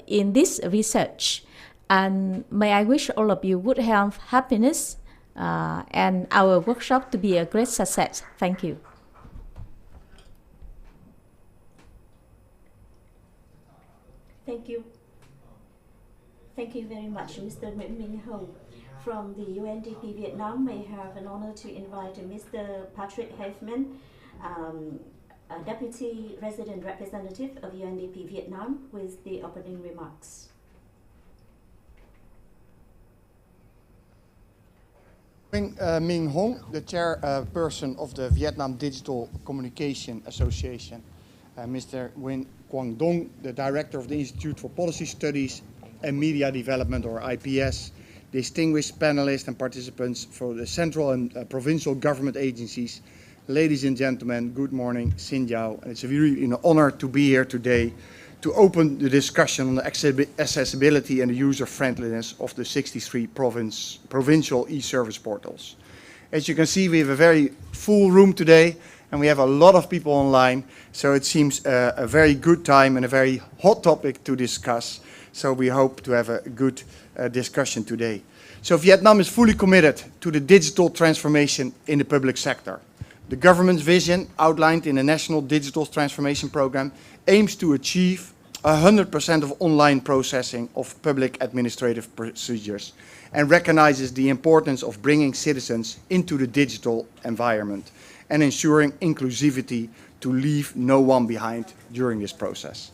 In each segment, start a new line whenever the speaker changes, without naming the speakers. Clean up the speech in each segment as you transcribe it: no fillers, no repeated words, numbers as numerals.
in this research. And may I wish all of you good health, happiness, and our workshop to be a great success. Thank you.
Thank you. Thank you very much, Mr. Minh Hồng. From the UNDP Vietnam, may I have an honor to invite Mr. Patrick Hefman, a Deputy Resident Representative of UNDP Vietnam, with the opening remarks.
Minh Hong, the chairperson of the Vietnam Digital Communication Association, Mr. Nguyen Quang Dong, the director of the Institute for Policy Studies and Media Development, or IPS, distinguished panelists and participants for the central and provincial government agencies. Ladies and gentlemen, good morning, Xin Jiao. And it's really an honor to be here today to open the discussion on the accessibility and the user-friendliness of the 63 provincial e-service portals. As you can see, we have a very full room today, and we have a lot of people online, so it seems a very good time and a very hot topic to discuss. So we hope to have a good discussion today. So Vietnam is fully committed to the digital transformation in the public sector. The government's vision, outlined in the National Digital Transformation Program, aims to achieve 100% of online processing of public administrative procedures and recognizes the importance of bringing citizens into the digital environment and ensuring inclusivity to leave no one behind during this process.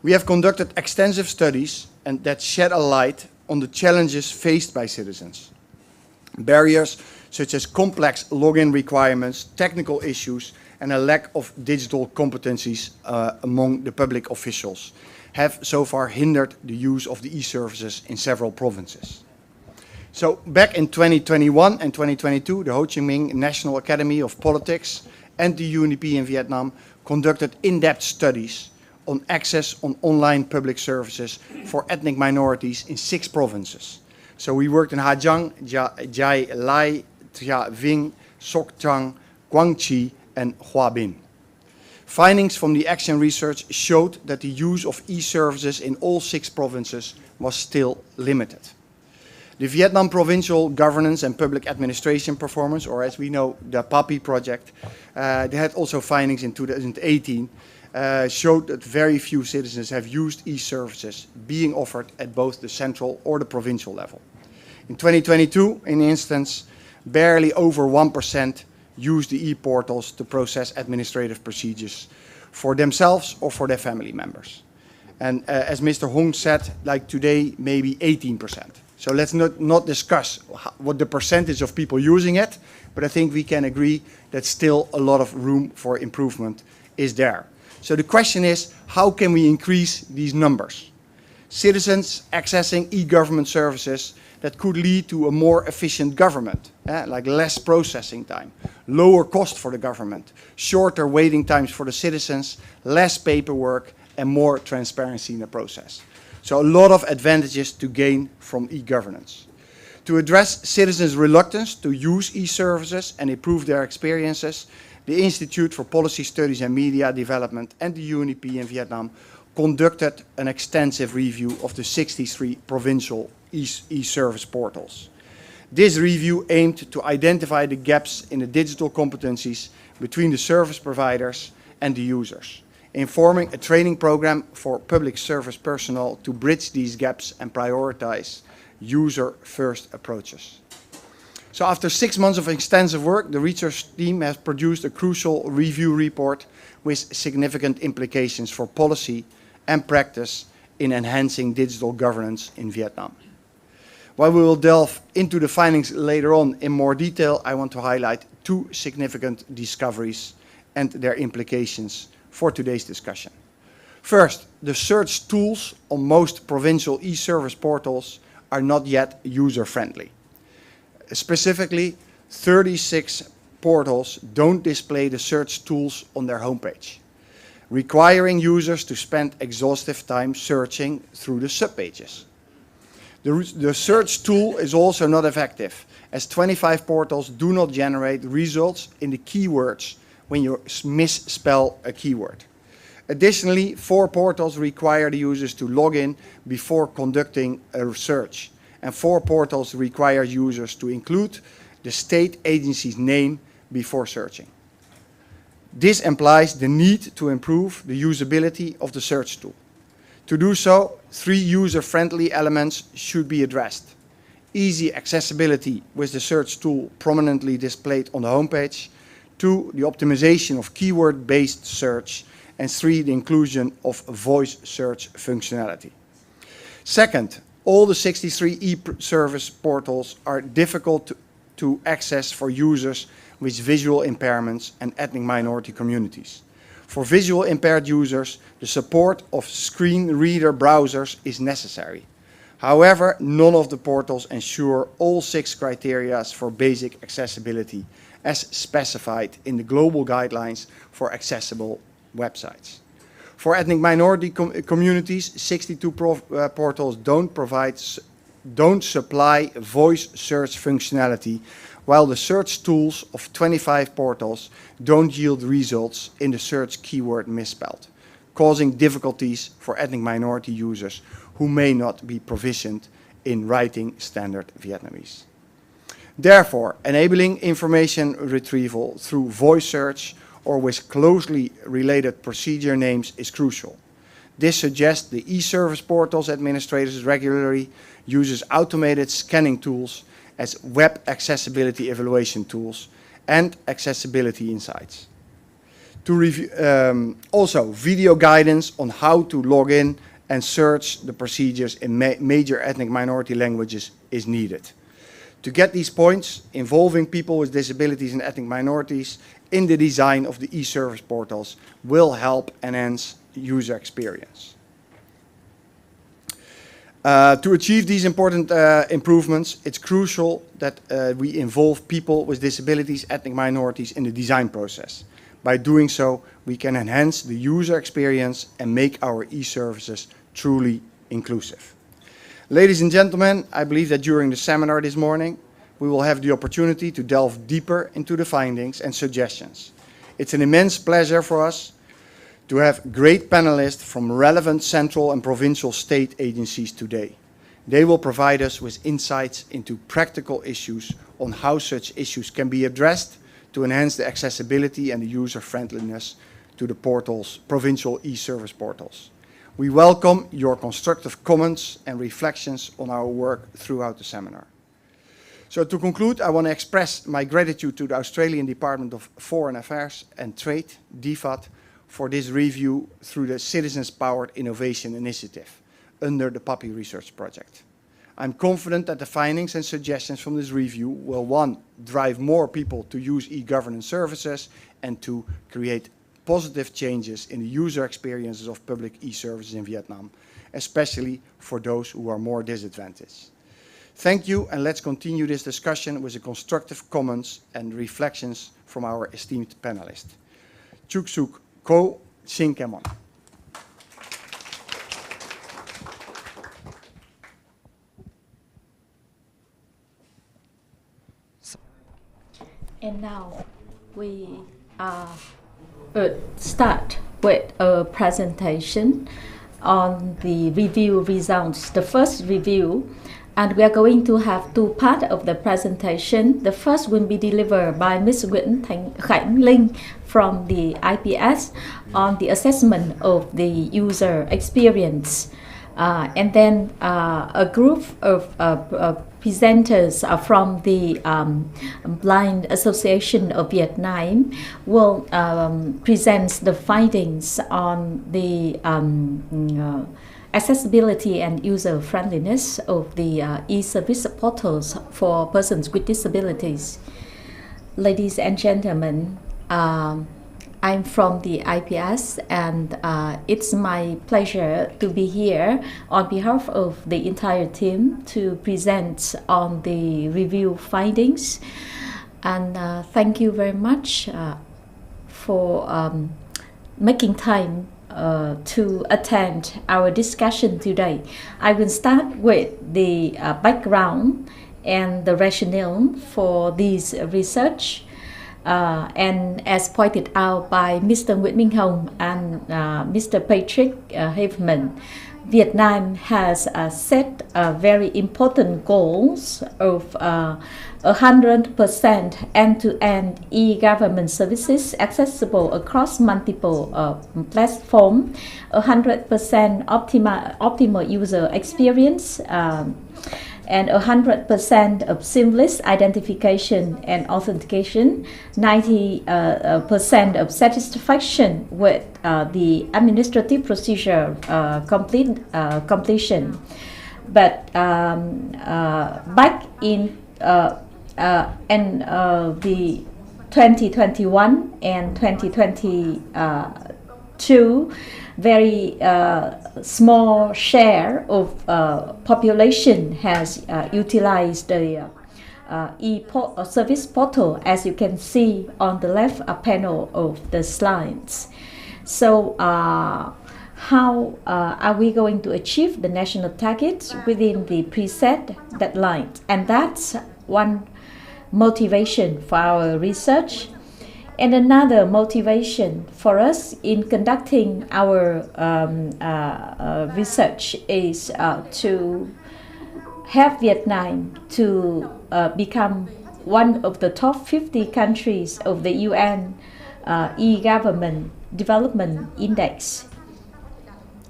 We have conducted extensive studies and that shed a light on the challenges faced by citizens. Barriers such as complex login requirements, technical issues, and a lack of digital competencies among the public officials have so far hindered the use of the e-services in several provinces. So back in 2021 and 2022, the Ho Chi Minh National Academy of Politics and the UNDP in Vietnam conducted in-depth studies on access on online public services for ethnic minorities in 6 provinces. So we worked in Ha Giang, Gia Lai, Tra Vinh, Soc Trang, Quang Tri, and Hoa Binh. Findings from the action research showed that the use of e-services in all 6 provinces was still limited. The Vietnam Provincial Governance and Public Administration Performance, or as we know, the PAPI project, they had also findings in 2018, showed that very few citizens have used e-services being offered at both the central or the provincial level. In 2022, in instance, barely over 1% used the e-portals to process administrative procedures for themselves or for their family members. And as Mr. Hong said, like today, maybe 18%. So let's not discuss what the percentage of people using it, but I think we can agree that still a lot of room for improvement is there. So the question is, how can we increase these numbers? Citizens accessing e-government services that could lead to a more efficient government, like less processing time, lower cost for the government, shorter waiting times for the citizens, less paperwork, and more transparency in the process. So a lot of advantages to gain from e-governance. To address citizens' reluctance to use e-services and improve their experiences, the Institute for Policy Studies and Media Development and the UNDP in Vietnam conducted an extensive review of the 63 provincial e-service portals. This review aimed to identify the gaps in the digital competencies between the service providers and the users, informing a training program for public service personnel to bridge these gaps and prioritize user-first approaches. So after 6 months of extensive work, the research team has produced a crucial review report with significant implications for policy and practice in enhancing digital governance in Vietnam. While we will delve into the findings later on in more detail, I want to highlight 2 significant discoveries and their implications for today's discussion. First, the search tools on most provincial e-service portals are not yet user-friendly. Specifically, 36 portals don't display the search tools on their homepage, requiring users to spend exhaustive time searching through the subpages. The search tool is also not effective, as 25 portals do not generate results in the keywords when you misspell a keyword. Additionally, 4 portals require the users to log in before conducting a search, and 4 portals require users to include the state agency's name before searching. This implies the need to improve the usability of the search tool. To do so, 3 user-friendly elements should be addressed. Easy accessibility with the search tool prominently displayed on the homepage. 2, the optimization of keyword-based search. And 3, the inclusion of voice search functionality. Second, all the 63 e-service portals are difficult to access for users with visual impairments and ethnic minority communities. For visual impaired users, the support of screen reader browsers is necessary. However, none of the portals ensure all 6 criteria for basic accessibility as specified in the global guidelines for accessible websites. For ethnic minority communities, 62 portals don't supply voice search functionality, while the search tools of 25 portals don't yield results in the search keyword misspelled, causing difficulties for ethnic minority users who may not be proficient in writing standard Vietnamese. Therefore, enabling information retrieval through voice search or with closely related procedure names is crucial. This suggests the e-service portals administrators regularly uses automated scanning tools as web accessibility evaluation tools and accessibility insights. To review, also, video guidance on how to log in and search the procedures in major ethnic minority languages is needed. To get these points, involving people with disabilities and ethnic minorities in the design of the e-service portals will help enhance user experience. To achieve these important improvements, it's crucial that we involve people with disabilities, ethnic minorities in the design process. By doing so, we can enhance the user experience and make our e-services truly inclusive. Ladies and gentlemen, I believe that during the seminar this morning, we will have the opportunity to delve deeper into the findings and suggestions. It's an immense pleasure for us to have great panelists from relevant central and provincial state agencies today. They will provide us with insights into practical issues on how such issues can be addressed to enhance the accessibility and the user-friendliness to the portals, provincial e-service portals. We welcome your constructive comments and reflections on our work throughout the seminar. So to conclude, I want to express my gratitude to the Australian Department of Foreign Affairs and Trade, DFAT, for this review through the Citizens-Powered Innovation Initiative under the PAPI Research Project. I'm confident that the findings and suggestions from this review will, 1, drive more people to use e-governance services, and 2, create positive changes in the user experiences of public e-services in Vietnam, especially for those who are more disadvantaged. Thank you, and let's continue this discussion with the constructive comments and reflections from our esteemed panelists. Chuk Suk Ko Sin Kemon.
And now we start with a presentation on the review results, the first review. And we are going to have 2 parts of the presentation. The first will be delivered by Ms. Nguyễn Khánh Linh from the IPS on the assessment of the user experience. And then a group of presenters from the Blind Association of Vietnam will present the findings on the accessibility and user-friendliness of the e-service portals for persons with disabilities. Ladies and gentlemen, I'm from the IPS, and it's my pleasure to be here on behalf of the entire team to present on the review findings. And thank you very much for making time to attend our discussion today. I will start with the background and the rationale for this research. And as pointed out by Mr. Nguyễn Minh Hồng and Mr. Patrick Haveman, Vietnam has set very important goals of 100% end-to-end e-government services accessible across multiple platforms, 100% optimal user experience, and 100% of seamless identification and authentication, 90% of satisfaction with the administrative procedure completion. But back in the 2021 and 2022, very small share of population has utilized the e-service portal, as you can see on the left panel of the slides. So how are we going to achieve the national targets within the preset deadlines? And that's one motivation for our research. And another motivation for us in conducting our research is to help Vietnam to become one of the top 50 countries of the UN e-government development index.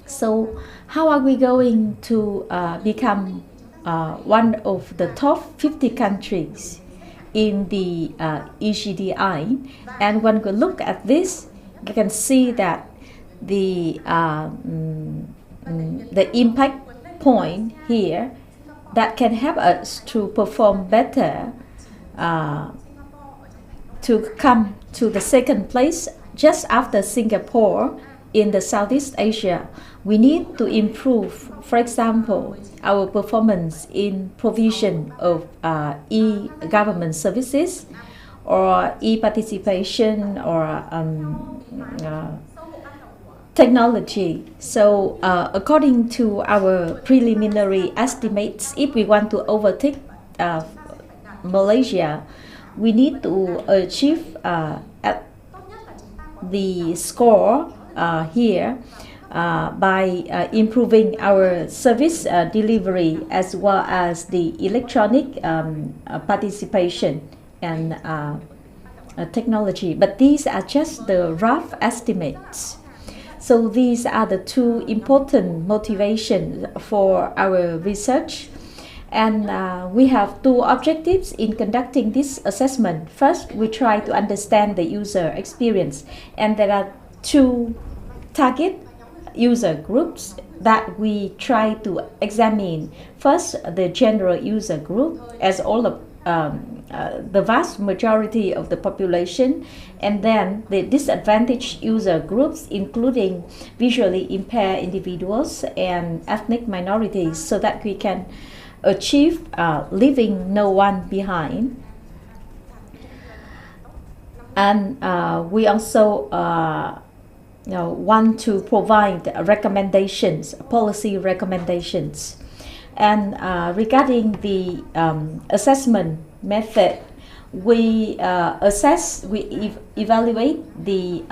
So how are we going to become one of the top 50 countries in the EGDI? And when we look at this, you can see that the impact point here that can help us to perform better, to come to the second place just after Singapore in the Southeast Asia. We need to improve, for example, our performance in provision of e-government services or e-participation or technology. So according to our preliminary estimates, if we want to overtake Malaysia, we need to achieve at the score here by improving our service delivery as well as the electronic participation and technology. But these are just the rough estimates. So these are the two important motivations for our research. And we have two objectives in conducting this assessment. First, we try to understand the user experience, and there are two target user groups that we try to examine. First, the general user group, as all of the vast majority of the population, and then the disadvantaged user groups, including visually impaired individuals and ethnic minorities, so that we can achieve leaving no one behind. And we also want to provide recommendations, policy recommendations. And regarding the assessment method, we evaluate the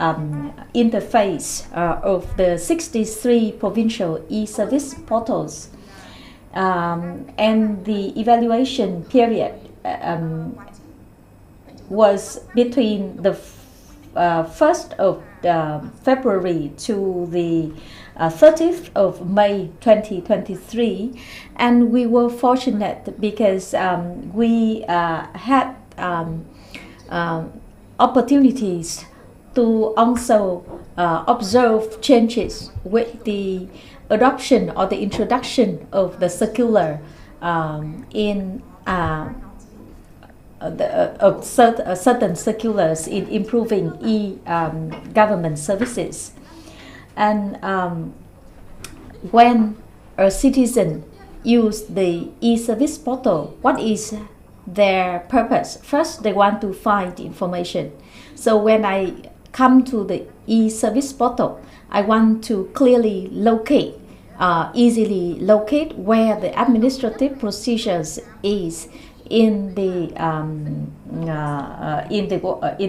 interface of the 63 provincial e-service portals. And the evaluation period was between the 1st of February to the 30th of May 2023, and we were fortunate because we had opportunities to also observe changes with the adoption or the introduction of the circular in certain circulars in improving e-government services. And when a citizen use the e-service portal, what is their purpose? First, they want to find information. So when I come to the e-service portal, I want to clearly locate, easily locate where the administrative procedures is in the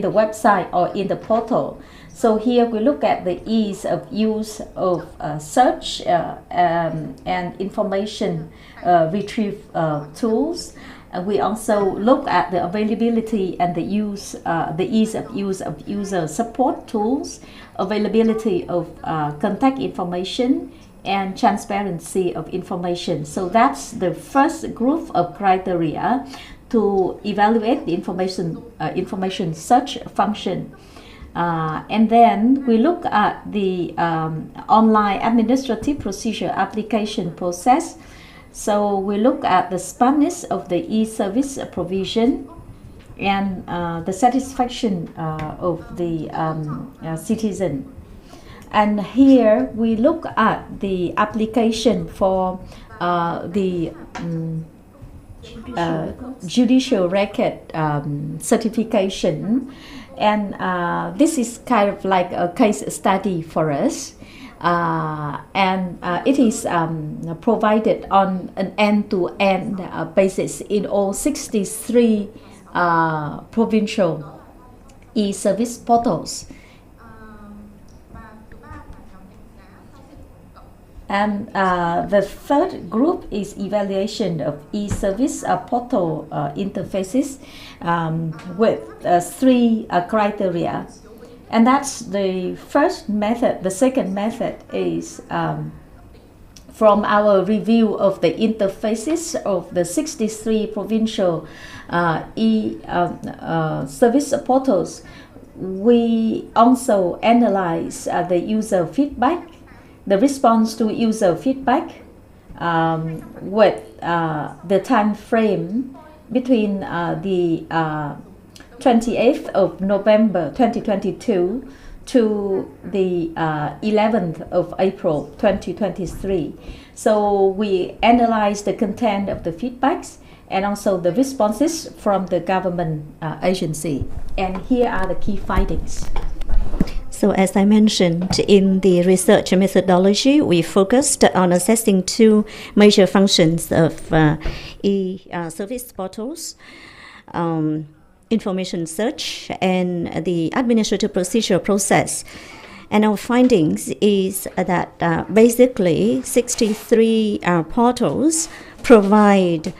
website or in the portal. So here we look at the ease of use of search and information retrieve tools. We also look at the availability and the ease of use of user support tools, availability of contact information, and transparency of information. So that's the first group of criteria to evaluate the information search function. And then we look at the online administrative procedure application process. So we look at the smoothness of the e-service provision and the satisfaction of the citizen. And here we look at the application for the judicial record certification. And this is kind of like a case study for us. And it is provided on an end-to-end basis in all 63 provincial e-service portals. And the third group is evaluation of e-service portal interfaces with 3 criteria. And that's the first method. The second method is from our review of the interfaces of the 63 provincial e-service portals. We also analyze the user feedback, the response to user feedback with the time frame between the 28th of November 2022 to the 11th of April 2023. So we analyze the content of the feedbacks and also the responses from the government agency. And here are the key findings.
So as I mentioned, in the research methodology, we focused on assessing 2 major functions of e-service portals, information search and the administrative procedure process. And our findings is that basically 63 portals provide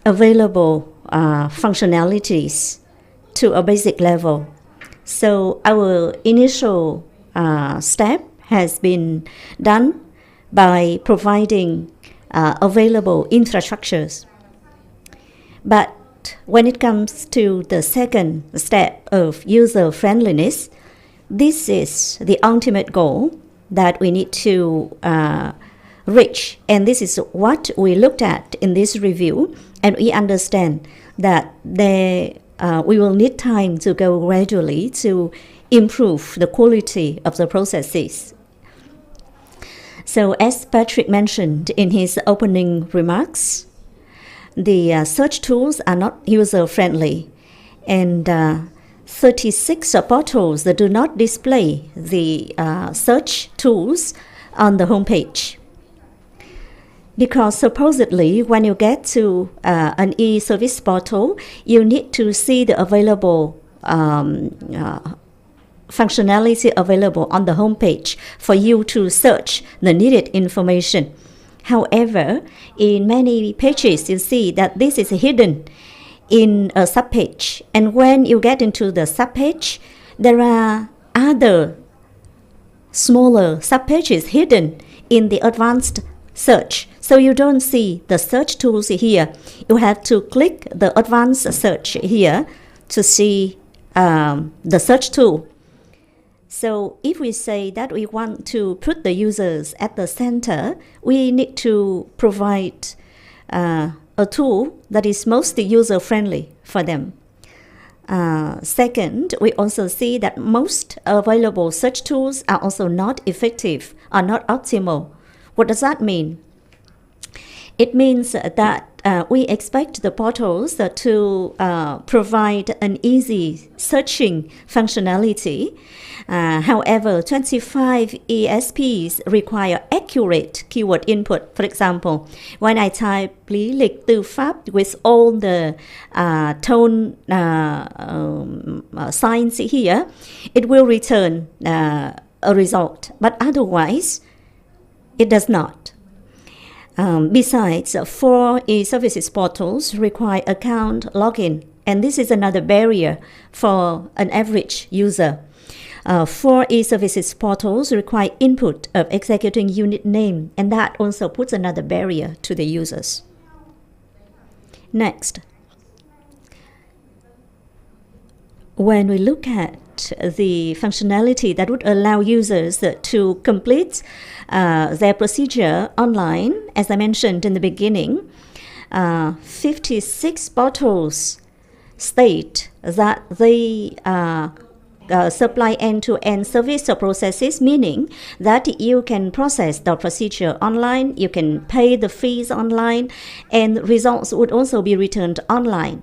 available functionalities to a basic level. So our initial step has been done by providing available infrastructures. But when it comes to the second step of user-friendliness, this is the ultimate goal that we need to reach. And this is what we looked at in this review. And we understand that we will need time to go gradually to improve the quality of the processes. So as Patrick mentioned in his opening remarks, the search tools are not user-friendly, and 36 portals that do not display the search tools on the homepage. Because supposedly when you get to an e-service portal, you need to see the available functionality available on the homepage for you to search the needed information. However, in many pages, you see that this is hidden in a subpage. And when you get into the subpage, there are other smaller subpages hidden in the advanced search. So you don't see the search tools here. You have to click the advanced search here to see the search tool. So if we say that we want to put the users at the center, we need to provide a tool that is most user-friendly for them. Second, we also see that most available search tools are also not effective, are not optimal. What does that mean? It means that we expect the portals to provide an easy searching functionality, However, 25 ESPs require accurate keyword input. For example, when I type lý lịch tư pháp with all the tone signs here, it will return a result, but otherwise it does not. Besides, 4 e-services portals require account login, and this is another barrier for an average user. 4 e-services portals require input of executing unit name, and that also puts another barrier to the users. Next, when we look at the functionality that would allow users to complete their procedure online, as I mentioned in the beginning, 56 portals state that they supply end-to-end service or processes, meaning that you can process the procedure online, you can pay the fees online, and results would also be returned online.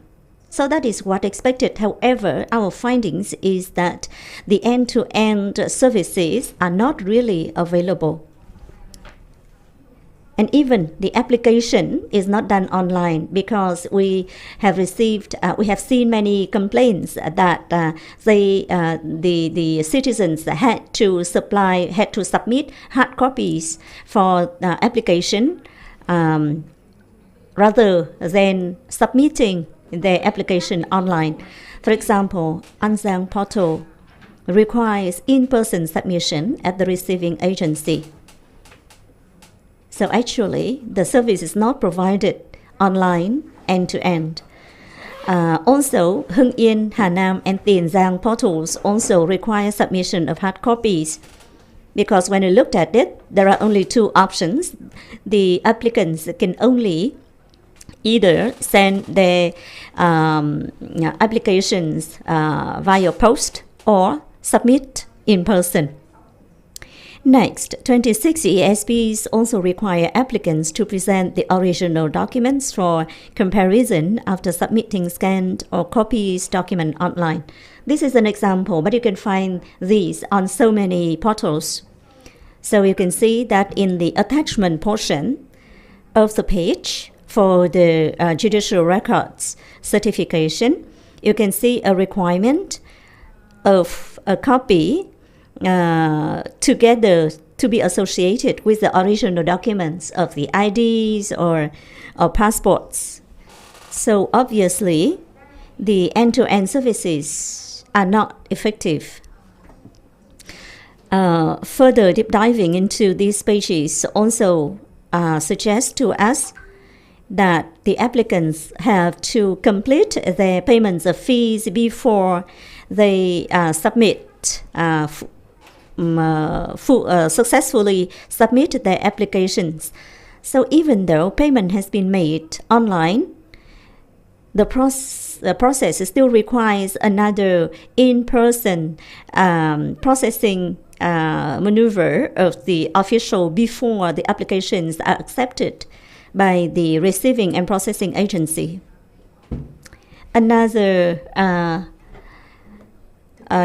So that is what expected. However, our findings is that the end-to-end services are not really available. And even the application is not done online, because we have seen many complaints that the citizens had to submit hard copies for application rather than submitting their application online. For example, An Giang portal requires in-person submission at the receiving agency. So actually, the service is not provided online end-to-end. Also, Hưng Yên, Hà Nam, and Tiền Giang portals also require submission of hard copies, because when you looked at it, there are only 2 options. The applicants can only either send their applications via post or submit in person. Next, 26 ESPs also require applicants to present the original documents for comparison after submitting scanned or copies document online. This is an example, but you can find these on so many portals. So you can see that in the attachment portion of the page for the judicial records certification, you can see a requirement of a copy together to be associated with the original documents of the IDs or passports. So obviously, the end-to-end services are not effective. Further deep diving into these pages also suggests to us that the applicants have to complete their payments of fees before they successfully submit their applications. So even though payment has been made online, the process still requires another in-person processing maneuver of the official before the applications are accepted by the receiving and processing agency. Another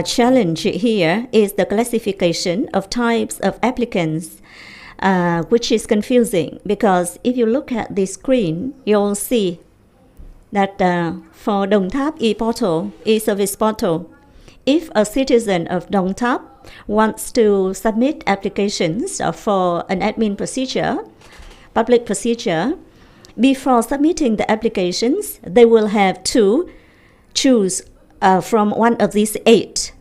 challenge here is the classification of types of applicants, which is confusing, because if you look at the screen, you'll see that for Đồng Tháp e-portal, e-service portal, if a citizen of Đồng Tháp wants to submit applications for an admin procedure, public procedure, before submitting the applications, they will have to choose from one of these 8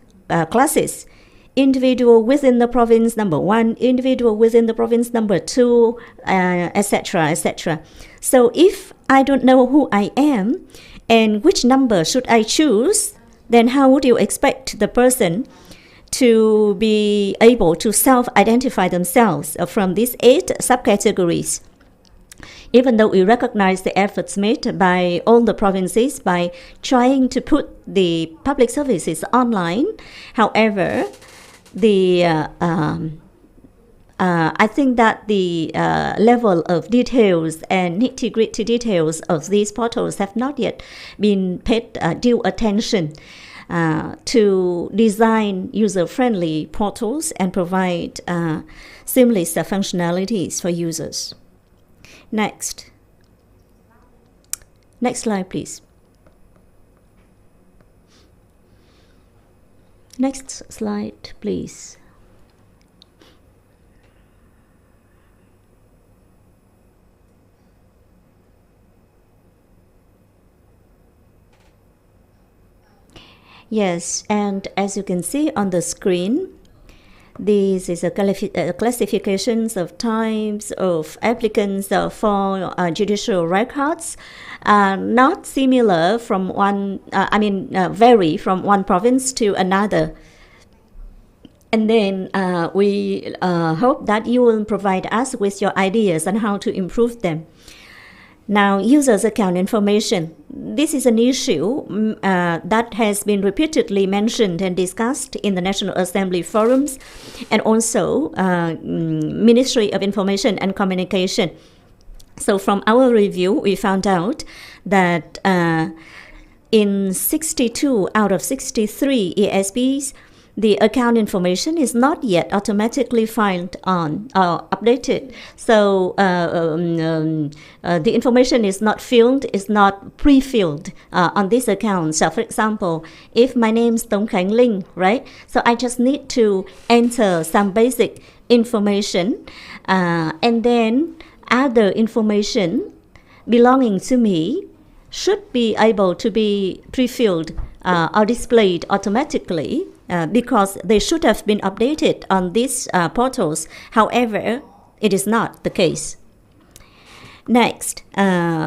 classes: individual within the province number 1, individual within the province number 2, etc., etc. So if I don't know who I am and which number should I choose, then how would you expect the person to be able to self-identify themselves from these 8 subcategories? Even though we recognize the efforts made by all the provinces by trying to put the public services online, however, I think that the level of details and nitty-gritty details of these portals have not yet been paid due attention. to design user-friendly portals and provide seamless functionalities for users. Next slide, please. Next slide, please. Yes, and as you can see on the screen, this is a classifications of types of applicants for judicial records, not similar from one, vary from one province to another. And then we hope that you will provide us with your ideas on how to improve them. Now, users' account information. This is an issue that has been repeatedly mentioned and discussed in the National Assembly forums and also Ministry of Information and Communication. So from our review, we found out that in 62 out of 63 ESPs, the account information is not yet automatically filed on or updated. So the information is not filled, is not pre-filled on this account. So for example, if my name is Tong Khánh Linh, right? So I just need to enter some basic information and then other information belonging to me should be able to be pre-filled or displayed automatically because they should have been updated on these portals. However, it is not the case. Next,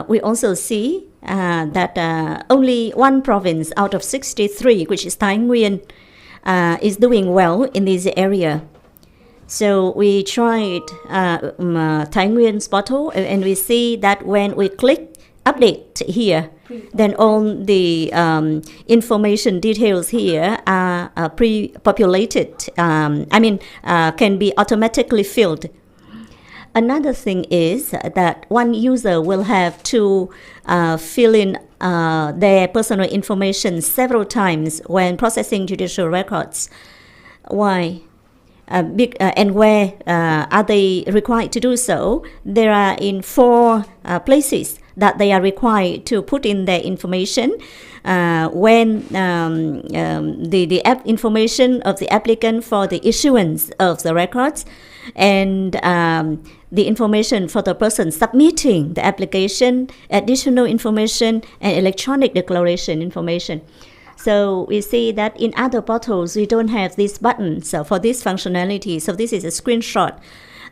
we also see that only one province out of 63, which is Thái Nguyên, is doing well in this area. So we tried Thái Nguyên portal and we see that when we click update here, then all the information details here are pre-populated, can be automatically filled. Another thing is that one user will have to fill in their personal information several times when processing judicial records. Why? And where are they required to do so? There are in 4 places that they are required to put in their information when the information of the applicant for the issuance of the records and the information for the person submitting the application, additional information, and electronic declaration information. So we see that in other portals, we don't have this button for this functionality. So this is a screenshot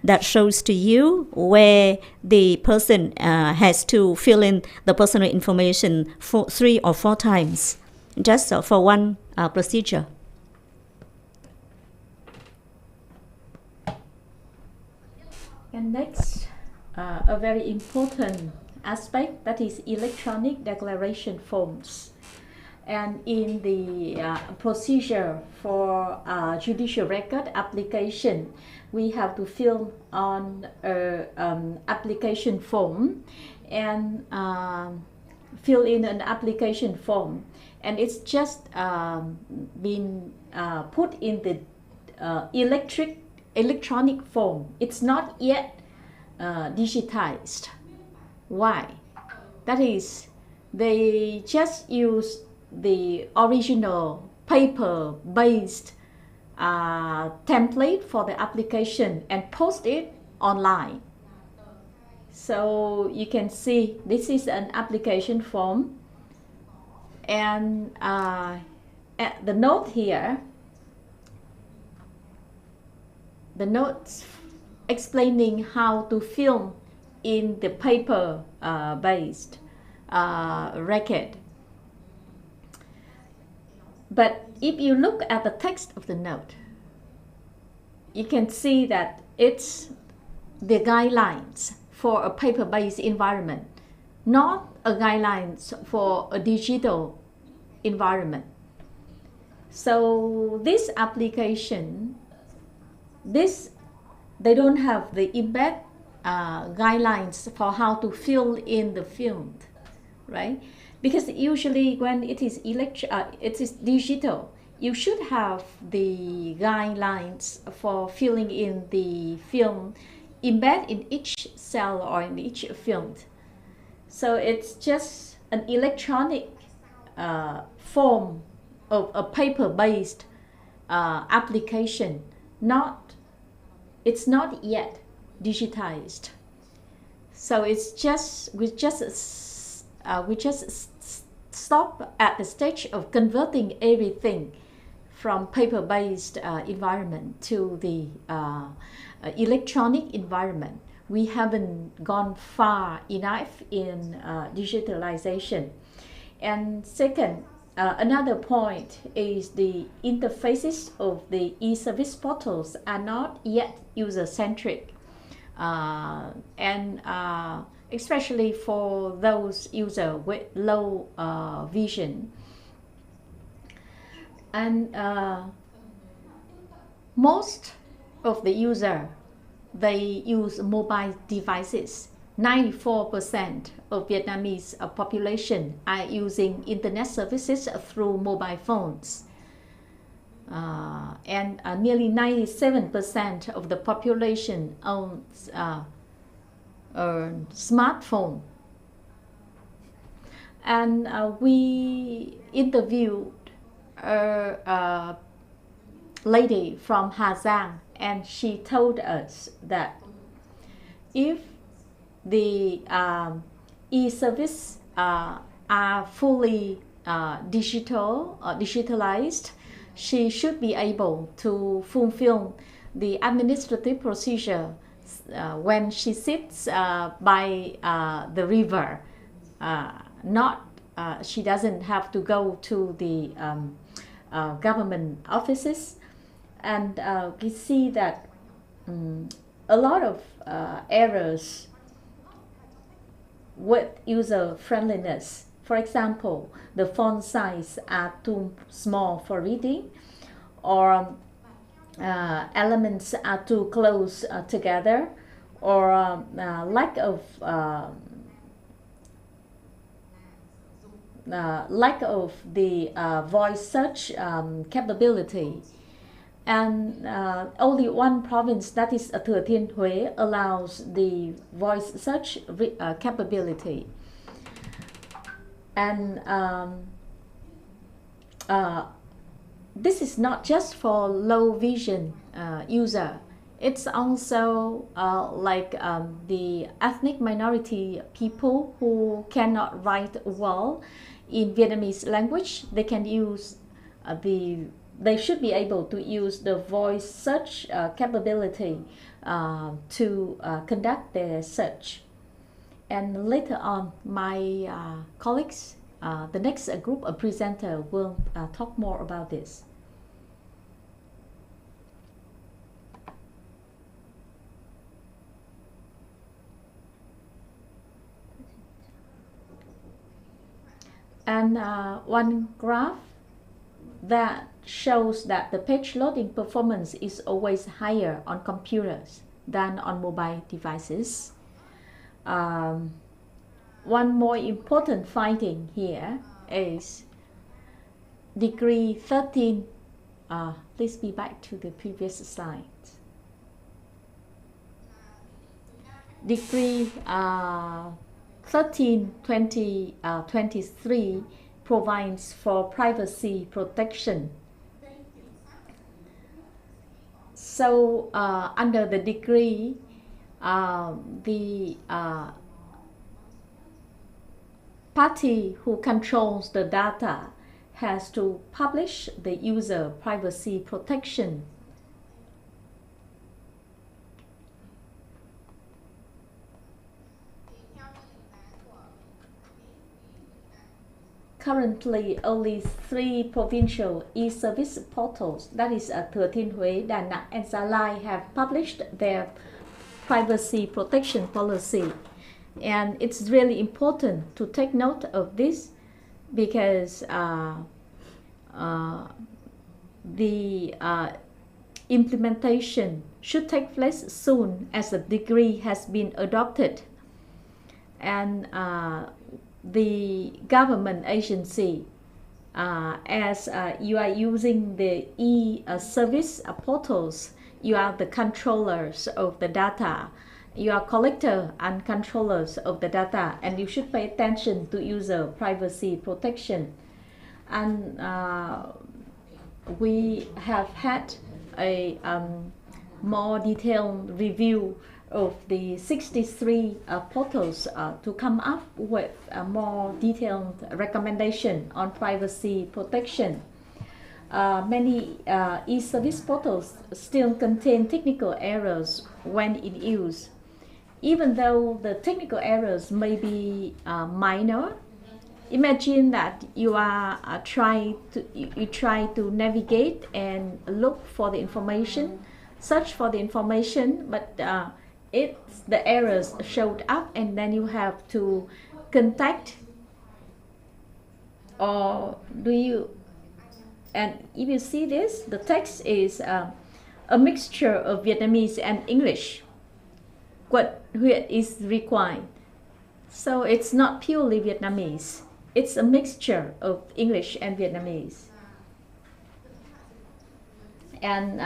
that shows to you where the person has to fill in the personal information 3 or 4 times, just for one procedure.
And next, a very important aspect, that is electronic declaration forms. And in the procedure for judicial record application, we have to fill on an application form and fill in an application form. And it's just been put in the electronic form. It's not yet digitized. Why? That is, they just use the original paper-based template for the application and post it online. So you can see this is an application form, and at the note here, the notes explaining how to fill in the paper-based record. But if you look at the text of the note, you can see that it's the guidelines for a paper-based environment, not a guidelines for a digital environment. So this application, they don't have the embed guidelines for how to fill in the field, right? because usually when it is it is digital, you should have the guidelines for filling in the film embedded in each cell or in each film. So it's just an electronic form of a paper-based application. It's not yet digitized. So it's just we just stop at the stage of converting everything from paper-based environment to the electronic environment. We haven't gone far enough in digitalization. And second, another point is the interfaces of the e-service portals are not yet user-centric, and especially for those users with low vision. And most of the users, they use mobile devices. 94% of Vietnamese population are using internet services through mobile phones. And nearly 97% of the population owns a smartphone. And we interviewed a lady from Hà Giang, and she told us that if the e-service are fully digitalized, she should be able to fulfill the administrative procedure when she sits by the river. She doesn't have to go to the government offices. And we see that a lot of errors with user-friendliness. For example, the font size are too small for reading, or elements are too close together, or lack of the voice search capability. And only one province, that is Thừa Thiên Huế, allows the voice search capability. And this is not just for low vision user. It's also like the ethnic minority people who cannot write well in Vietnamese language. They can use they should be able to use the voice search capability to conduct their search. And later on, my colleagues, the next group of presenter will talk more about this. And one graph that shows that the page loading performance is always higher on computers than on mobile devices. One more important finding here is degree 13. Please be back to the previous slide. Degree 13/2023 provides for privacy protection. So under the decree, the party who controls the data has to publish the user privacy protection. Currently, only 3 provincial e-service portals, that is Thừa Thiên Huế, Đà Nẵng, and Gia Lai, have published their privacy protection policy. And it's really important to take note of this, because the implementation should take place soon as the decree has been adopted. And the government agency, as you are using the e-service portals, you are the controllers of the data. You are collector and controllers of the data, and you should pay attention to user privacy protection. And we have had a more detailed review of the 63 portals to come up with a more detailed recommendation on privacy protection. Many e-service portals still contain technical errors when in use. Even though the technical errors may be minor, imagine that you are try to navigate and look for the information, search for the information, but the errors showed up, and then you have to contact, or do you? And if you see this, the text is a mixture of Vietnamese and English. What is required? So it's not purely Vietnamese. It's a mixture of English and Vietnamese. And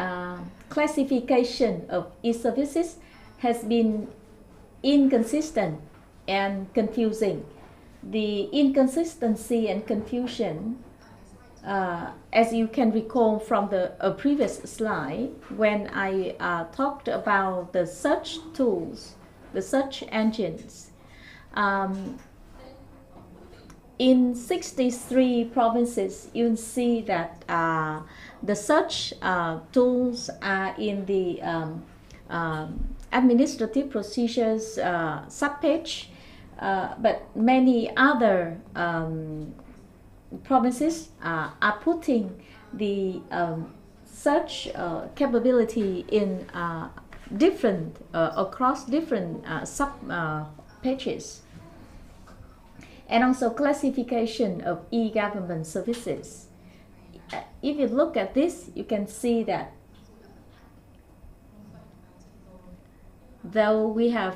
classification of e-services has been inconsistent and confusing. The inconsistency and confusion, as you can recall from the previous slide, when I talked about the search tools, the search engines, in 63 provinces, you see that the search tools are in the administrative procedures subpage, but many other provinces are putting the search capability in different across different sub pages. And also classification of e-government services. If you look at this, you can see that though we have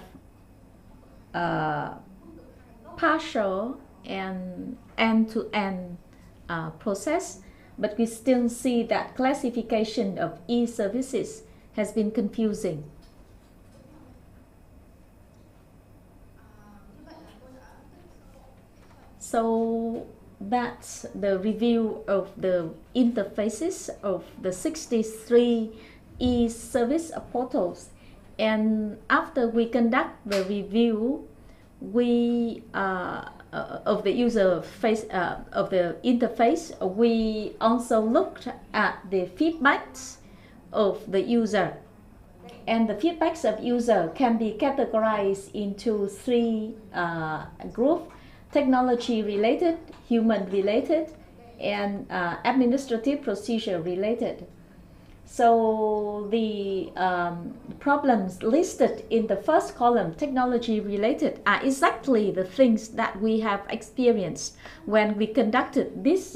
partial and end-to-end process, but we still see that classification of e-services has been confusing. So that's the review of the interfaces of the 63 e-service portals. And after we conduct the review, we of the user face of the interface, we also looked at the feedbacks of the user. And the feedbacks of user can be categorized into three groups: technology related, human related, and administrative procedure related. So the problems listed in the first column, technology related, are exactly the things that we have experienced when we conducted this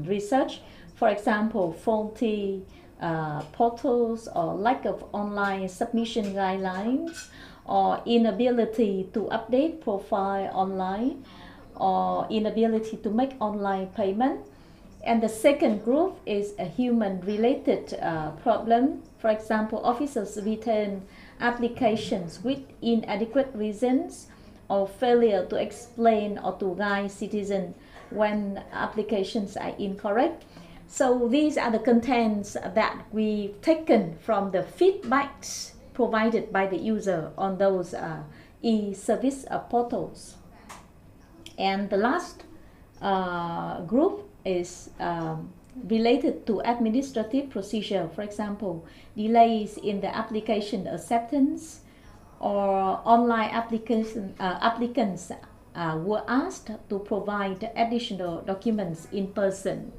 research. For example, faulty portals, or lack of online submission guidelines, or inability to update profile online, or inability to make online payment. And the second group is a human-related problem. For example, officers return applications with inadequate reasons, or failure to explain or to guide citizens when applications are incorrect. So these are the contents that we've taken from the feedbacks provided by the user on those e-service portals. And the last group is related to administrative procedure. For example, delays in the application acceptance, or online applicants were asked to provide additional documents in person.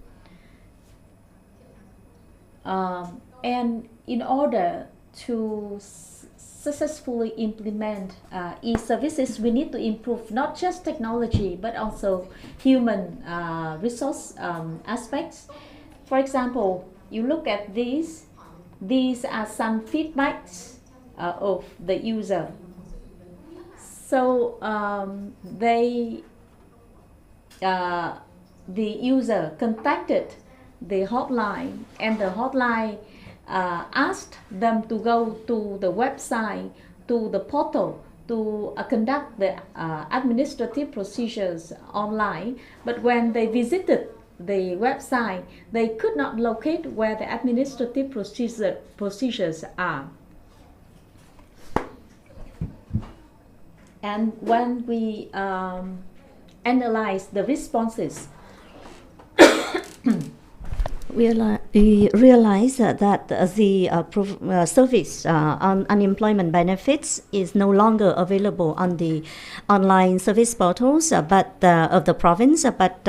And in order to successfully implement e-services, we need to improve not just technology but also human resource aspects. For example, you look at these are some feedbacks of the user. So they the user contacted the hotline, and the hotline asked them to go to the website, to the portal, to conduct the administrative procedures online. But when they visited the website, they could not locate where the administrative procedures are. And when we analyze the responses,
we realize that the service on unemployment benefits is no longer available on the online service portals but of the province, but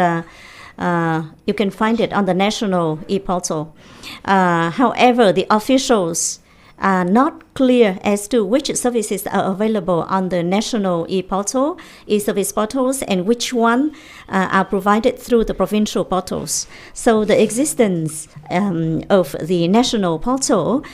you can find it on the national e-portal. However, the officials are not clear as to which services are available on the national e-portal, e-service portals, and which one are provided through the provincial portals. So the existence of the national portal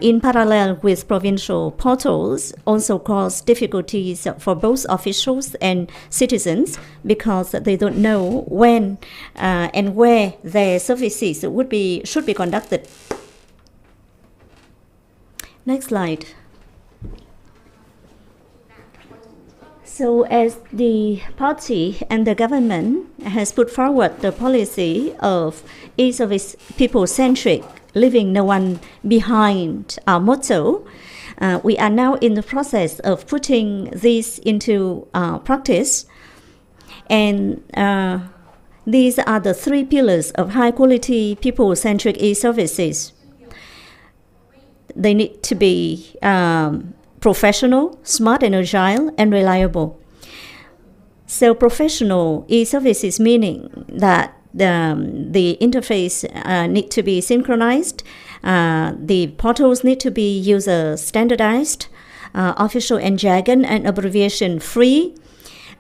in parallel with provincial portals also cause difficulties for both officials and citizens, because they don't know when and where their services should be conducted. Next slide. So as the party and the government has put forward the policy of e-service people-centric, leaving no one behind our motto, we are now in the process of putting this into practice. And these are the three pillars of high-quality people-centric e-services. They need to be professional, smart and agile, and reliable. So professional e-services meaning that the interface need to be synchronized, the portals need to be user standardized, official and jargon and abbreviation free,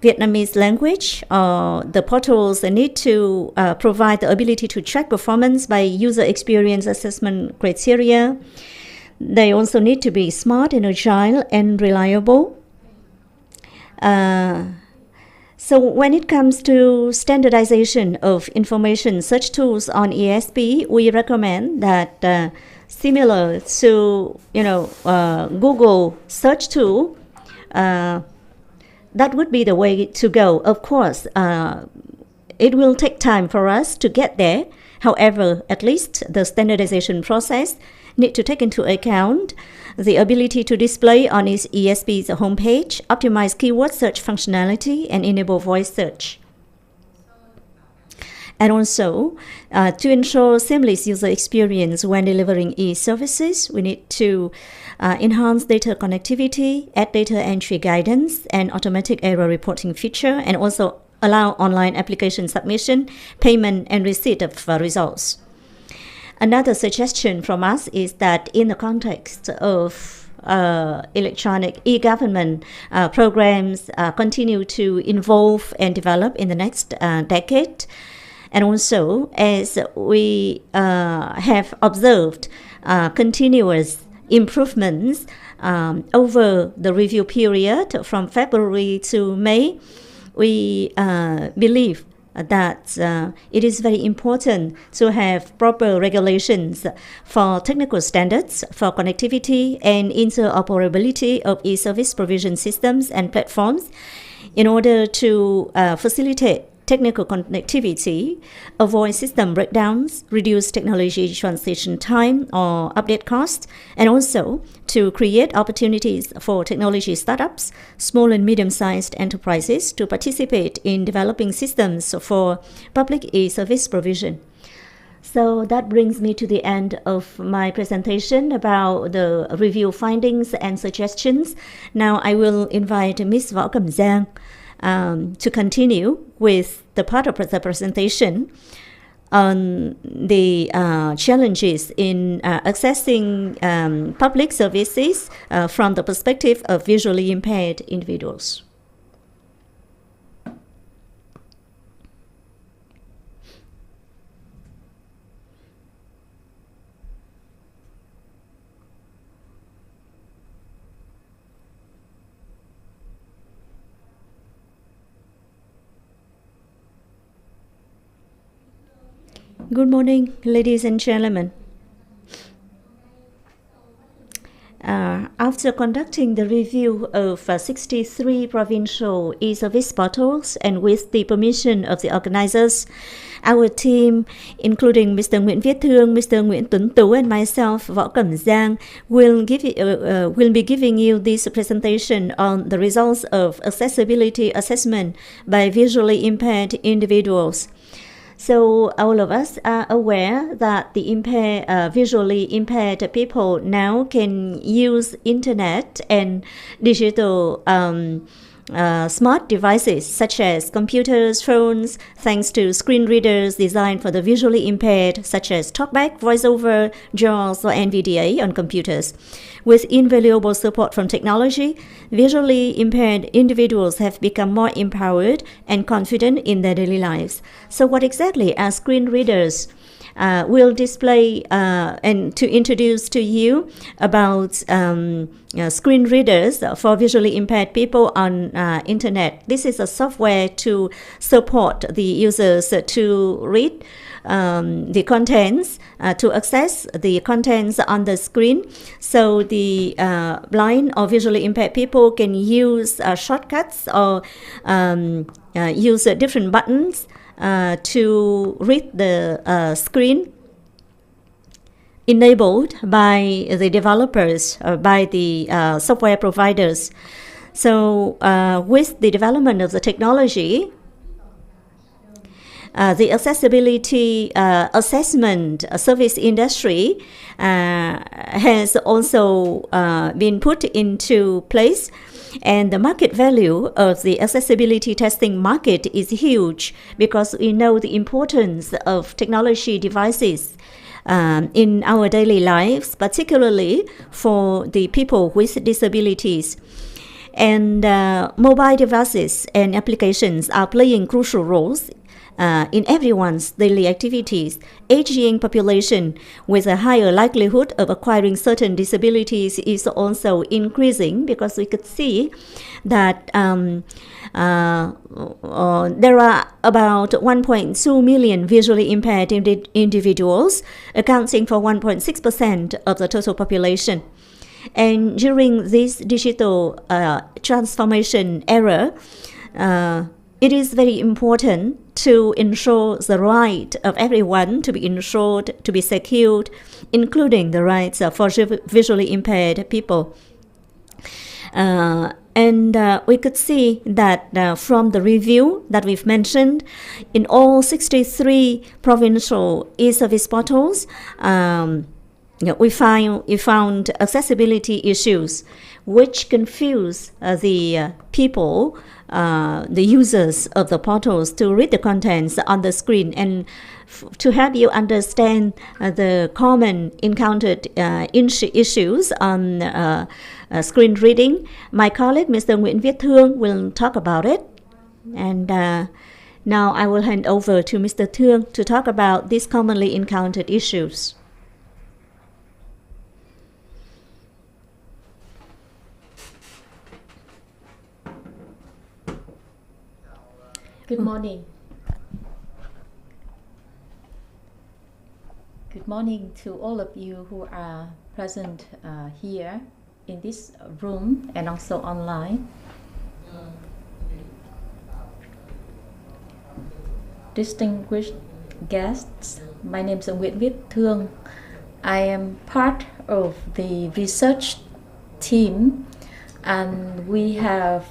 Vietnamese language. The portals need to provide the ability to track performance by user experience assessment criteria. They also need to be smart and agile and reliable. So when it comes to standardization of information search tools on ESP, we recommend that similar to Google search tool, that would be the way to go. Of course, it will take time for us to get there. However, at least the standardization process need to take into account the ability to display on its ESP's homepage, optimize keyword search functionality, and enable voice search. And also, to ensure seamless user experience when delivering e-services, we need to enhance data connectivity, add data entry guidance, and automatic error reporting feature, and also allow online application submission, payment, and receipt of results. Another suggestion from us is that in the context of electronic e-government programs continue to evolve and develop in the next decade. And also, as we have observed continuous improvements over the review period from February to May, we believe that it is very important to have proper regulations for technical standards for connectivity and interoperability of e-service provision systems and platforms in order to facilitate technical connectivity, avoid system breakdowns, reduce technology transition time or update costs, and also to create opportunities for technology startups, small and medium-sized enterprises to participate in developing systems for public e-service provision. So that brings me to the end of my presentation about the review findings and suggestions. Now I will invite Ms. Võ Cẩm Giang to continue with the part of the presentation on the challenges in accessing public services from the perspective of visually impaired individuals. Good morning, ladies and gentlemen. After conducting the review of 63 provincial e-service portals and with the permission of the organizers, our team, including Mr. Nguyễn Viết Thương, Mr. Nguyễn Tuấn Tú, and myself, Võ Cẩm Giang, will be giving you this presentation on the results of accessibility assessment by visually impaired individuals. So all of us are aware that the visually impaired people now can use internet and digital smart devices such as computers, phones, thanks to screen readers designed for the visually impaired, such as TalkBack, VoiceOver, JAWS, or NVDA on computers. With invaluable support from technology, visually impaired individuals have become more empowered and confident in their daily lives. So what exactly are screen readers? We'll display and to introduce to you about screen readers for visually impaired people on internet. This is a software to support the users to read the contents, to access the contents on the screen. So the blind or visually impaired people can use shortcuts or use different buttons to read the screen enabled by the developers, by the software providers. So with the development of the technology, the accessibility assessment service industry has also been put into place, and the market value of the accessibility testing market is huge because we know the importance of technology devices in our daily lives, particularly for the people with disabilities. And mobile devices and applications are playing crucial roles in everyone's daily activities. Aging population with a higher likelihood of acquiring certain disabilities is also increasing, because we could see that there are about 1.2 million visually impaired individuals, accounting for 1.6% of the total population. And during this digital transformation era, it is very important to ensure the right of everyone to be insured, to be secured, including the rights for visually impaired people. And we could see that from the review that we've mentioned, in all 63 provincial e-service portals, we found accessibility issues which confuse the people, the users of the portals, to read the contents on the screen. And to help you understand the common encountered issues on screen reading, my colleague Mr. Nguyễn Viết Thương will talk about it. And now I will hand over to Mr. Thương to talk about these commonly encountered issues.
Good morning. Good morning to all of you who are present here in this room and also online. Distinguished guests, my name is Nguyễn Viết Thương. I am part of the research team, and we have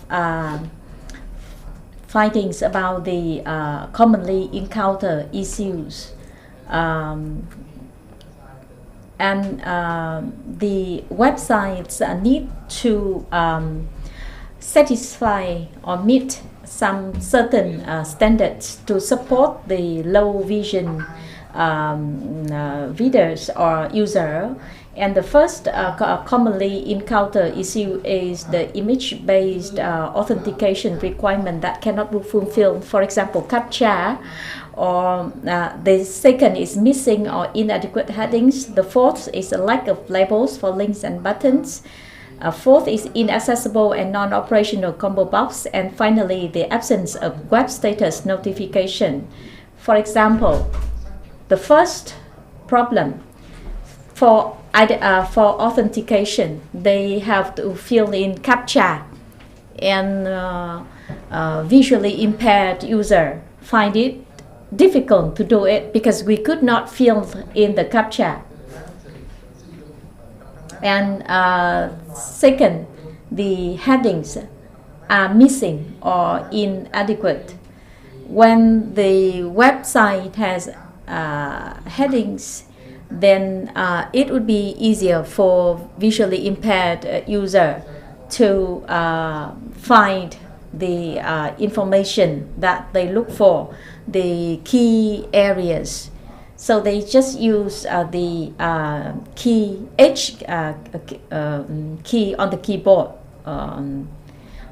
findings about the commonly encountered issues, and the websites need to satisfy or meet some certain standards to support the low vision readers or user. And the first commonly encountered issue is the image-based authentication requirement that cannot be fulfilled. For example, CAPTCHA, or the second is missing or inadequate headings. The fourth is a lack of labels for links and buttons. Fourth is inaccessible and non-operational combo box. And finally, the absence of web status notification. For example, The first problem for authentication, they have to fill in CAPTCHA, and visually impaired user find it difficult to do it because we could not fill in the CAPTCHA. And second, the headings are missing or inadequate. When the website has headings, then it would be easier for visually impaired user to find the information that they look for, the key areas. So they just use the key H key on the keyboard.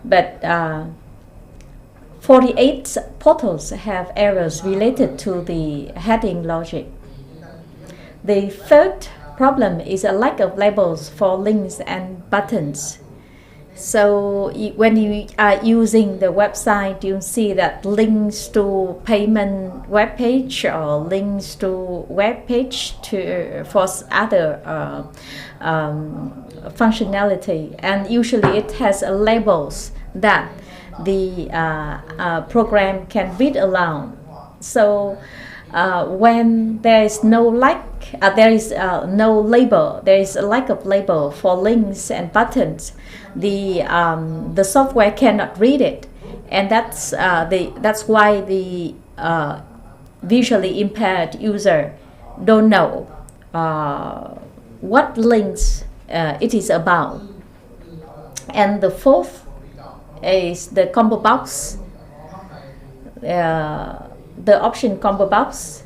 But 48 portals have errors related to the heading logic. The third problem is a lack of labels for links and buttons. So when you are using the website, you see that links to payment web page or links to web page for other functionality, and usually it has labels that the program can read aloud. So when there is no no label, there is a lack of label for links and buttons, the software cannot read it, and that's why the visually impaired user don't know what links it is about. And the fourth is the combo box. The option combo box,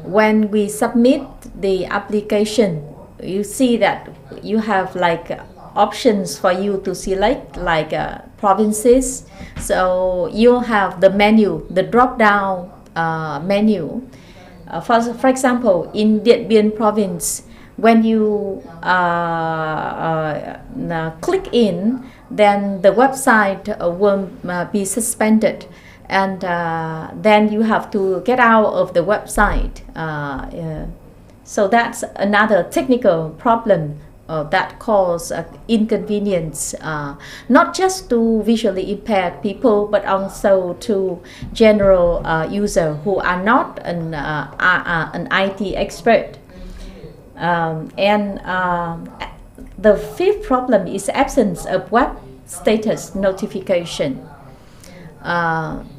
when we submit the application, you see that you have like options for you to select, like provinces. So you have the menu, the drop down menu. For example, in Điện Biên province, when you click in, then the website will be suspended, and then you have to get out of the website. So that's another technical problem that cause inconvenience, not just to visually impaired people, but also to general user who are not an IT expert. And the fifth problem is absence of web status notification. And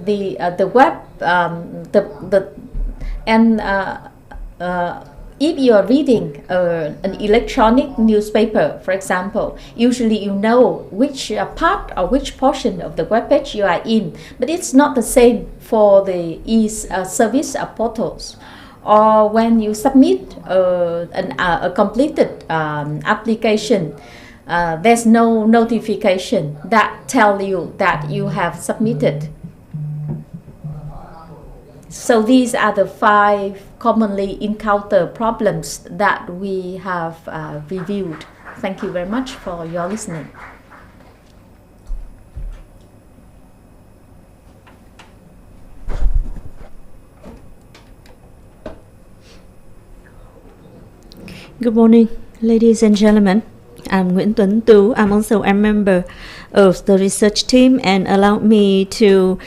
the web if you are reading an electronic newspaper, for example, usually you know which part or which portion of the web page you are in, but it's not the same for the e-service portals. Or when you submit a completed application, there's no notification that tell you that you have submitted. So these are the 5 commonly encountered problems that we have reviewed. Thank you very much for your listening.
Good morning, ladies and gentlemen. I'm Nguyễn Tuấn Tú. I'm also a member of the research team, and allow me to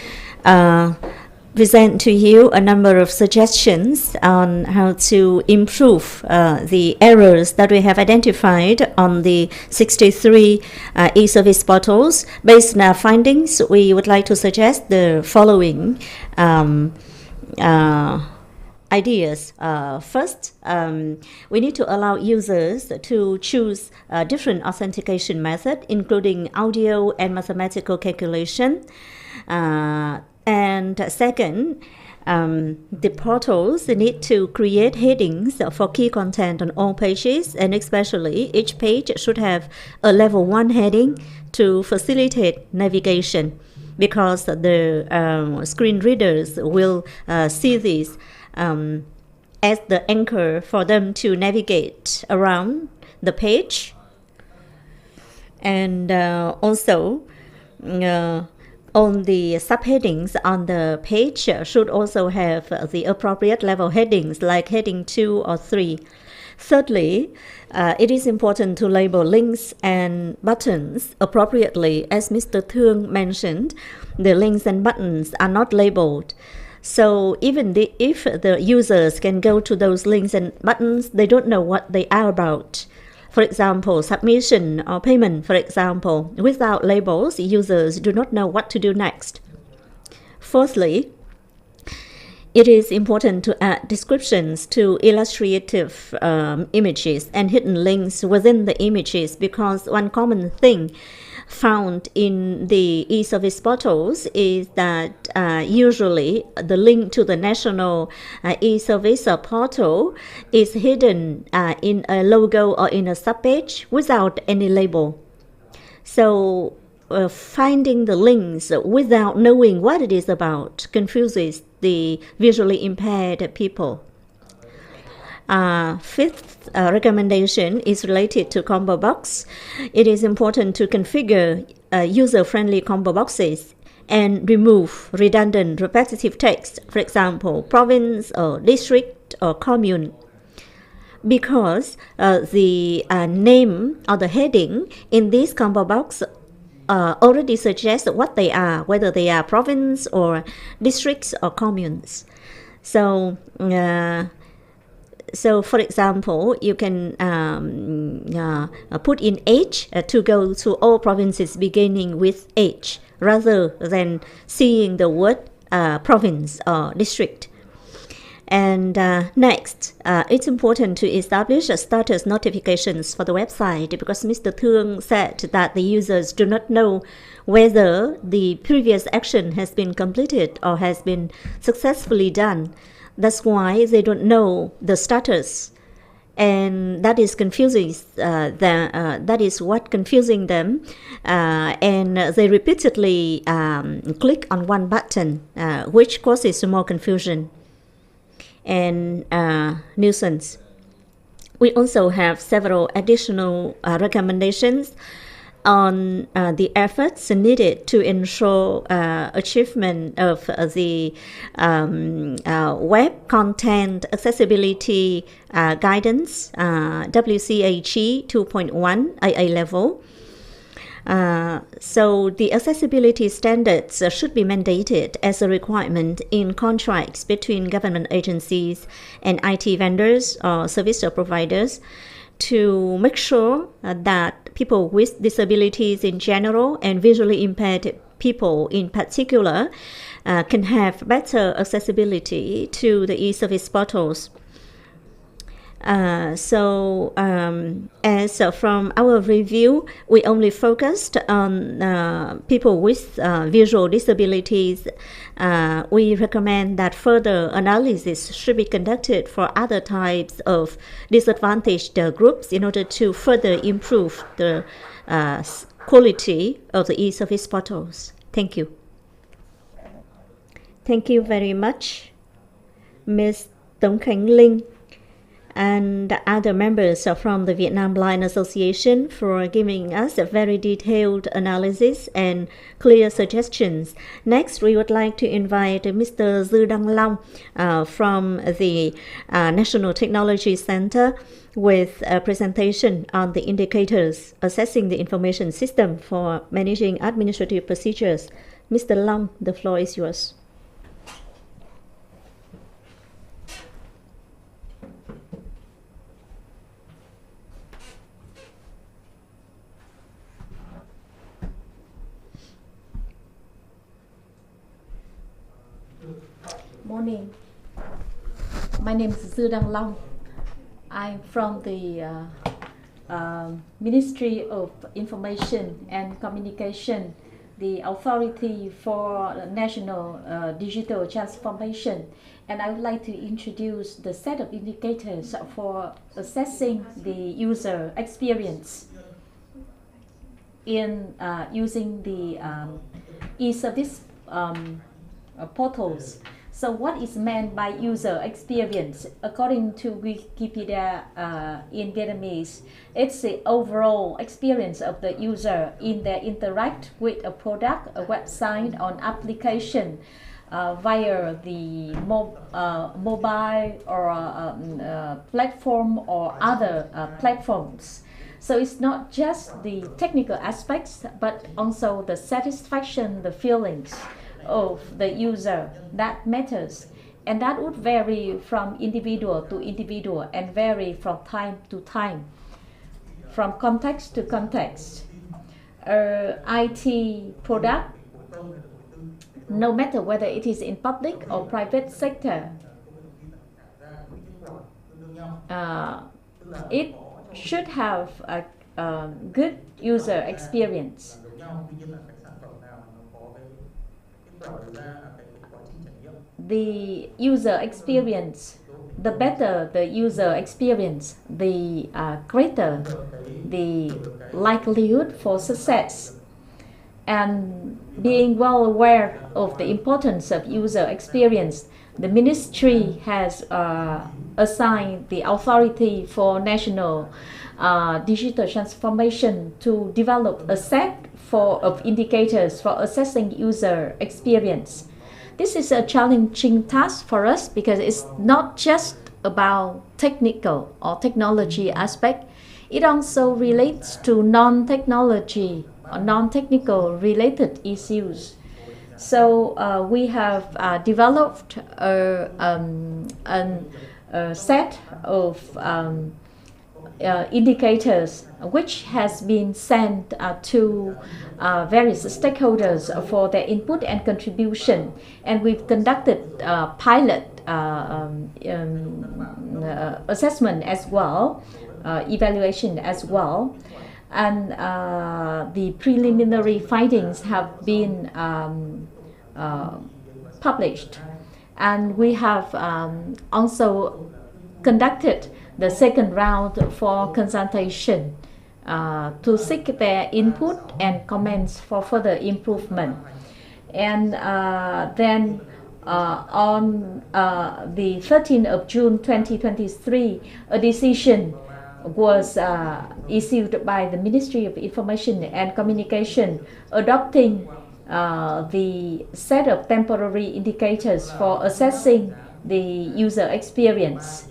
present to you a number of suggestions on how to improve the errors that we have identified on the 63 e-service portals. Based on our findings, we would like to suggest the following ideas. First, we need to allow users to choose a different authentication method, including audio and mathematical calculation. And second, the portals need to create headings for key content on all pages, and especially each page should have a level 1 heading to facilitate navigation, because the screen readers will see this as the anchor for them to navigate around the page. And also on the subheadings on the page should also have the appropriate level headings like heading 2 or 3. Thirdly, it is important to label links and buttons appropriately. As Mr. Thương mentioned, the links and buttons are not labeled. So even if the users can go to those links and buttons, they don't know what they are about. For example, submission or payment, for example, without labels, users do not know what to do next. Fourthly, it is important to add descriptions to illustrative images and hidden links within the images, because one common thing found in the e-service portals is that usually the link to the national e-service portal is hidden in a logo or in a subpage without any label. So finding the links without knowing what it is about confuses the visually impaired people. Fifth recommendation is related to combo box. It is important to configure user-friendly combo boxes and remove redundant repetitive text, for example, province or district or commune, because the name or the heading in this combo box already suggests what they are, whether they are province or districts or communes. So for example, you can put in H to go to all provinces beginning with H, rather than seeing the word province or district. And next, it's important to establish status notifications for the website, because Mr. Thương said that the users do not know whether the previous action has been completed or has been successfully done. That's why they don't know the status, and that is confusing. That is what confusing them, and they repeatedly click on one button, which causes more confusion and nuisance. We also have several additional recommendations on the efforts needed to ensure achievement of the web content accessibility guidance, WCAG 2.1 AA level. So the accessibility standards should be mandated as a requirement in contracts between government agencies and IT vendors or service providers, to make sure that people with disabilities in general and visually impaired people in particular can have better accessibility to the e-service portals. As from our review, we only focused on people with visual disabilities. We recommend that further analysis should be conducted for other types of disadvantaged groups in order to further improve the quality of the e-service portals. Thank you. Thank you very much, Ms. Tống Khánh Linh and other members from the Vietnam Blind Association for giving us a very detailed analysis and clear suggestions. Next, we would like to invite Mr. Dư Đăng Long from the National Technology Center with a presentation on the indicators assessing the information system for managing administrative procedures. Mr. Long, the floor is yours.
Morning. My name is Dư Đăng Long. I'm from the Ministry of Information and Communication, the authority for national digital transformation. And I would like to introduce the set of indicators for assessing the user experience in using the e-service portals. So what is meant by user experience? According to Wikipedia in Vietnamese, it's the overall experience of the user in their interact with a product, a website, or application via the mobile or platform or other platforms. So it's not just the technical aspects, but also the satisfaction, the feelings of the user that matters, and that would vary from individual to individual and vary from time to time, from context to context. IT product, no matter whether it is in public or private sector, it should have a good user experience. The user experience, the better the user experience, the greater the likelihood for success. And being well aware of the importance of user experience, the ministry has assigned the authority for national digital transformation to develop a set of indicators for assessing user experience. This is a challenging task for us because it's not just about technical or technology aspect. It also relates to non-technology or non-technical related issues. So we have developed a set of indicators which has been sent to various stakeholders for their input and contribution, and we've conducted pilot assessment as well, evaluation as well, and the preliminary findings have been published, and we have also conducted the second round for consultation to seek their input and comments for further improvement. And then on the 13th of June 2023, a decision was issued by the Ministry of Information and Communication adopting the set of temporary indicators for assessing the user experience.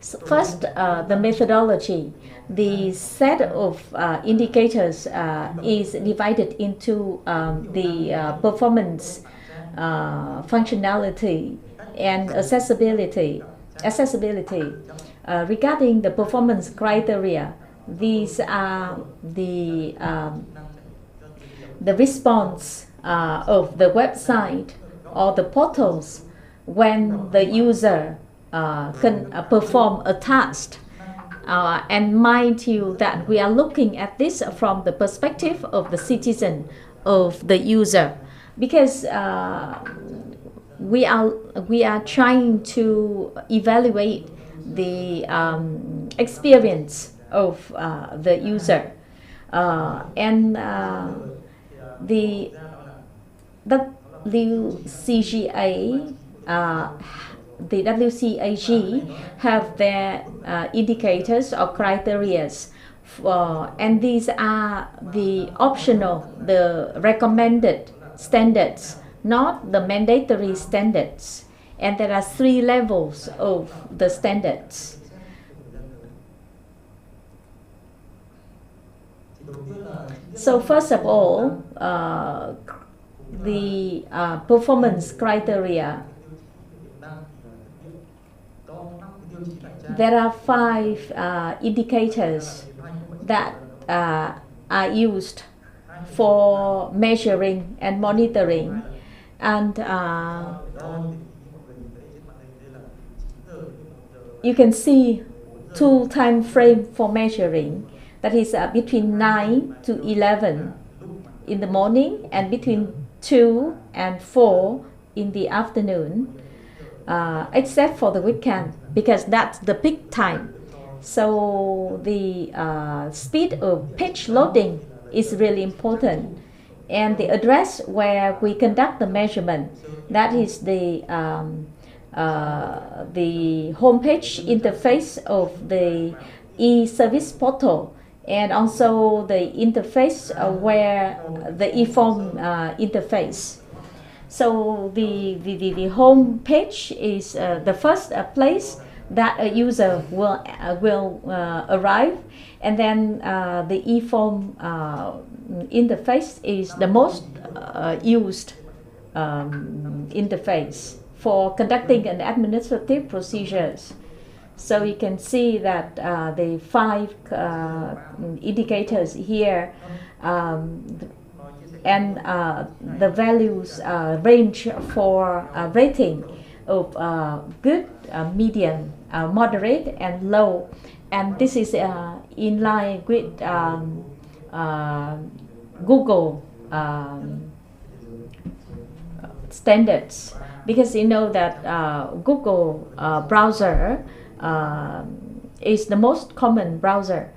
So first, the methodology. The set of indicators is divided into the performance, functionality, and accessibility. Regarding the performance criteria, these are the response of the website or the portals when the user can perform a task. And mind you that we are looking at this from the perspective of the citizen, of the user, because we are trying to evaluate the experience of the user, and the WCGA the WCAG have their indicators or criteria, and these are the optional, the recommended standards, not the mandatory standards. And there are 3 levels of the standards. So first of all, the performance criteria. There are 5 indicators that are used for measuring and monitoring, and you can see 2 time frame for measuring, that is between 9 to 11 in the morning and between 2 and 4 in the afternoon. Except for the weekend, because that's the peak time. So the speed of page loading is really important, and the address where we conduct the measurement. That is the homepage interface of the e-service portal, and also the interface where the e-form interface. So the home page is the first place that a user will arrive, and then the e-form interface is the most used interface for conducting an administrative procedures. So you can see that the 5 indicators here, and the values range for rating of good, medium, moderate, and low. And this is in line with Google standards, because you know that Google browser is the most common browser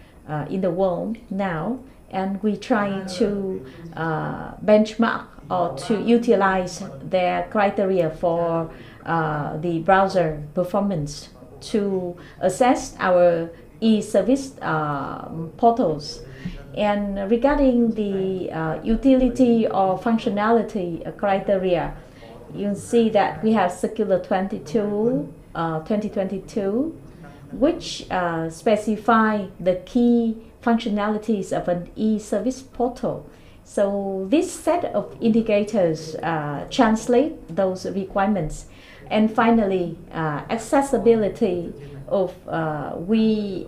in the world now, and we try to benchmark or to utilize their criteria for the browser performance to assess our e-service portals. And regarding the utility or functionality criteria, you see that we have Circular 2022, which specify the key functionalities of an e-service portal. So this set of indicators translate those requirements. And finally, accessibility of we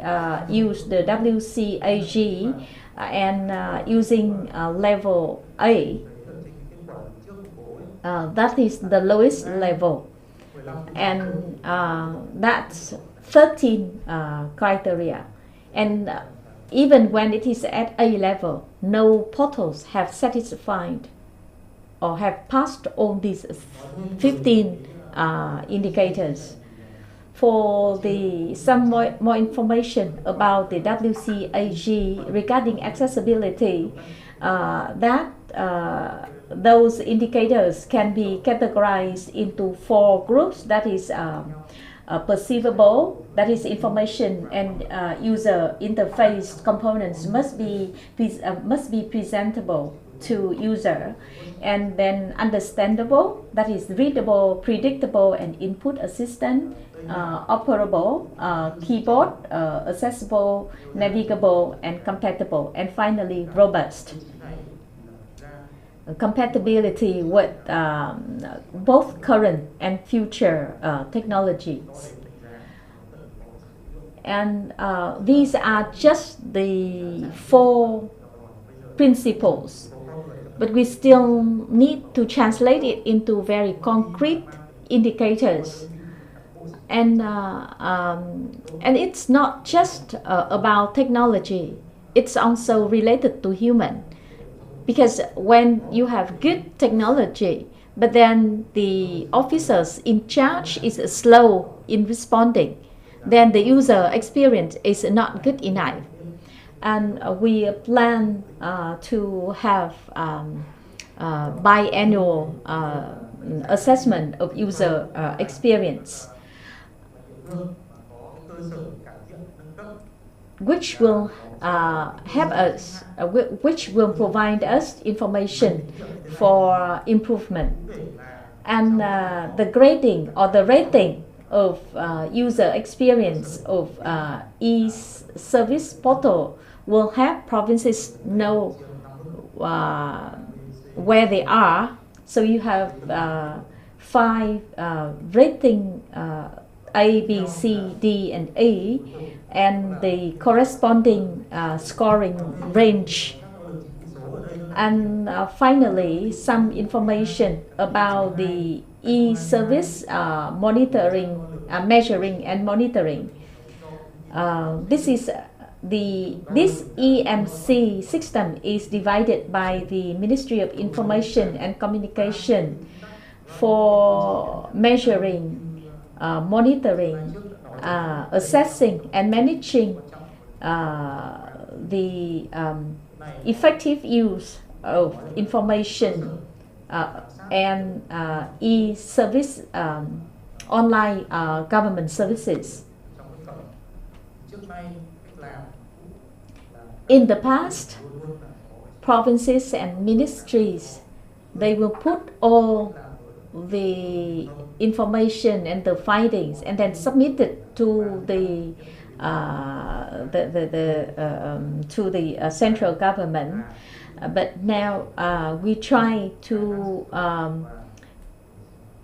use the WCAG and using level A. That is the lowest level, and that's 13 criteria. And even when it is at A level, no portals have satisfied or have passed all these 15 indicators. For some more information about the WCAG regarding accessibility, those indicators can be categorized into 4 groups. That is perceivable, that is information and user interface components must be presentable to user, and then understandable, that is readable, predictable, and input assistant, operable, keyboard, accessible, navigable, and compatible, and finally robust. Compatibility with both current and future technologies. And these are just the 4 principles, but we still need to translate it into very concrete indicators. And it's not just about technology, it's also related to human. Because when you have good technology, but then the officers in charge is slow in responding, then the user experience is not good enough. And we plan to have biannual assessment of user experience, which will help us, which will provide us information for improvement. And the grading or the rating of user experience of e-service portal will help provinces know where they are. So you have 5 rating, A, B, C, D, and E, and the corresponding scoring range. And finally, some information about the e-service monitoring, measuring and monitoring. This EMC system is divided by the Ministry of Information and Communication for measuring, monitoring, assessing and managing the effective use of information and e-service online government services. In the past, provinces and ministries, they will put all the information and the findings and then submit it to the central government. But now we try to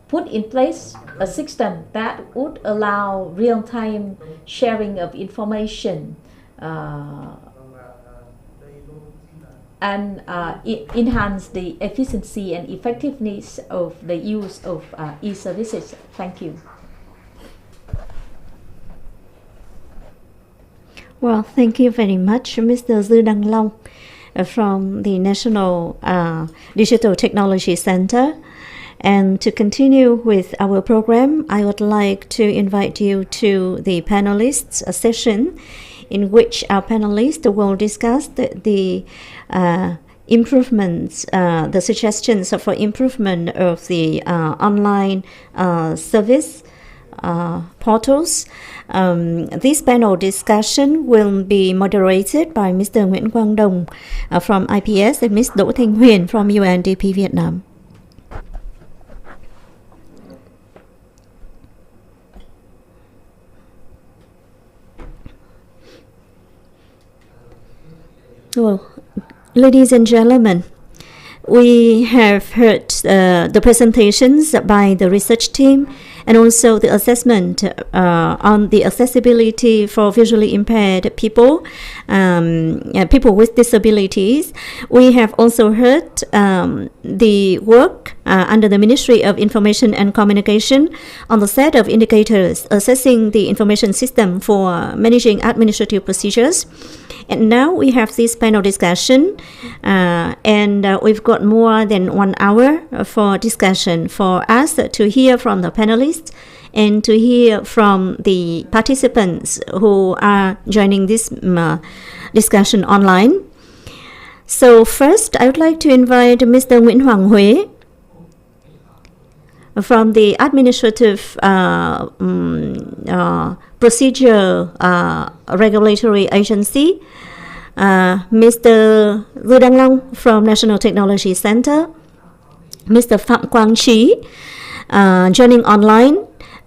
put in place a system that would allow real-time sharing of information and enhance the efficiency and effectiveness of the use of e-services. Thank you.
Well, thank you very much, Mr. Dư Đăng Long from the National Digital Technology Center. And to continue with our program, I would like to invite you to the panelists session, in which our panelists will discuss the improvements, the suggestions for improvement of the online service portals. This panel discussion will be moderated by Mr. Nguyễn Quang Đông from IPS and Ms. Đỗ Thanh Huyền from UNDP Vietnam. Well, ladies and gentlemen, we have heard the presentations by the research team and also the assessment on the accessibility for visually impaired people, people with disabilities. We have also heard the work under the Ministry of Information and Communication on the set of indicators assessing the information system for managing administrative procedures. And now we have this panel discussion, and we've got more than 1 hour for discussion for us to hear from the panelists and to hear from the participants who are joining this discussion online. So first, I would like to invite Mr. Nguyễn Hoàng Huế from the Administrative Procedure Regulatory Agency, Mr. Dư Đăng Long from National Technology Center, Mr. Phạm Quang Trí joining online.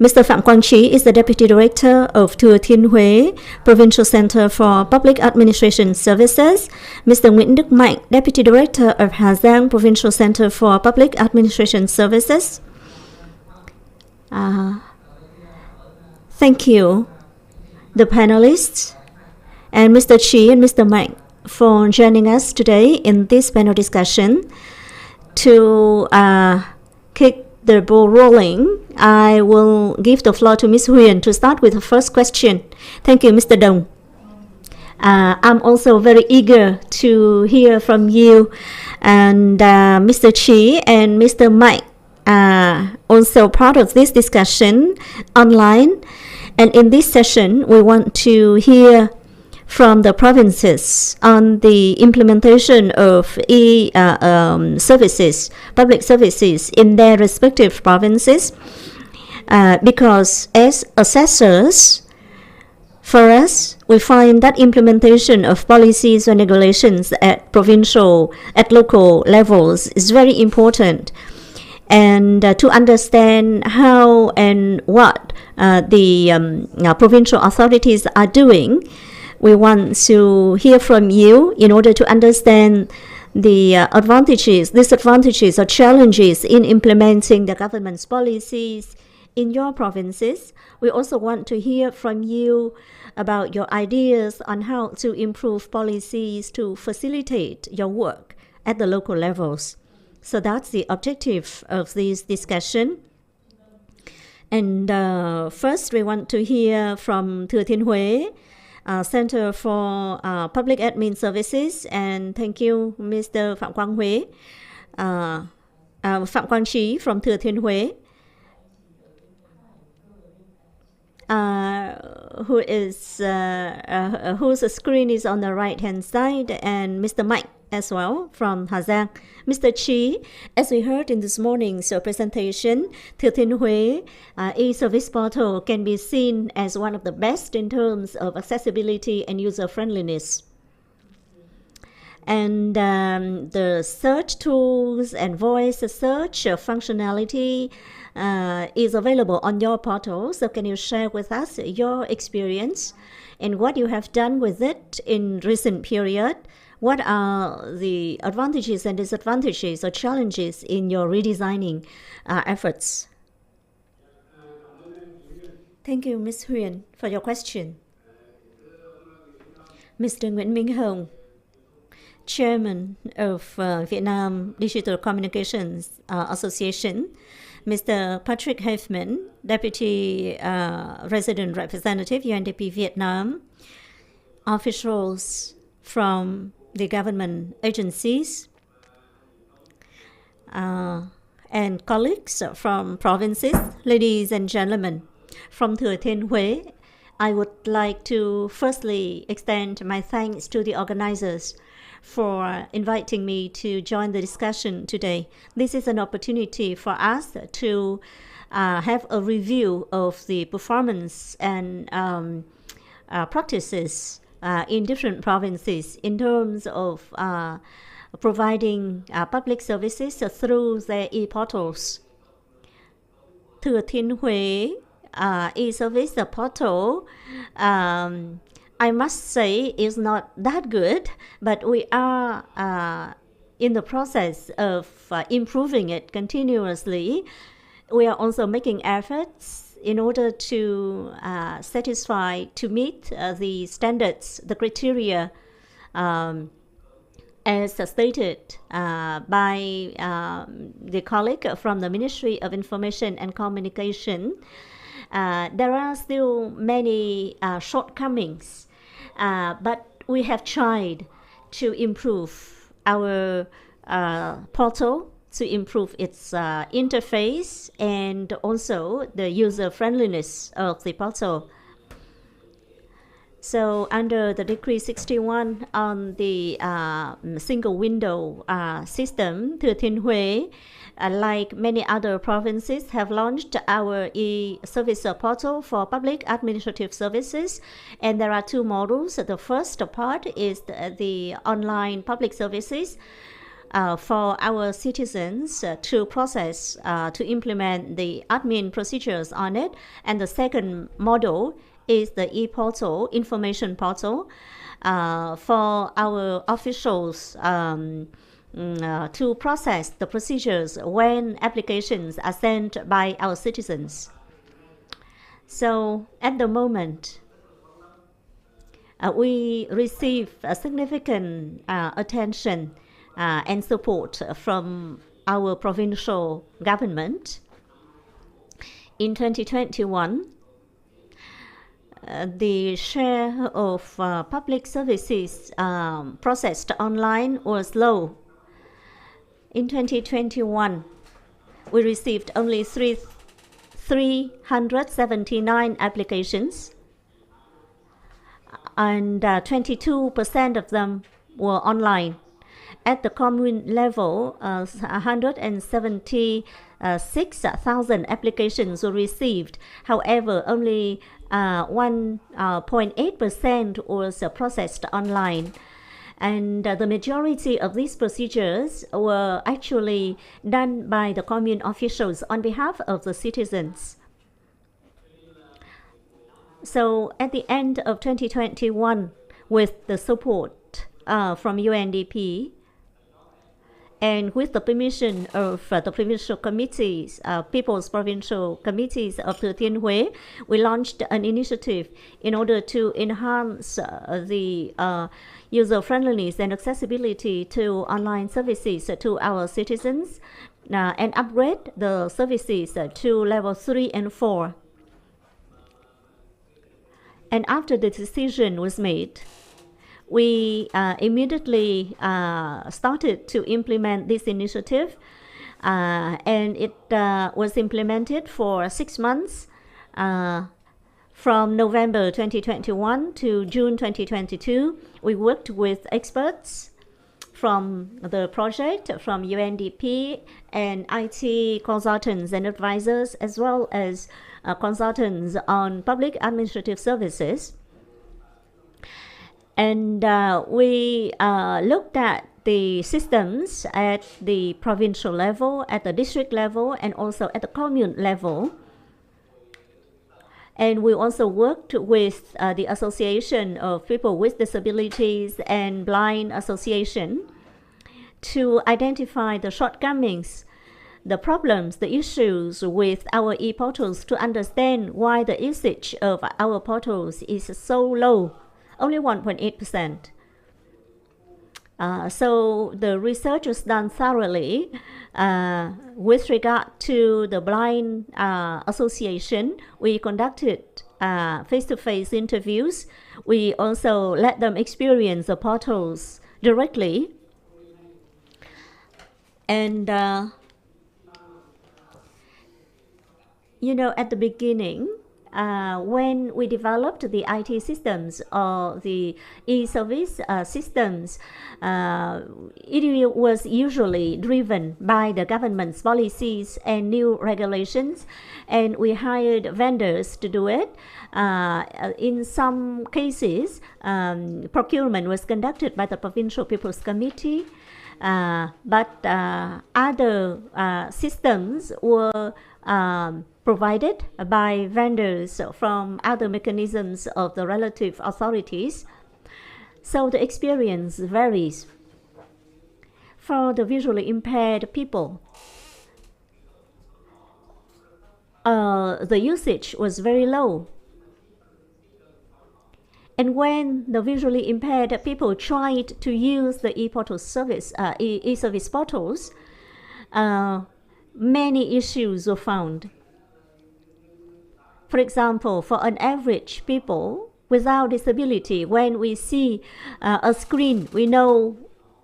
Mr. Phạm Quang Trí is the Deputy Director of Thừa Thiên Huế Provincial Center for Public Administration Services. Mr. Nguyễn Đức Mạnh, Deputy Director of Hà Giang Provincial Center for Public Administration Services. Thank you, the panelists, and Mr. Chi and Mr. Mạnh for joining us today in this panel discussion. To kick the ball rolling, I will give the floor to Ms. Huyền to start with the first question. Thank you, Mr. Dong. I'm also very eager to hear from you, and Mr. Chi and Mr. Mạnh also part of this discussion online. And in this session, we want to hear from the provinces on the implementation of services, public services in their respective provinces. Because as assessors, for us, we find that implementation of policies and regulations at provincial, at local levels is very important. And to understand how and what the provincial authorities are doing, we want to hear from you in order to understand the advantages, disadvantages, or challenges in implementing the government's policies in your provinces. We also want to hear from you about your ideas on how to improve policies to facilitate your work at the local levels. So that's the objective of this discussion. And first, we want to hear from Thừa Thiên Huế Center for Public Admin Services. And thank you, Mr. Phạm Quang Huế, Phạm Quang Trí from Thừa Thiên Huế, whose screen is on the right-hand side, and Mr. Mạnh as well from Hà Giang. Mr. Chi, as we heard in this morning's presentation, Thừa Thiên Huế e-service portal can be seen as one of the best in terms of accessibility and user-friendliness. And the search tools and voice search functionality is available on your portal. So can you share with us your experience and what you have done with it in recent period? What are the advantages and disadvantages or challenges in your redesigning efforts? Thank you, Ms. Huyền, for your question. Mr. Nguyễn Minh Hồng, Chairman of Vietnam Digital Communications Association, Mr. Patrick Hefman, Deputy Resident Representative, UNDP Vietnam, officials from the government agencies, and colleagues from provinces, ladies and gentlemen, from Thừa Thiên Huế, I would like to firstly extend my thanks to the organizers for inviting me to join the discussion today. This is an opportunity for us to have a review of the performance and practices in different provinces in terms of providing public services through their e-portals. Thừa Thiên Huế e-service portal, I must say, is not that good, but we are in the process of improving it continuously. We are also making efforts in order to to meet the standards, the criteria as stated by the colleague from the Ministry of Information and Communication. There are still many shortcomings, but we have tried to improve our portal, to improve its interface and also the user-friendliness of the portal. So under the Decree 61 on the single window system, Thừa Thiên Huế, like many other provinces, have launched our e-service portal for public administrative services. And there are two models. The first part is the online public services for our citizens to process, to implement the admin procedures on it. And the second model is the e-portal, information portal, for our officials to process the procedures when applications are sent by our citizens. So at the moment, we receive a significant attention and support from our provincial government. In 2021, the share of public services processed online was low. In 2021, we received only 379 applications, and 22% of them were online. At the commune level, 176,000 applications were received. However, only 1.8% was processed online. And the majority of these procedures were actually done by the commune officials on behalf of the citizens. So at the end of 2021, with the support from UNDP, and with the permission of the provincial committees, People's Provincial Committees of Thừa Thiên Huế, we launched an initiative in order to enhance the user-friendliness and accessibility to online services to our citizens and upgrade the services to level 3 and 4. And after the decision was made, we immediately started to implement this initiative, and it was implemented for 6 months, from November 2021 to June 2022. We worked with experts from the project, from UNDP and IT consultants and advisors, as well as consultants on public administrative services. And we looked at the systems at the provincial level, at the district level, and also at the commune level. And we also worked with the Association of People with Disabilities and Blind Association to identify the shortcomings, the problems, the issues with our e-portals, to understand why the usage of our portals is so low, only 1.8%. So the research was done thoroughly with regard to the Blind Association. We conducted face-to-face interviews. We also let them experience the portals directly. And you know, at the beginning, when we developed the IT systems or the e-service systems, it was usually driven by the government's policies and new regulations, and we hired vendors to do it. In some cases, procurement was conducted by the Provincial People's Committee, but other systems were provided by vendors from other mechanisms of the relative authorities. So the experience varies. For the visually impaired people, the usage was very low. And when the visually impaired people tried to use the e-portal service, e-service portals, many issues were found. For example, for an average people without disability, when we see a screen, we know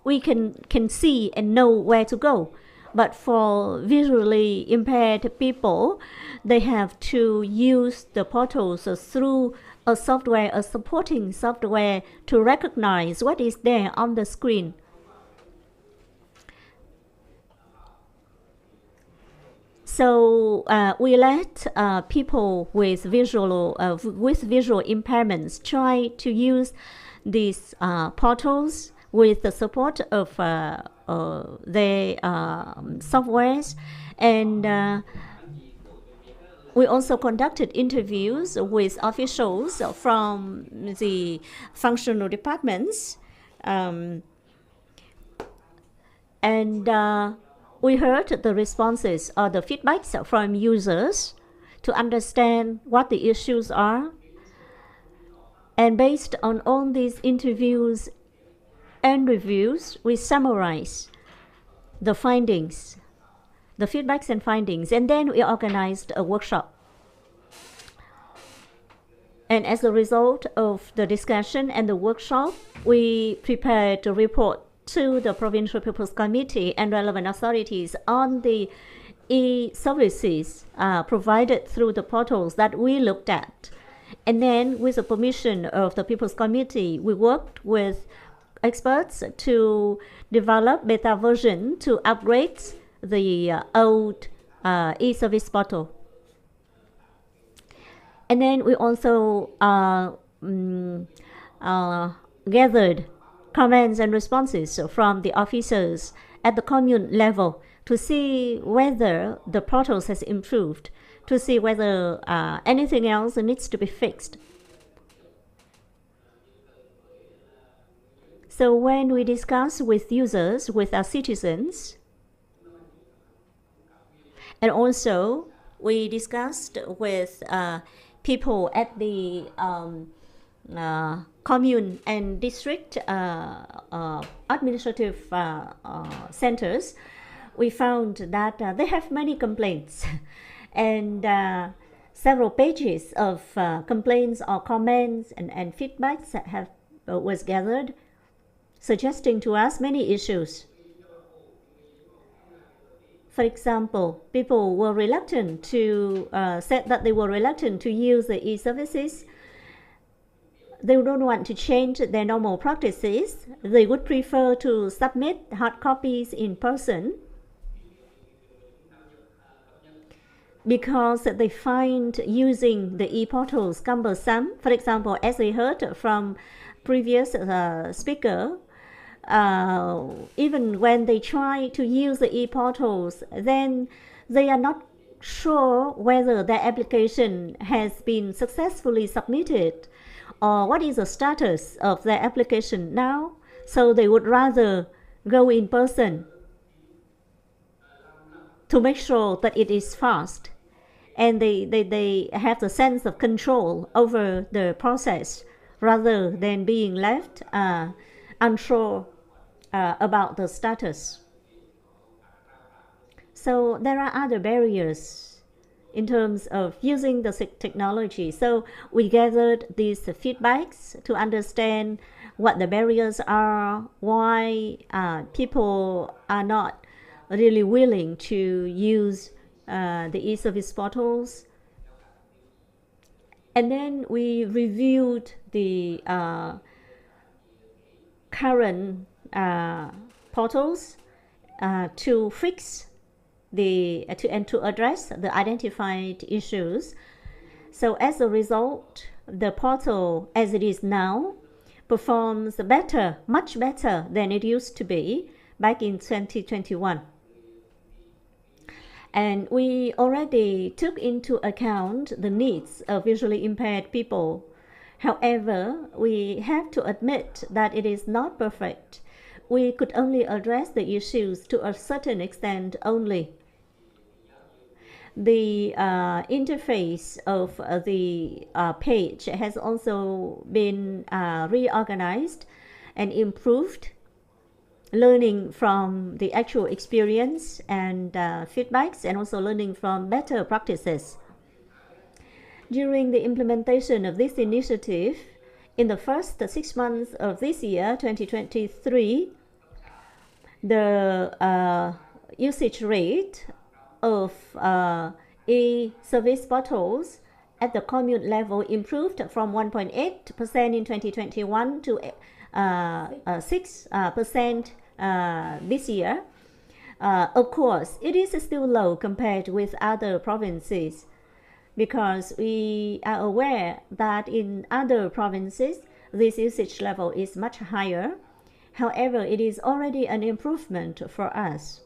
we can see and know where to go. But for visually impaired people, they have to use the portals through a software, a supporting software, to recognize what is there on the screen. So we let people with visual impairments try to use these portals with the support of their softwares, and we also conducted interviews with officials from the functional departments, and we heard the responses or the feedbacks from users to understand what the issues are. And based on all these interviews and reviews, we summarize the findings, the feedbacks and findings, and then we organized a workshop. And as a result of the discussion and the workshop, we prepared a report to the Provincial People's Committee and relevant authorities on the e-services provided through the portals that we looked at. And then, with the permission of the People's Committee, we worked with experts to develop beta version to upgrade the old e-service portal. And then we also gathered comments and responses from the officers at the commune level to see whether the portals has improved, to see whether anything else needs to be fixed. So when we discuss with users, with our citizens, and also we discussed with people at the commune and district administrative centers, we found that they have many complaints and several pages of complaints or comments and feedbacks that was gathered, suggesting to us many issues. For example, people were reluctant to said that they were reluctant to use the e-services. they don't want to change their normal practices. They would prefer to submit hard copies in person because they find using the e-portals cumbersome. For example, as we heard from previous speaker, even when they try to use the e-portals, then they are not sure whether their application has been successfully submitted or what is the status of their application now. So they would rather go in person to make sure that it is fast, and they have the sense of control over the process rather than being left unsure about the status. So there are other barriers in terms of using the technology. So we gathered these feedbacks to understand what the barriers are, why people are not really willing to use the e-service portals. And then we reviewed the current portals to fix and to address the identified issues. So as a result, the portal as it is now performs better, much better than it used to be back in 2021. And we already took into account the needs of visually impaired people. However, we have to admit that it is not perfect. We could only address the issues to a certain extent only. The interface of the page has also been reorganized and improved, learning from the actual experience and feedbacks, and also learning from better practices. During the implementation of this initiative, in the first 6 months of this year, 2023, the usage rate of e-service portals at the commune level improved from 1.8% in 2021 to 6% this year. Of course, it is still low compared with other provinces, because we are aware that in other provinces this usage level is much higher. However, it is already an improvement for us.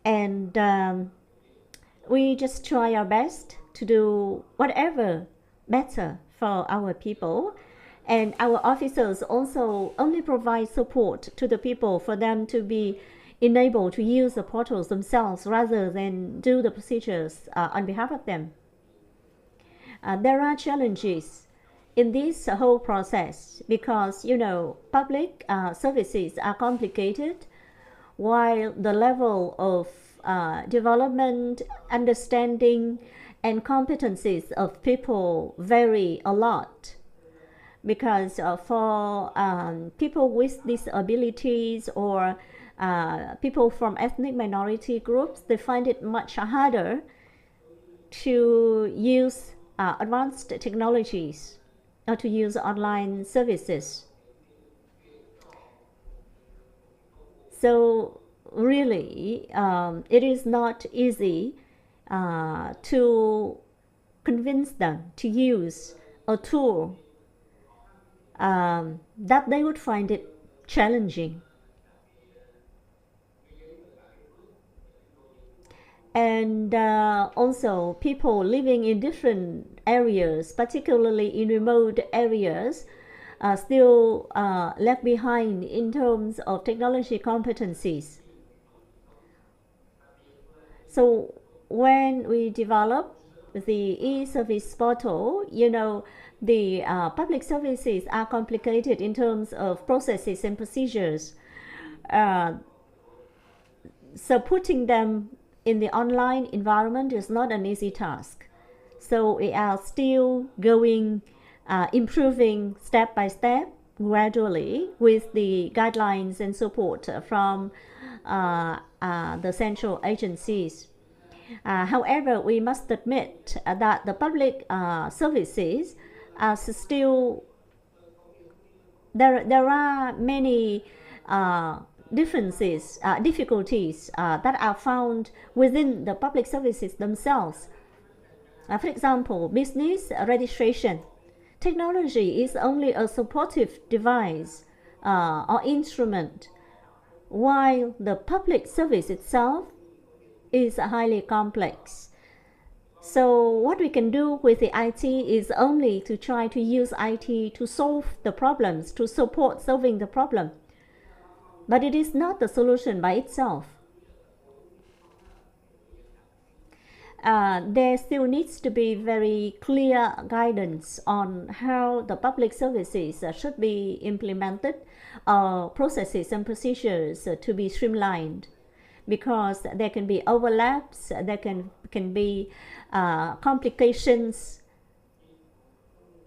And we just try our best to do whatever better for our people. And our officers also only provide support to the people for them to be enabled to use the portals themselves rather than do the procedures on behalf of them. There are challenges in this whole process because, public services are complicated, while the level of development, understanding, and competencies of people vary a lot. Because for people with disabilities or people from ethnic minority groups, they find it much harder to use advanced technologies or to use online services. So really, it is not easy to convince them to use a tool that they would find it challenging. And also people living in different areas, particularly in remote areas, still left behind in terms of technology competencies. So when we develop the e-service portal, the public services are complicated in terms of processes and procedures. So putting them in the online environment is not an easy task. So we are still going, improving step by step, gradually, with the guidelines and support from the central agencies. However, we must admit that the public services still there are many difficulties that are found within the public services themselves. For example, business registration. Technology is only a supportive device or instrument, while the public service itself is highly complex. So what we can do with the IT is only to try to use IT to solve the problems, to support solving the problem. But it is not the solution by itself. There still needs to be very clear guidance on how the public services should be implemented, processes and procedures to be streamlined, because there can be overlaps, there can be complications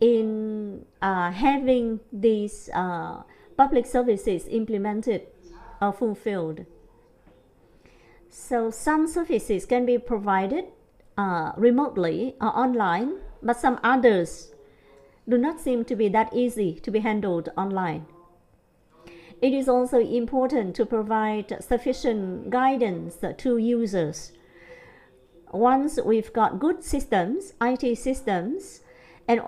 in having these public services implemented or fulfilled. So some services can be provided remotely or online, but some others do not seem to be that easy to be handled online. It is also important to provide sufficient guidance to users. Once we've got good systems, IT systems, and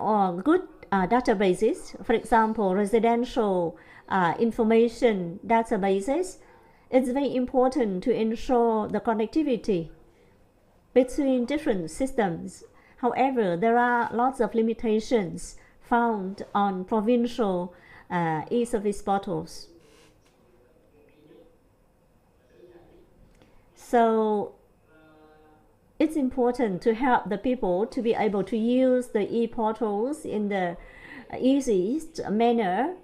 good databases, for example, residential information databases, it's very important to ensure the connectivity between different systems. However, there are lots of limitations found on provincial e-service portals. So it's important to help the people to be able to use the e-portals in the easiest manner,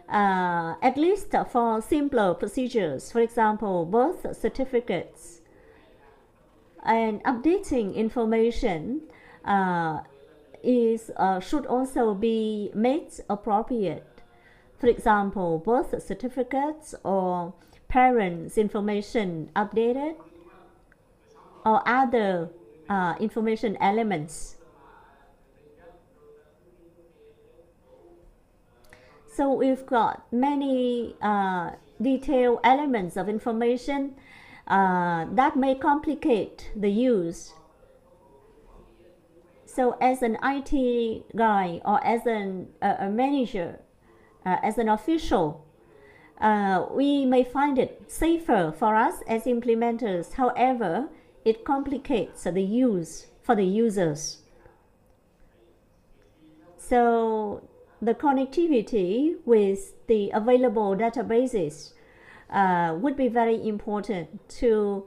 at least for simpler procedures. For example, birth certificates. And updating information should also be made appropriate. For example, birth certificates or parents' information updated, or other information elements. So we've got many detailed elements of information that may complicate the use. So as an IT guy or as a manager, as an official, we may find it safer for us as implementers. However, it complicates the use for the users. So the connectivity with the available databases would be very important to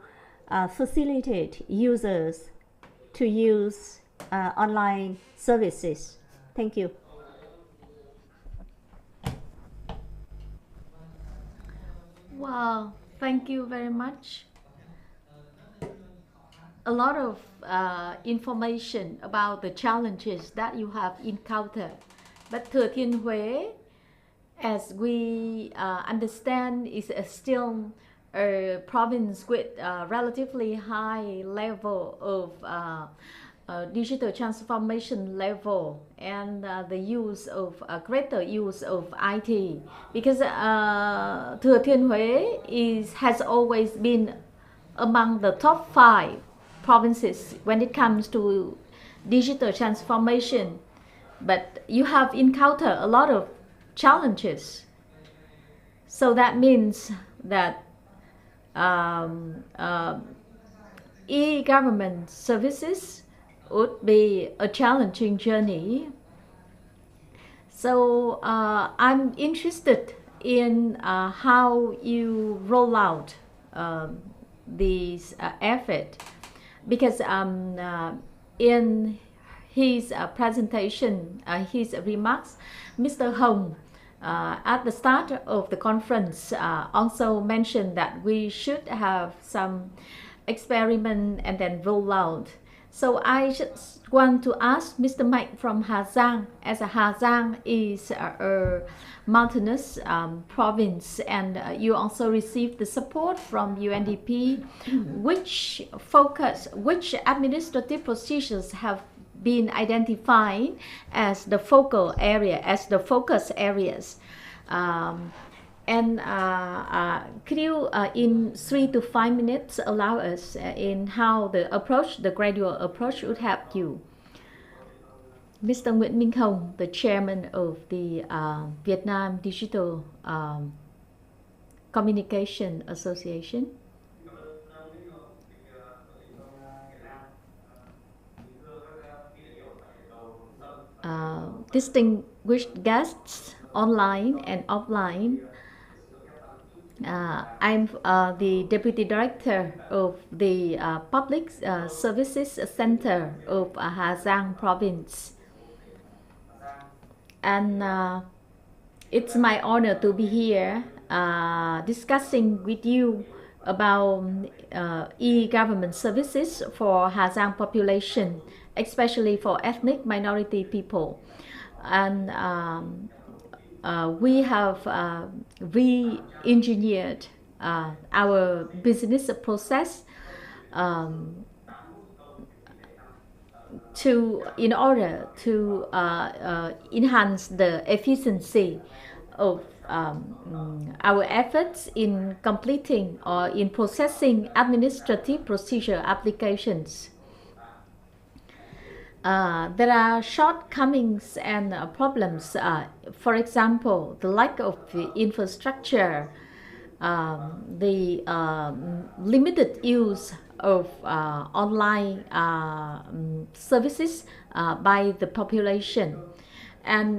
facilitate users to use online services. Thank you.
Wow, thank you very much. A lot of information about the challenges that you have encountered. But Thừa Thiên Huế, as we understand, is still a province with a relatively high level of digital transformation level and the use of greater use of IT, because Thừa Thiên Huế has always been among the top 5 provinces when it comes to digital transformation, but you have encountered a lot of challenges. So that means that e-government services would be a challenging journey. So I'm interested in how you roll out this effort, because in his presentation, his remarks, Mr. Hồng at the start of the conference also mentioned that we should have some experiment and then roll out. So I just want to ask Mr. Mike from Hà Giang, as Hà Giang is a mountainous province, and you also received the support from UNDP. Which administrative procedures have been identified as the focal area, as the focus areas. And could you, in 3 to 5 minutes, allow us in how the approach, the gradual approach, would help you? Mr. Nguyễn Minh Hồng, the chairman of the Vietnam Digital Communication Association. Distinguished guests online and offline, I'm the Deputy Director of the Public Services Center of Hà Giang Province. And it's my honor to be here discussing with you about e-government services for Hà Giang population, especially for ethnic minority people. And we have re-engineered our business process in order to enhance the efficiency of our efforts in completing or in processing administrative procedure applications. There are shortcomings and problems. For example, the lack of the infrastructure, the limited use of online services by the population. And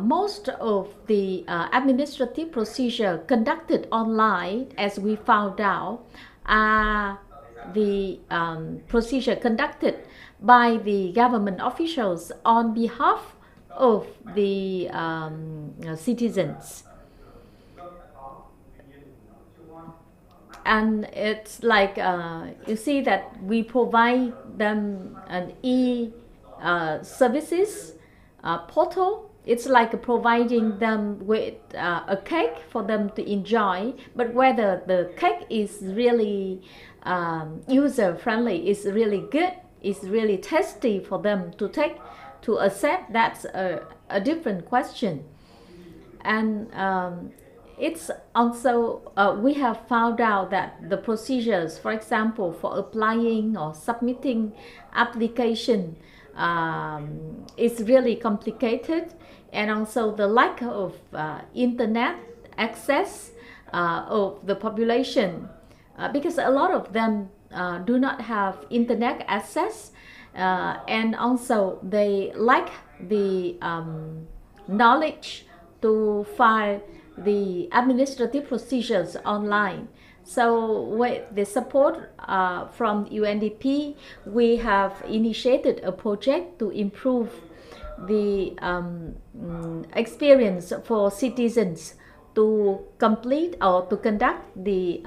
most of the administrative procedure conducted online, as we found out, are the procedure conducted by the government officials on behalf of the citizens. And it's like you see that we provide them an e-services portal. It's like providing them with a cake for them to enjoy, but whether the cake is really user-friendly, is really good, is really tasty for them to take, to accept, that's a different question. And it's also, we have found out that the procedures, for example, for applying or submitting application is really complicated, and also the lack of internet access of the population, because a lot of them do not have internet access, and also they lack the knowledge to file the administrative procedures online. So with the support from UNDP, we have initiated a project to improve the experience for citizens to complete or to conduct the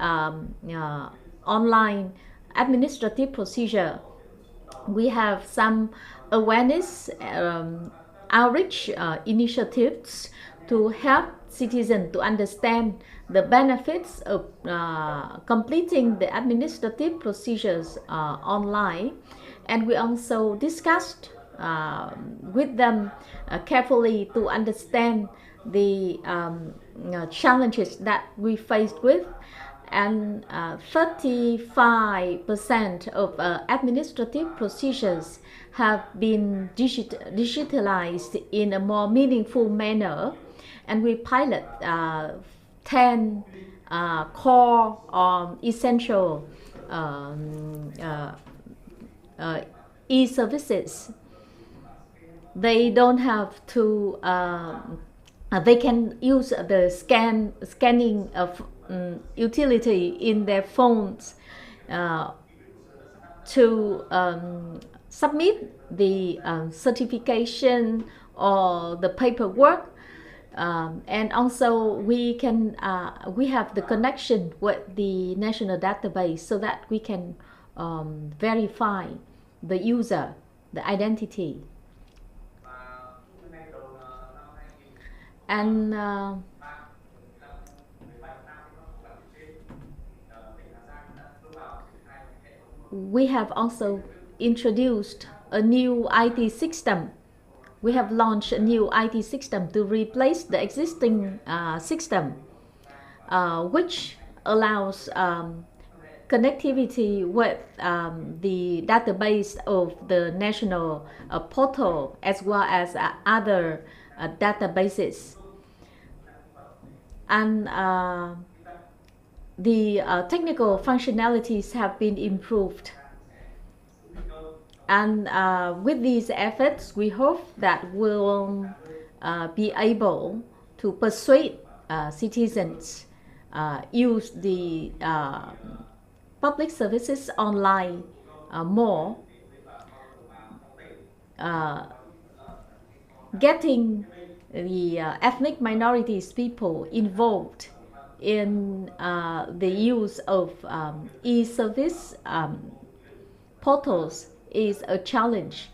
online administrative procedure. We have some awareness outreach initiatives to help citizens to understand the benefits of completing the administrative procedures online. And we also discussed with them carefully to understand the challenges that we faced with. And 35% of administrative procedures have been digitalized in a more meaningful manner. And we pilot 10 core essential e-services. They don't have to, they can use the scanning of utility in their phones to submit the certification or the paperwork. And also we can we have the connection with the national database so that we can verify the user, the identity. And we have also introduced a new IT system. We have launched a new IT system to replace the existing system, which allows connectivity with the database of the national portal as well as other databases. And the technical functionalities have been improved. And with these efforts, we hope that we'll be able to persuade citizens use the public services online more, getting the ethnic minorities people involved in the use of e-service portals is a challenge.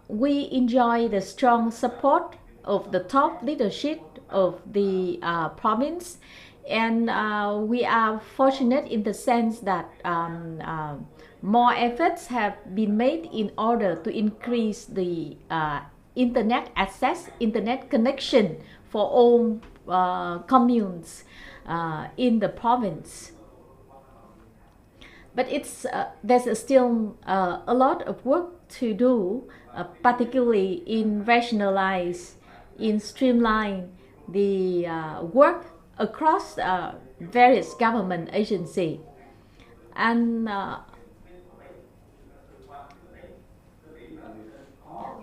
We enjoy the strong support of the top leadership of the province, and we are fortunate in the sense that more efforts have been made in order to increase the internet access, internet connection for all communes in the province. But there's still a lot of work to do, particularly in rationalize, in streamline the work across various government agencies. And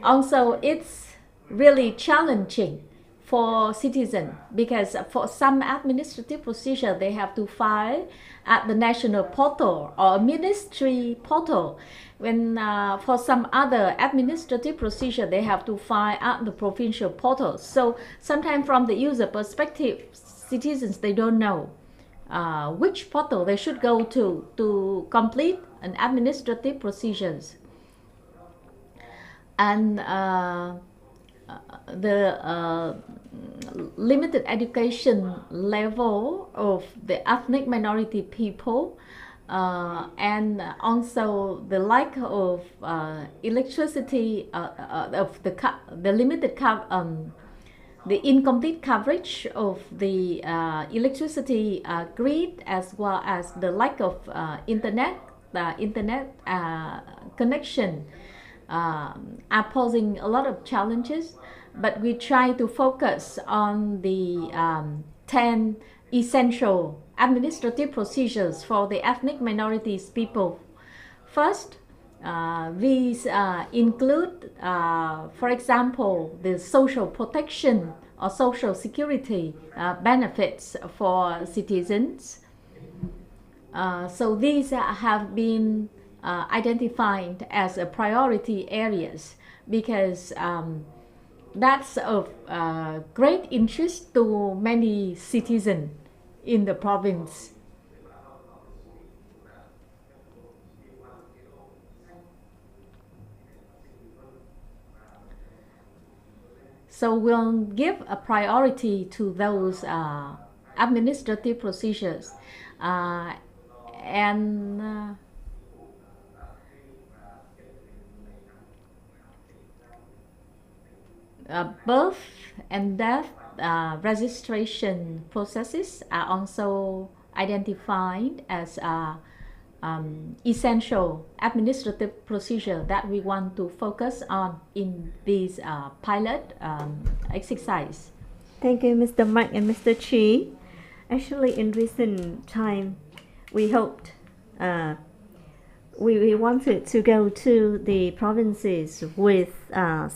also it's really challenging for citizens, because for some administrative procedure they have to file at the national portal or ministry portal, when for some other administrative procedure they have to file at the provincial portal. So sometimes from the user perspective, citizens, they don't know which portal they should go to complete an administrative procedures. And the limited education level of the ethnic minority people, and also the lack of electricity, of the limited the incomplete coverage of the electricity grid, as well as the lack of internet connection, are posing a lot of challenges. But we try to focus on the 10 essential administrative procedures for the ethnic minorities people. First, these include, for example, the social protection or social security benefits for citizens. So these have been identified as a priority areas, because that's of great interest to many citizens in the province. So we'll give a priority to those administrative procedures, and birth and death registration processes are also identified as essential administrative procedure that we want to focus on in this pilot exercise.
Thank you, Mr. Mike and Mr. Chi. Actually, in recent time, we hoped we wanted to go to the provinces with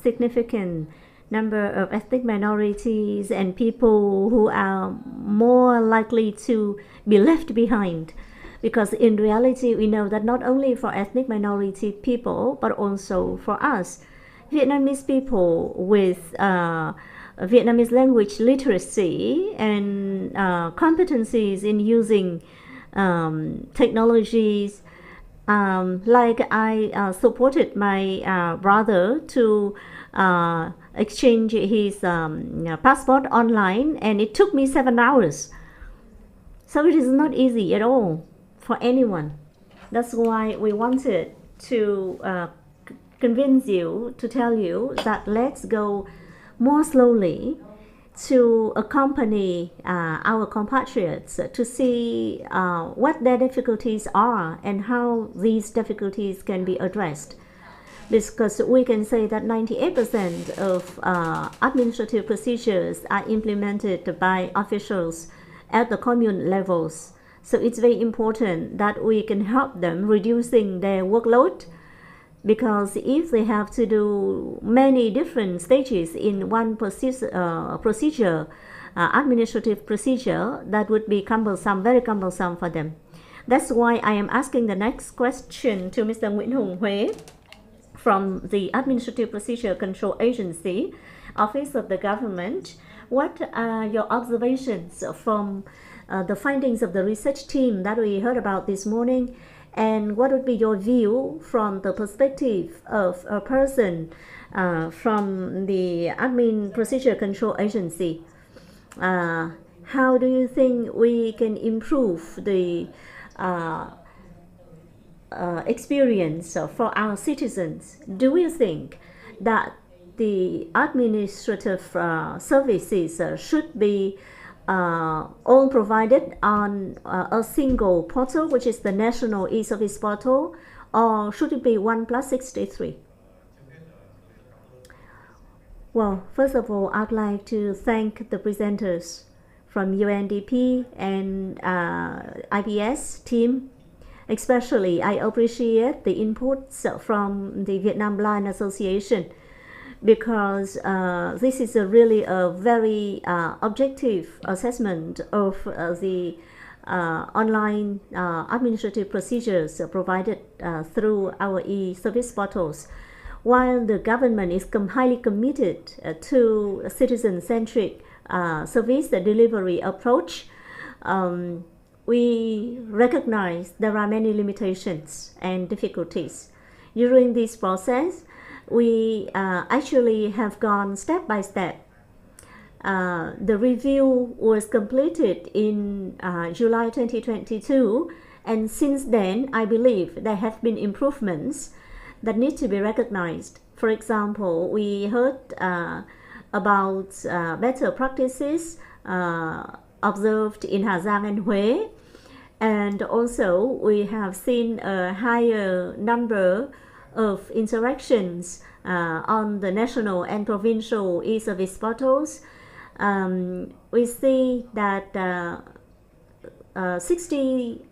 significant number of ethnic minorities and people who are more likely to be left behind. Because in reality, we know that not only for ethnic minority people, but also for us, Vietnamese people with Vietnamese language literacy and competencies in using technologies. Like I supported my brother to exchange his passport online, and it took me 7 hours. So it is not easy at all for anyone. That's why we wanted to convince you to tell you that let's go more slowly to accompany our compatriots to see what their difficulties are and how these difficulties can be addressed. Because we can say that 98% of administrative procedures are implemented by officials at the commune levels. So it's very important that we can help them reducing their workload, because if they have to do many different stages in one procedure, administrative procedure, that would be cumbersome, very cumbersome for them. That's why I am asking the next question to Mr. Nguyễn Hùng Huế from the Administrative Procedure Control Agency, Office of the Government. What are your observations from the findings of the research team that we heard about this morning? And what would be your view from the perspective of a person from the Admin Procedure Control Agency? How do you think we can improve the experience for our citizens? Do you think that the administrative services should be all provided on a single portal, which is the National E-Service portal, or should it be 1+63? Well, first of all, I'd like to thank the presenters from UNDP and IPS team. Especially, I appreciate the inputs from the Vietnam Blind Association, because this is really a very objective assessment of the online administrative procedures provided through our e-service portals. While the government is highly committed to a citizen-centric service delivery approach, we recognize there are many limitations and difficulties. During this process, we actually have gone step by step. The review was completed in July 2022, and since then, I believe there have been improvements that need to be recognized. For example, we heard about better practices observed in Hà Giang and Huế, and also we have seen a higher number of interactions on the national and provincial e-service portals. We see that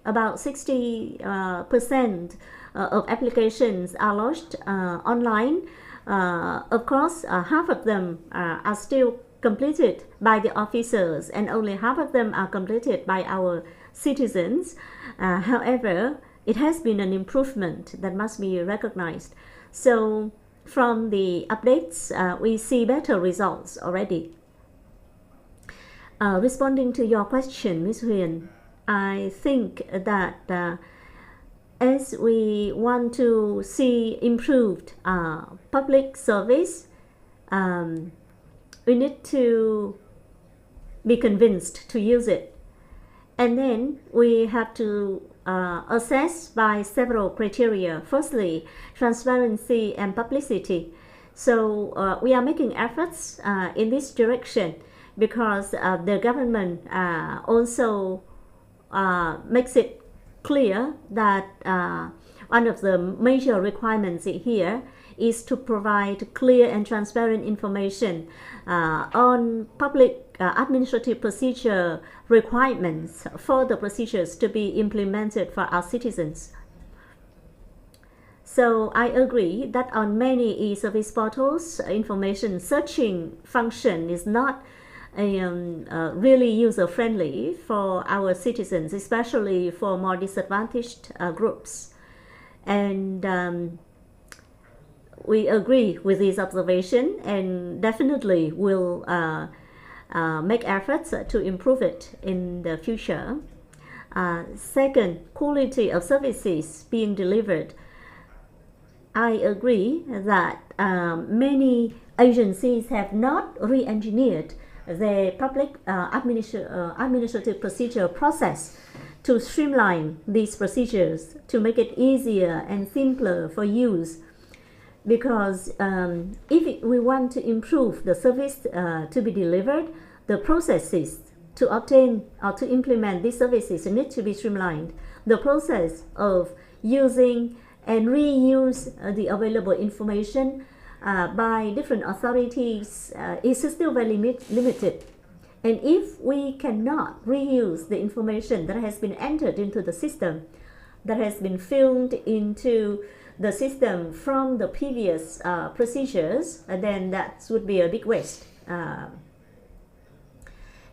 about 60% of applications are launched online. Of course, half of them are still completed by the officers, and only half of them are completed by our citizens. However, it has been an improvement that must be recognized. So from the updates, we see better results already. Responding to your question, Ms. Huyền, I think that as we want to see improved public service, we need to be convinced to use it. And then we have to assess by several criteria. Firstly, transparency and publicity. So we are making efforts in this direction, because the government also makes it clear that one of the major requirements here is to provide clear and transparent information on public administrative procedure requirements for the procedures to be implemented for our citizens. So I agree that on many e-service portals, information searching function is not really user-friendly for our citizens, especially for more disadvantaged groups. And we agree with this observation, and definitely will make efforts to improve it in the future. Second, quality of services being delivered. I agree that many agencies have not re-engineered the public administrative procedure process to streamline these procedures, to make it easier and simpler for use. because if we want to improve the service to be delivered, the processes to obtain or to implement these services need to be streamlined. The process of using and reuse the available information by different authorities is still very limited. And if we cannot reuse the information that has been entered into the system, that has been filled into the system from the previous procedures, then that would be a big waste.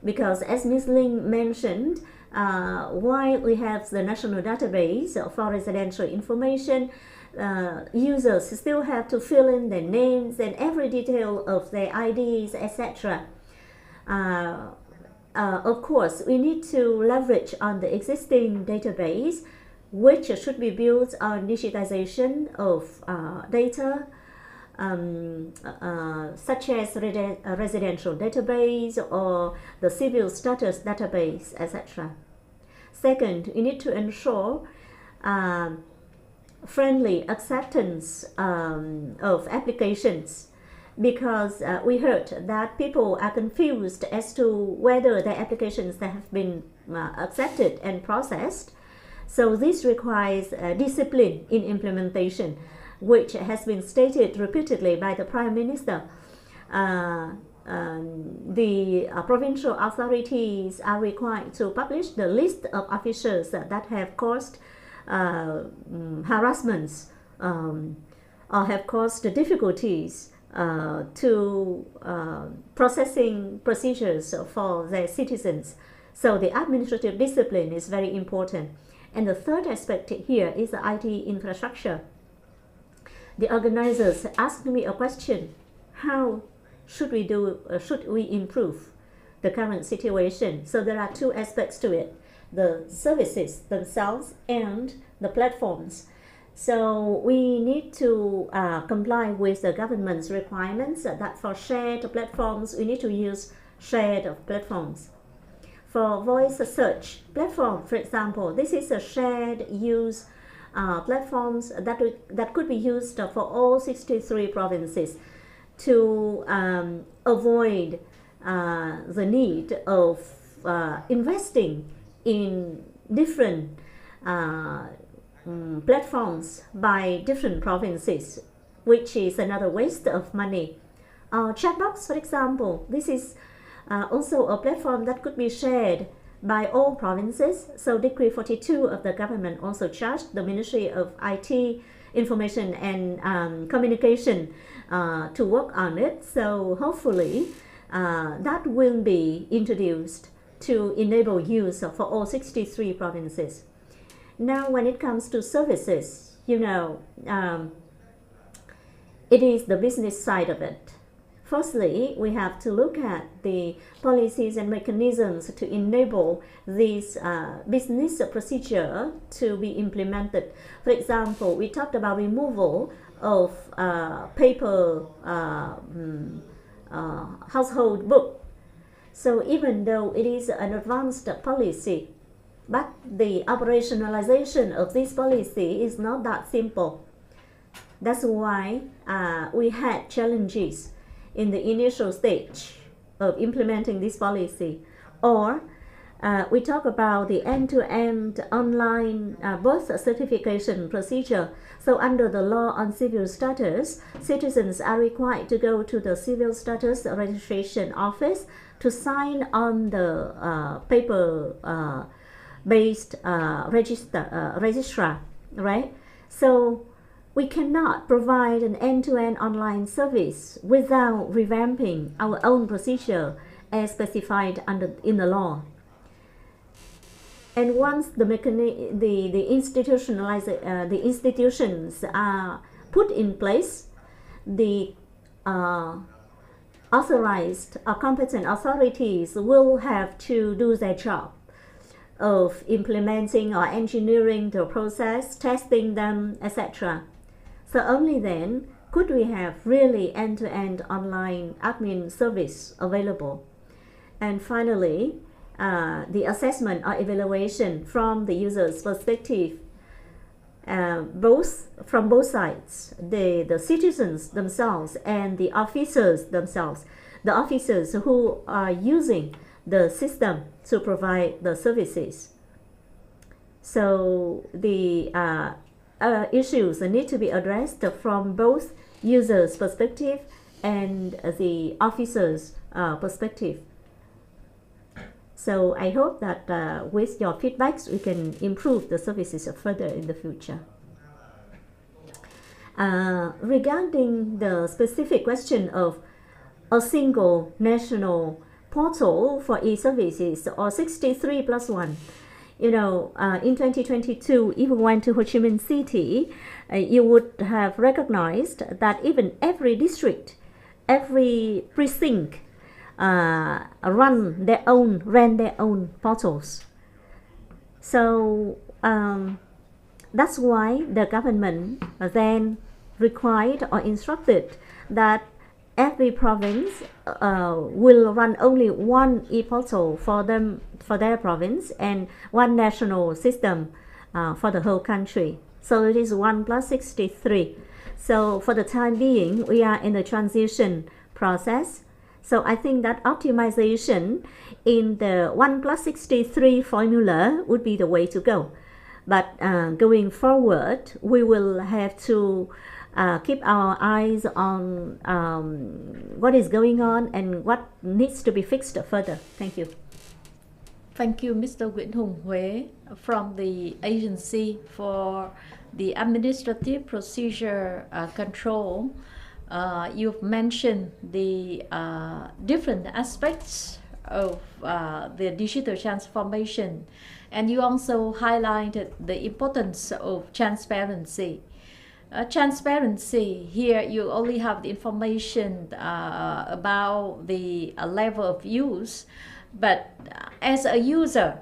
Because as Ms. Ling mentioned, while we have the national database for residential information, users still have to fill in their names and every detail of their IDs, etc. Of course, we need to leverage on the existing database, which should be built on digitization of data, such as residential database or the civil status database, etc. Second, we need to ensure friendly acceptance of applications, because we heard that people are confused as to whether their applications have been accepted and processed. So this requires discipline in implementation, which has been stated repeatedly by the Prime Minister. The provincial authorities are required to publish the list of officials that have caused harassments or have caused difficulties to processing procedures for their citizens. So the administrative discipline is very important. And the third aspect here is the IT infrastructure. The organizers asked me a question: how should we improve the current situation? So there are two aspects to it: the services themselves and the platforms. So we need to comply with the government's requirements that for shared platforms, we need to use shared platforms. For voice search platform, for example, this is a shared use platforms that could be used for all 63 provinces to avoid the need of investing in different platforms by different provinces, which is another waste of money. Chatbox, for example, this is also a platform that could be shared by all provinces. So Decree 42 of the government also charged the Ministry of IT, Information and Communication to work on it. So hopefully that will be introduced to enable use for all 63 provinces. Now, when it comes to services, it is the business side of it. Firstly, we have to look at the policies and mechanisms to enable this business procedure to be implemented. For example, we talked about removal of paper household book. So even though it is an advanced policy, but the operationalization of this policy is not that simple. That's why we had challenges in the initial stage of implementing this policy. Or we talk about the end-to-end online birth certification procedure. So under the law on civil status, citizens are required to go to the civil status registration office to sign on the paper-based registrar, right? So we cannot provide an end-to-end online service without revamping our own procedure as specified in the law. And once the institutions are put in place, the authorized or competent authorities will have to do their job of implementing or engineering the process, testing them, etc. So only then could we have really end-to-end online admin service available. And finally, the assessment or evaluation from the user's perspective from both sides, the citizens themselves and the officers themselves, the officers who are using the system to provide the services. So the issues need to be addressed from both users' perspective and the officers' perspective. So I hope that with your feedbacks, we can improve the services further in the future. Regarding the specific question of a single national portal for e-services or 63 plus 1, in 2022, if you went to Ho Chi Minh City, you would have recognized that even every district, every precinct ran their own portals. So that's why the government then required or instructed that every province will run only one e-portal for their province and one national system for the whole country. So it is 1 plus 63. So for the time being, we are in the transition process. So I think that optimization in the 1 plus 63 formula would be the way to go. But going forward, we will have to keep our eyes on what is going on and what needs to be fixed further. Thank you.
Thank you, Mr. Nguyễn Hùng Huế from the Agency for the Administrative Procedure Control. You've mentioned the different aspects of the digital transformation, and you also highlighted the importance of transparency. Transparency, here you only have the information about the level of use, but as a user,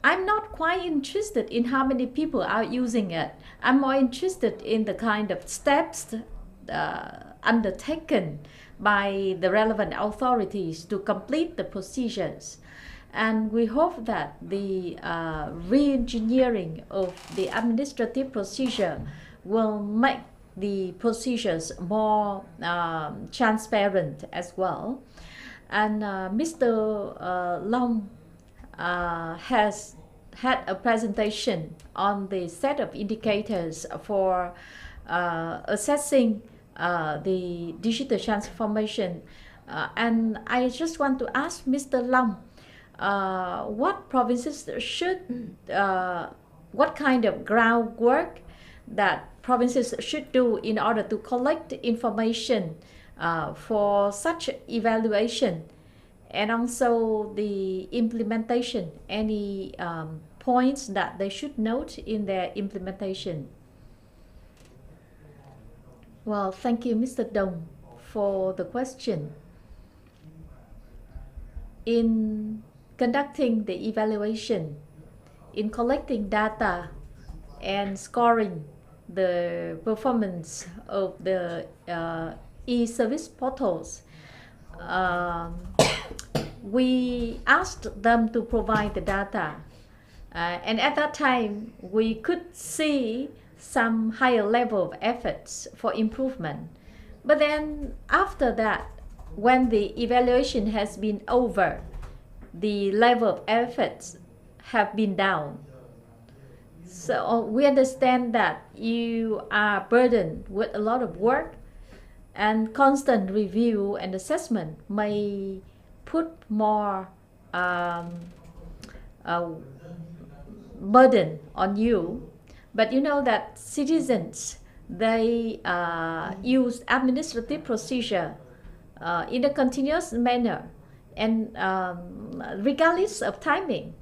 I'm not quite interested in how many people are using it. I'm more interested in the kind of steps undertaken by the relevant authorities to complete the procedures. And we hope that the re-engineering of the administrative procedure will make the procedures more transparent as well. And Mr. Long has had a presentation on the set of indicators for assessing the digital transformation. And I just want to ask Mr. Long, what provinces should, what kind of groundwork that provinces should do in order to collect information for such evaluation, and also the implementation, any points that they should note in their implementation. Well, thank you, Mr. Dong, for the question. In conducting the evaluation, in collecting data and scoring the performance of the e-service portals, we asked them to provide the data, and at that time we could see some higher level of efforts for improvement. But then after that, when the evaluation has been over, the level of efforts have been down. So we understand that you are burdened with a lot of work, and constant review and assessment may put more burden on you. But you know that citizens, they use administrative procedure in a continuous manner, and regardless of timing.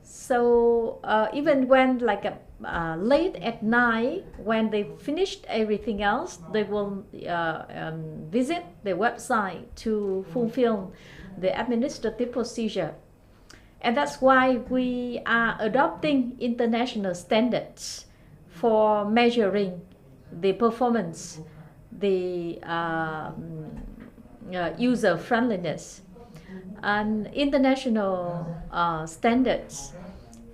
So even when late at night, when they finished everything else, they will visit the website to fulfill the administrative procedure. And that's why we are adopting international standards for measuring the performance, the user-friendliness. And international standards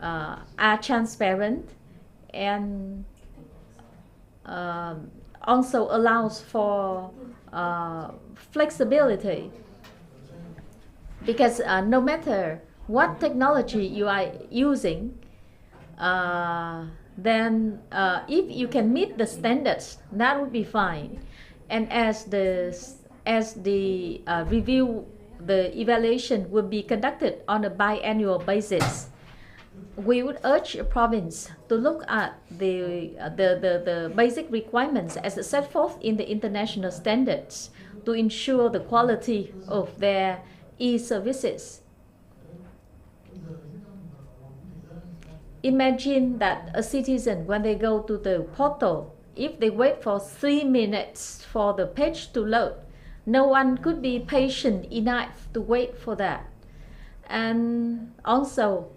are transparent, and also allows for flexibility, because no matter what technology you are using, then if you can meet the standards, that would be fine. And as the review, the evaluation will be conducted on a biannual basis, we would urge a province to look at the basic requirements as set forth in the international standards to ensure the quality of their e-services. Imagine that a citizen, when they go to the portal, if they wait for 3 minutes for the page to load, no one could be patient enough to wait for that. And also,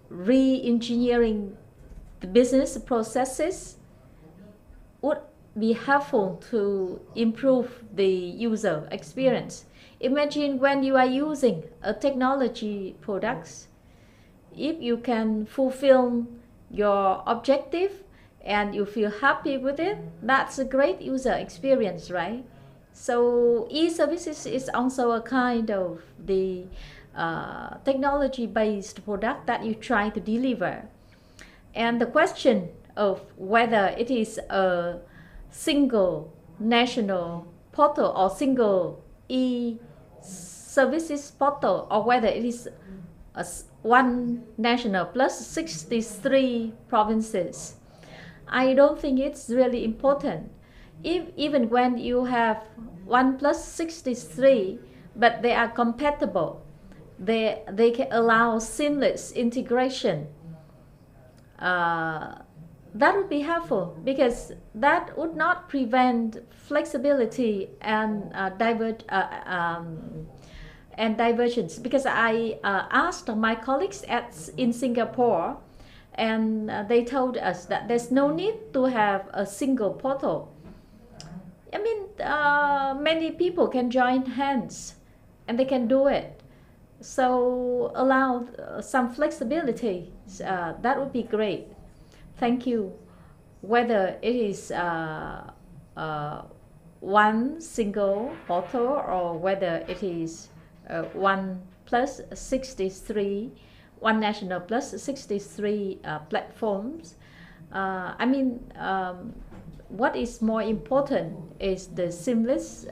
re-engineering the business processes would be helpful to improve the user experience. Imagine when you are using a technology products, if you can fulfill your objective and you feel happy with it, that's a great user experience, right? So e-services is also a kind of the technology-based product that you try to deliver. And the question of whether it is a single national portal or single e-services portal, or whether it is one national plus 63 provinces, I don't think it's really important. Even when you have 1 plus 63, but they are compatible, they can allow seamless integration. That would be helpful, because that would not prevent flexibility and divergence. Because I asked my colleagues in Singapore, and they told us that there's no need to have a single portal. I mean, many people can join hands and they can do it. So allow some flexibility. That would be great. Thank you. Whether it is one single portal or whether it is 1 plus 63, one national plus 63 platforms, I mean, what is more important is the seamless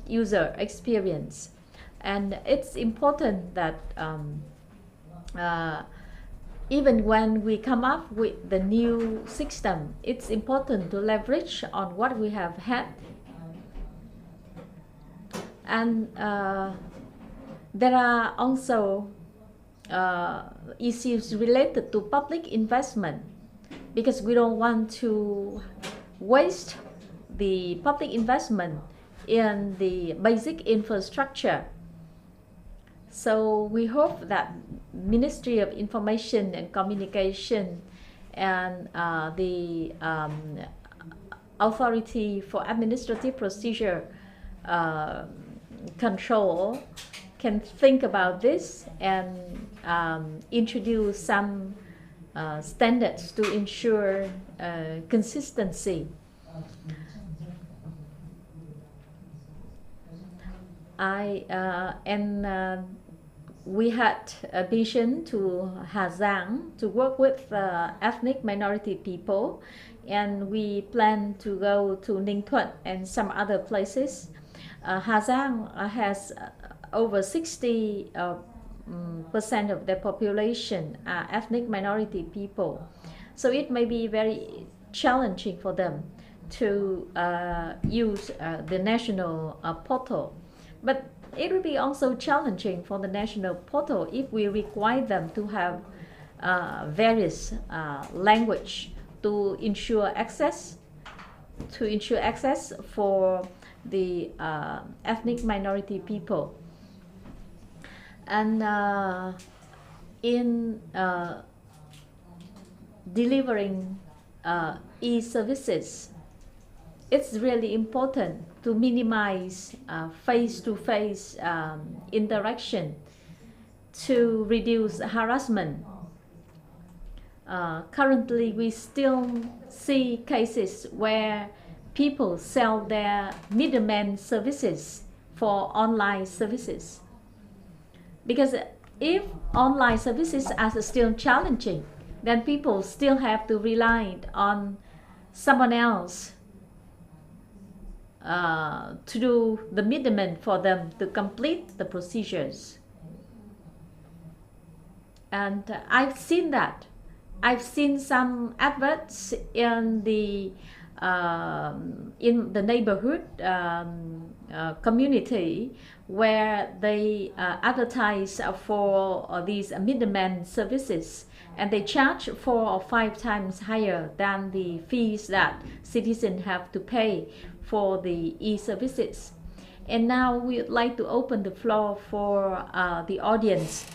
user experience. And it's important that even when we come up with the new system, it's important to leverage on what we have had. And there are also issues related to public investment, because we don't want to waste the public investment in the basic infrastructure. So we hope that Ministry of Information and Communication and the Authority for Administrative Procedure Control can think about this and introduce some standards to ensure consistency. We had a vision to Hà Giang to work with ethnic minority people, and we plan to go to Ninh Thuận and some other places. Hà Giang has over 60% of the population are ethnic minority people, so it may be very challenging for them to use the national portal. But it will be also challenging for the national portal if we require them to have various language to ensure access for the ethnic minority people. And in delivering e-services, it's really important to minimize face-to-face interaction to reduce harassment. currently we still see cases where people sell their middleman services for online services. Because if online services are still challenging, then people still have to rely on someone else to do the middleman for them to complete the procedures. And I've seen that. I've seen some adverts in the neighborhood community where they advertise for these middleman services, and they charge 4 or 5 times higher than the fees that citizens have to pay for the e-services. And now we would like to open the floor for the audience.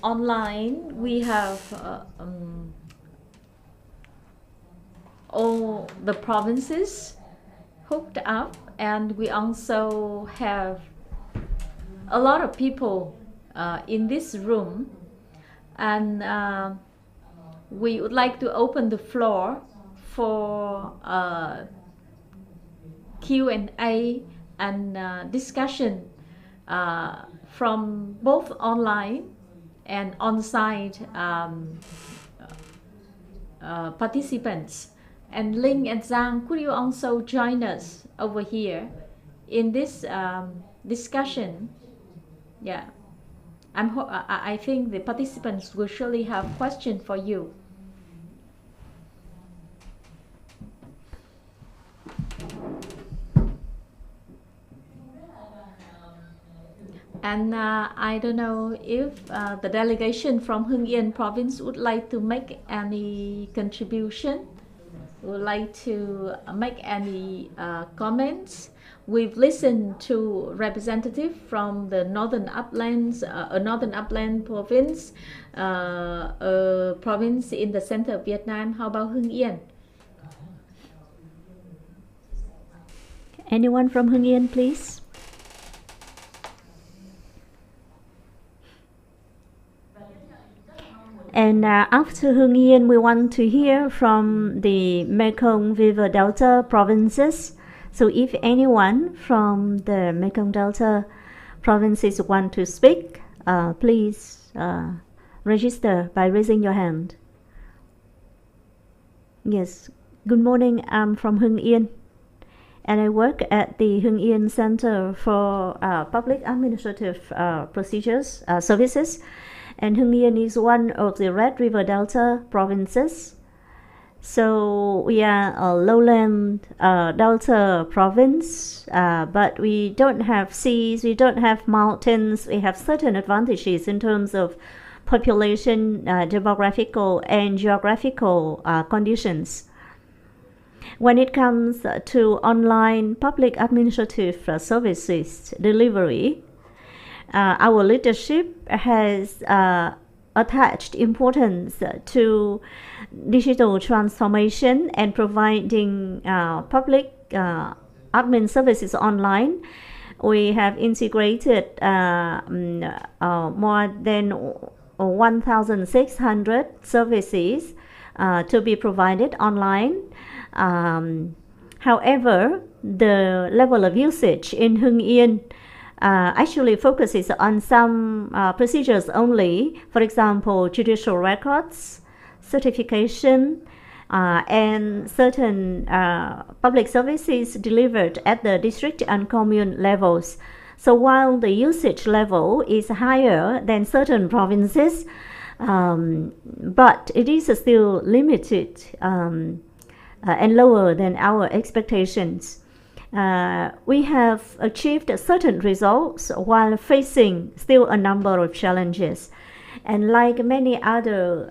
Online, we have all the provinces hooked up, and we also have a lot of people in this room, and we would like to open the floor for Q&A and discussion from both online and on-site participants. And Ling and Zhang, could you also join us over here in this discussion? Yeah, I think the participants will surely have questions for you. And I don't know if the delegation from Hưng Yên province would like to make any contribution, would like to make any comments. We've listened to representative from the Northern Uplands, Northern Upland province, a province in the center of Vietnam. How about Hưng Yên?
Anyone from Hưng Yên, please? And after Hưng Yên, we want to hear from the Mekong River Delta provinces. So if anyone from the Mekong Delta provinces want to speak, please register by raising your hand. Yes, good morning. I'm from Hưng Yên, and I work at the Hưng Yên Center for Public Administrative Procedures Services. And Hưng Yên is one of the Red River Delta provinces. So we are a lowland delta province, but we don't have seas, we don't have mountains. We have certain advantages in terms of population, demographical and geographical conditions. When it comes to online public administrative services delivery, our leadership has attached importance to digital transformation and providing public admin services online. We have integrated more than 1,600 services to be provided online. However, the level of usage in Hưng Yên actually focuses on some procedures only. For example, judicial records, certification, and certain public services delivered at the district and commune levels. So while the usage level is higher than certain provinces, but it is still limited and lower than our expectations. We have achieved certain results while facing still a number of challenges. And like many other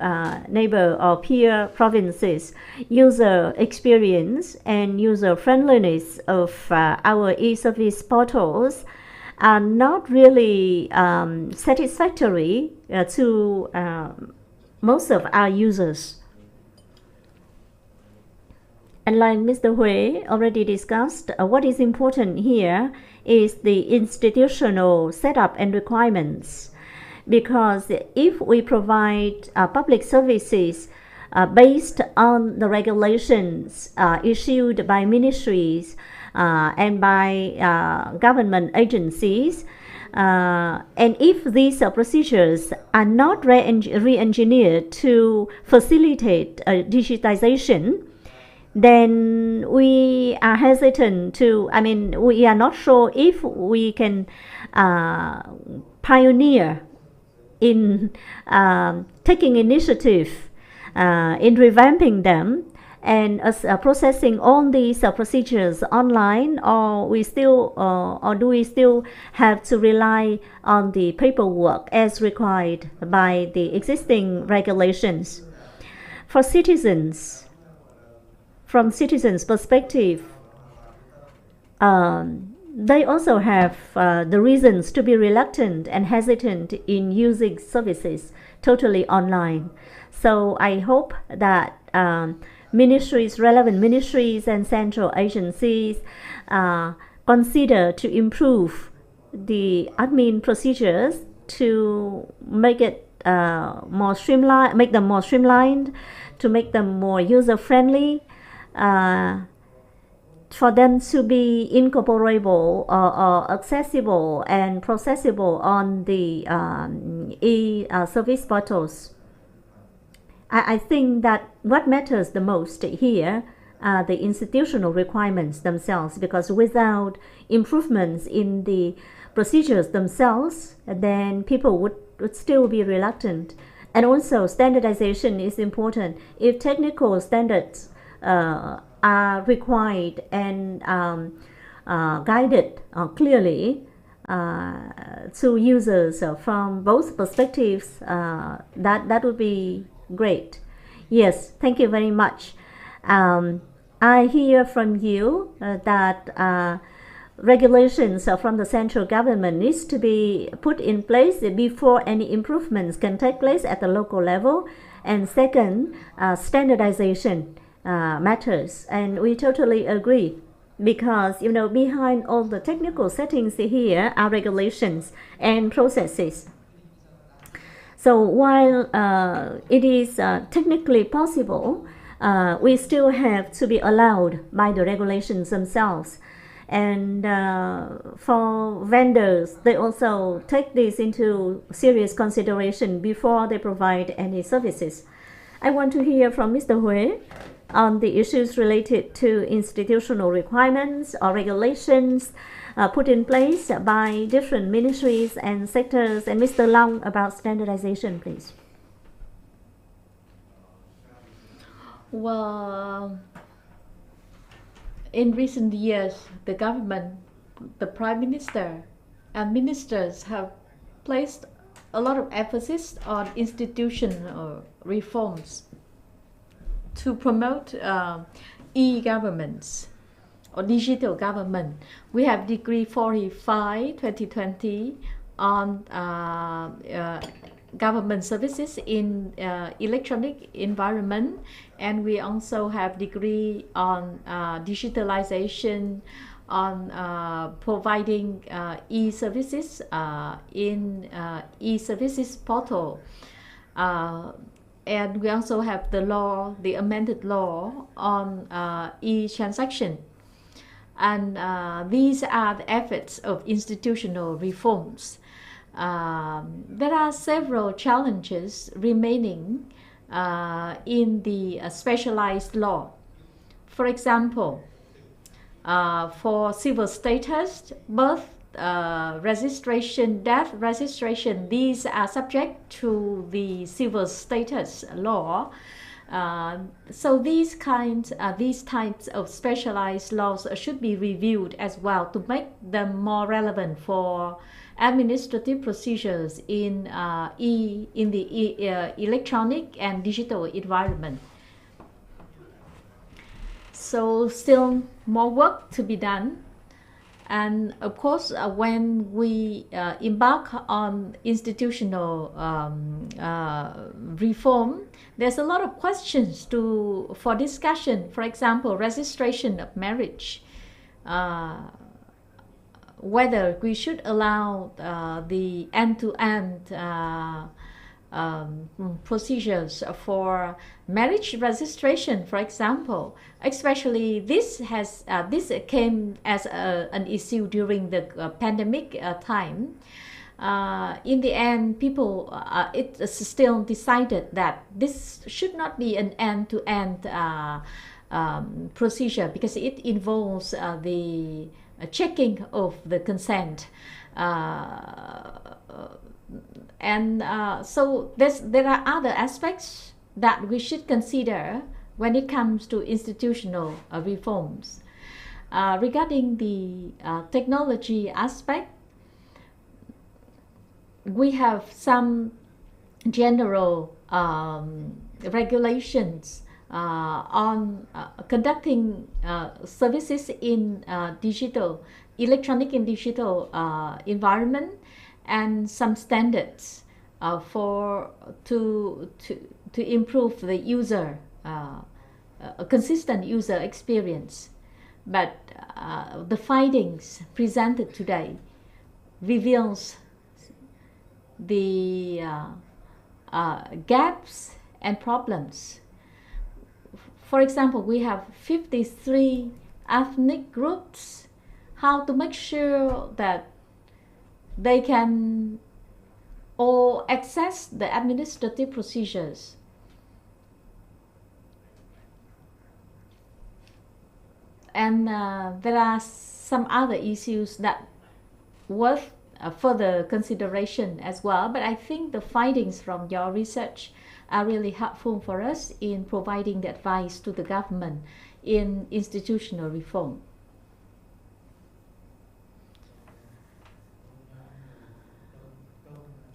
neighbor or peer provinces, user experience and user-friendliness of our e-service portals are not really satisfactory to most of our users. And like Mr. Hui already discussed, what is important here is the institutional setup and requirements. Because if we provide public services based on the regulations issued by ministries and by government agencies. And if these procedures are not re-engineered to facilitate digitization, then we are hesitant to, we are not sure if we can pioneer in taking initiative in revamping them and processing all these procedures online, or do we still have to rely on the paperwork as required by the existing regulations? For citizens, from citizens' perspective, they also have the reasons to be reluctant and hesitant in using services totally online. So I hope that relevant ministries and central agencies consider to improve the admin procedures to make it more streamlined, make them more streamlined, to make them more user-friendly, for them to be incorporable or accessible and processable on the e-service portals. I think that what matters the most here are the institutional requirements themselves, because without improvements in the procedures themselves, then people would still be reluctant. And also standardization is important. If technical standards are required and guided clearly to users from both perspectives, that would be great. Yes, thank you very much. I hear from you that regulations from the central government needs to be put in place before any improvements can take place at the local level. And second, standardization matters, and we totally agree, because behind all the technical settings here are regulations and processes. So while it is technically possible, we still have to be allowed by the regulations themselves. And for vendors, they also take this into serious consideration before they provide any services. I want to hear from Mr. Hui on the issues related to institutional requirements or regulations put in place by different ministries and sectors, and Mr. Long about standardization, please.
Well, in recent years, the government, the Prime Minister and ministers have placed a lot of emphasis on institutional reforms to promote e-governments or digital government. We have Decree 45/2020 on government services in electronic environment, and we also have Decree on digitalization, on providing e-services in e-services portal. And we also have the law, the amended law on e-transaction. And these are the efforts of institutional reforms. There are several challenges remaining in the specialized law. For example, for civil status, birth registration, death registration, these are subject to the civil status law. So these types of specialized laws should be reviewed as well to make them more relevant for administrative procedures in the electronic and digital environment. So still more work to be done. And of course, when we embark on institutional reform, there's a lot of questions for discussion. For example, registration of marriage, whether we should allow the end-to-end procedures for marriage registration, for example. Especially this came as an issue during the pandemic time. In the end, people it's still decided that this should not be an end-to-end procedure, because it involves the checking of the consent. So there are other aspects that we should consider when it comes to institutional reforms. Regarding the technology aspect, we have some general regulations on conducting services in electronic and digital environment, and some standards to improve the a consistent user experience. But the findings presented today reveals the gaps and problems. For example, we have 53 ethnic groups. How to make sure that they can all access the administrative procedures? And there are some other issues that worth further consideration as well. But I think the findings from your research are really helpful for us in providing the advice to the government in institutional reform.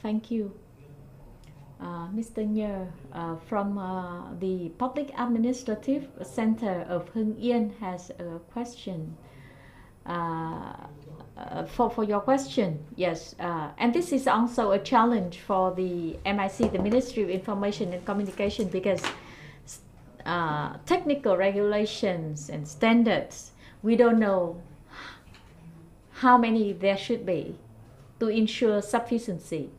Thank you. Mr. Nyer from the Public Administrative Center of Hưng Yên has a question. For your question, yes, and this is also a challenge for the MIC, the Ministry of Information and Communication, because technical regulations and standards, we don't know how many there should be to ensure sufficiency.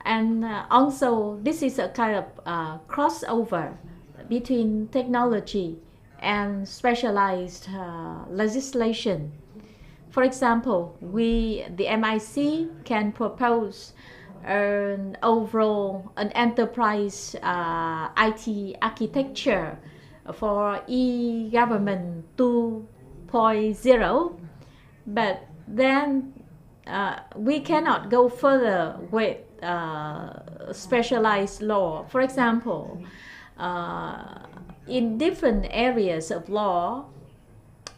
And also, this is a kind of crossover between technology and specialized legislation. For example, the MIC can propose an enterprise IT architecture for e-government 2.0, but then we cannot go further with specialized law. For example, in different areas of law,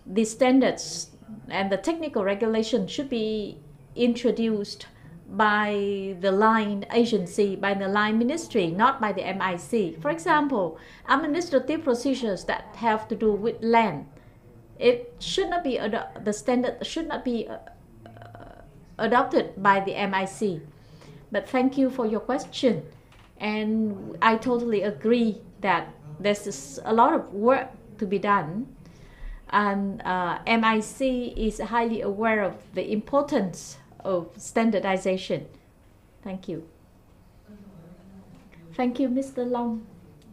the standards and the technical regulation should be introduced by the line agency, by the line ministry, not by the MIC. For example, administrative procedures that have to do with land, it should not be the standard should not be adopted by the MIC. But thank you for your question, and I totally agree that there's a lot of work to be done, and MIC is highly aware of the importance of standardization. Thank you. Thank you, Mr. Long.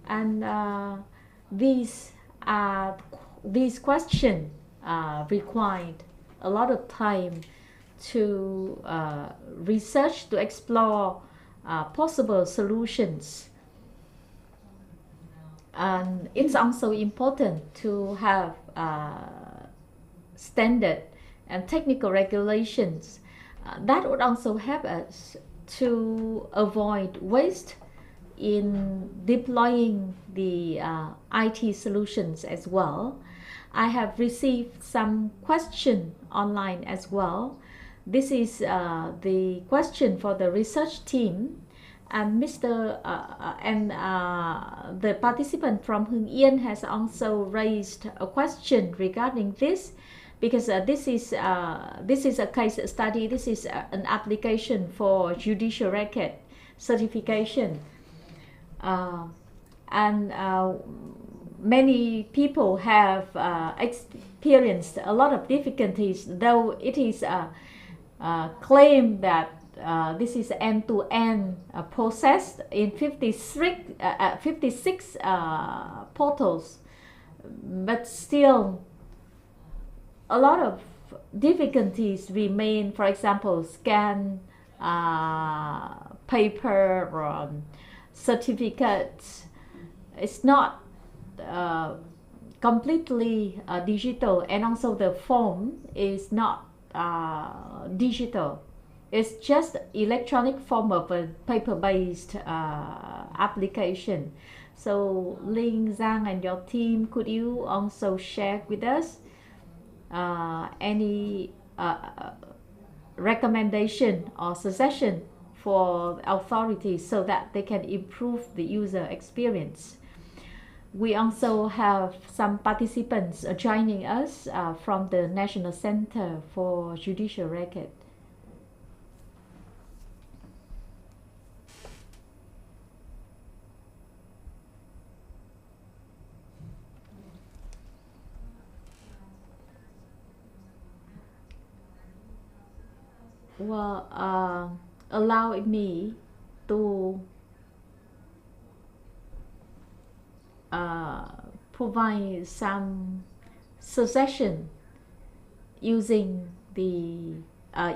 And these questions required a lot of time to research, to explore possible solutions. And it's also important to have standard and technical regulations that would also help us to avoid waste in deploying the IT solutions as well. I have received some question online as well. This is the question for the research team, and the participant from Hưng Yên has also raised a question regarding this, because this is a case study. This is an application for judicial record certification, and many people have experienced a lot of difficulties, though it is claimed that this is end-to-end process in 56 portals, but still a lot of difficulties remain. For example, scan paper or certificates. It's not completely digital, and also the form is not digital. It's just electronic form of a paper-based application. So Ling, Zhang and your team, could you also share with us any recommendation or suggestion for authorities so that they can improve the user experience? We also have some participants joining us from the National Center for Judicial Record. Well, allow me to provide some suggestion using the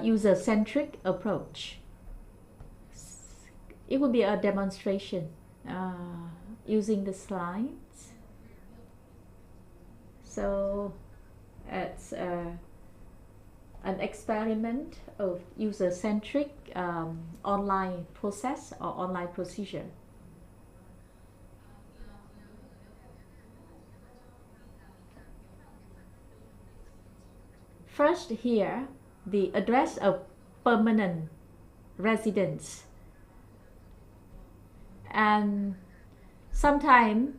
user-centric approach. It will be a demonstration using the slides. So it's an experiment of user-centric online process or online procedure. First here, the address of permanent residence. And sometimes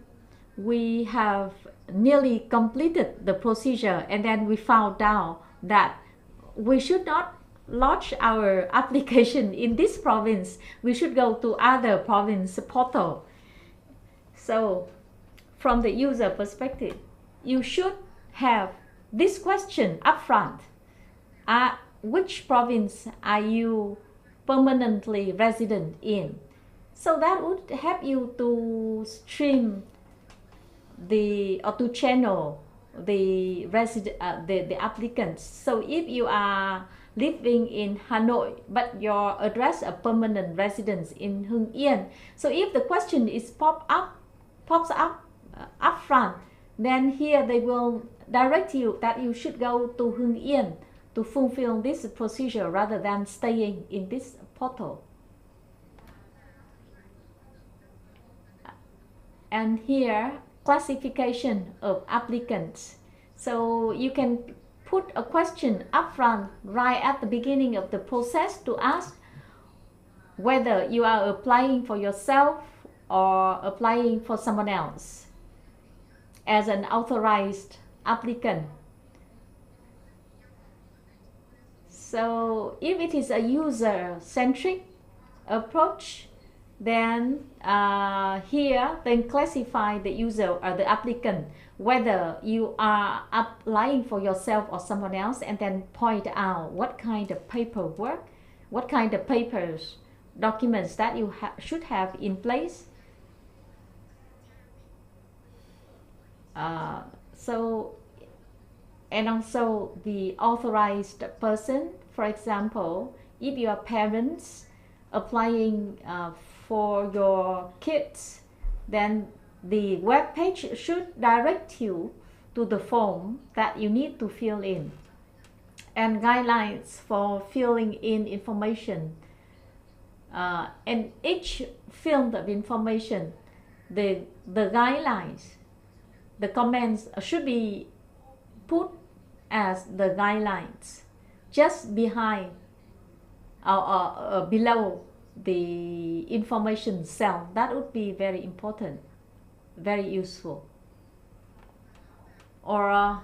we have nearly completed the procedure and then we found out that we should not launch our application in this province. We should go to other province portal. So from the user perspective, you should have this question upfront. Which province are you permanently resident in? So that would help you to stream or to channel the applicants. So if you are living in Hanoi but your address of permanent residence in Hưng Yên, so if the question is pops up front, then here they will direct you that you should go to Hưng Yên to fulfill this procedure rather than staying in this portal. And here, classification of applicants. So you can put a question upfront right at the beginning of the process to ask whether you are applying for yourself or applying for someone else as an authorized applicant. So if it is a user-centric approach, then here then classify the user or the applicant whether you are applying for yourself or someone else, and then point out what kind of paperwork, what kind of papers, documents that you should have in place. And also the authorized person. For example, if you are parents applying for your kids, then the web page should direct you to the form that you need to fill in, and guidelines for filling in information. And each field of information, the guidelines, the comments should be put as the guidelines just behind or below the information cell. That would be very important, very useful. Or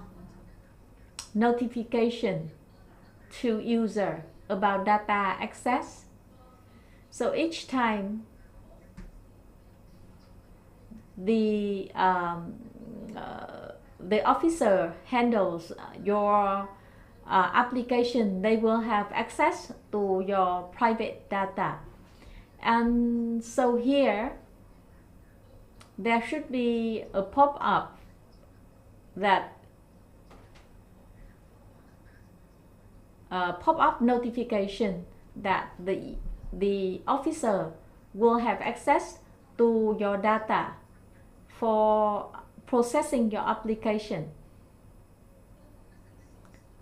notification to user about data access. So each time the officer handles your application, they will have access to your private data. And so here, there should be a pop-up that pop-up notification that the officer will have access to your data for processing your application.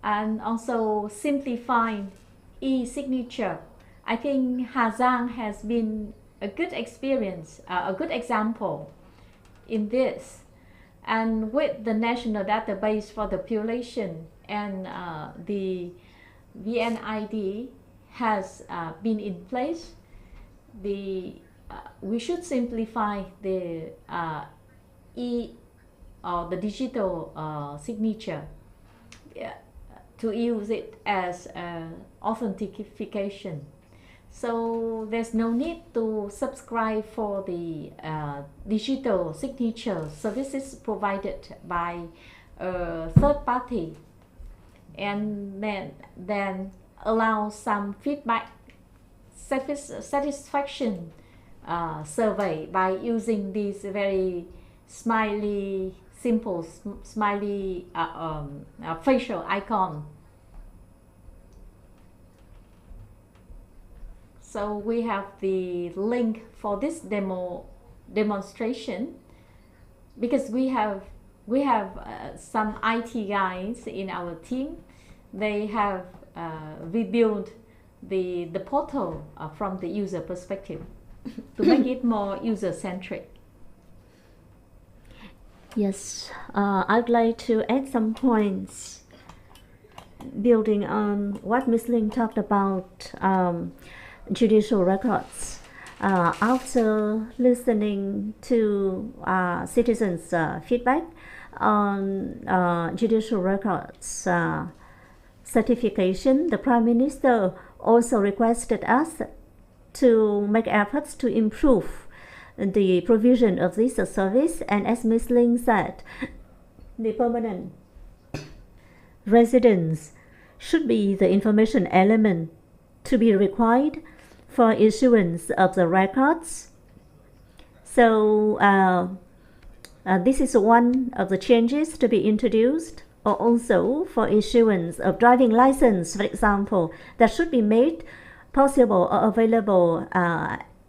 And also simplifying e-signature. I think Hà Giang has been a good experience, a good example in this. And with the national database for the population and the VNID has been in place, we should simplify the the digital signature to use it as authentication. So there's no need to subscribe for the digital signature services provided by a third party, and then allow some feedback satisfaction survey by using these very smiley, simple smiley facial icon. So we have the link for this demonstration, because we have some IT guys in our team. They have rebuilt the portal from the user perspective to make it more user-centric.
Yes, I'd like to add some points building on what Ms. Ling talked about judicial records. After listening to citizens' feedback on judicial records certification, the Prime Minister also requested us to make efforts to improve the provision of this service. And as Ms. Ling said, the permanent residence should be the information element to be required for issuance of the records. So this is one of the changes to be introduced, or also for issuance of driving license, for example, that should be made possible or available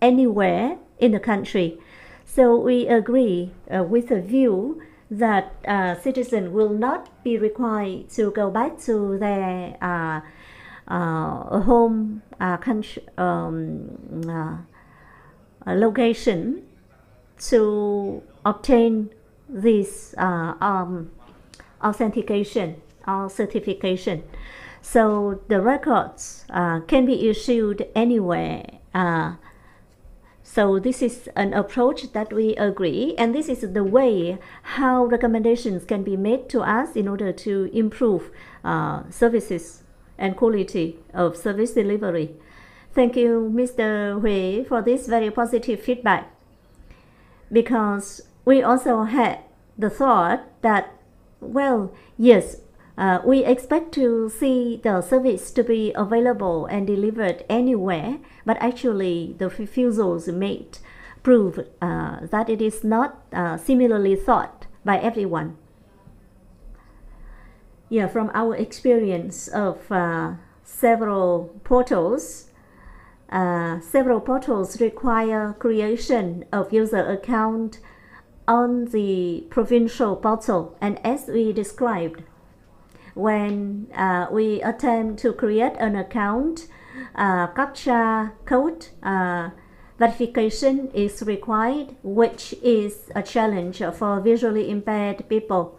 anywhere in the country. So we agree with the view that citizens will not be required to go back to their home country, location to obtain this authentication or certification. So the records can be issued anywhere. So this is an approach that we agree, and this is the way how recommendations can be made to us in order to improve services and quality of service delivery. Thank you, Mr. Hui, for this very positive feedback, because we also had the thought that, well, yes, we expect to see the service to be available and delivered anywhere, but actually the refusals made prove that it is not similarly thought by everyone. Yeah, from our experience of several portals require creation of user account on the provincial portal, and as we described, when we attempt to create an account, CAPTCHA code verification is required, which is a challenge for visually impaired people.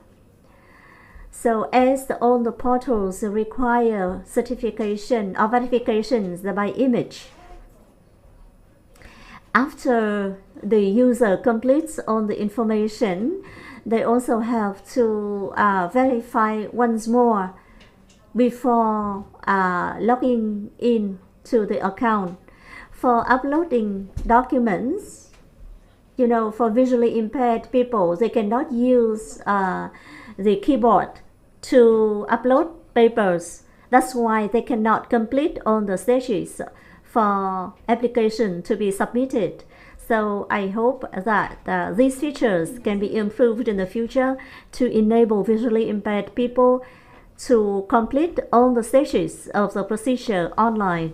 So as all the portals require certification or verifications by image, after the user completes all the information, they also have to verify once more before logging in to the account. For uploading documents, you know, for visually impaired people, they cannot use the keyboard to upload papers. That's why they cannot complete all the stages for application to be submitted. So I hope that these features can be improved in the future to enable visually impaired people to complete all the stages of the procedure online.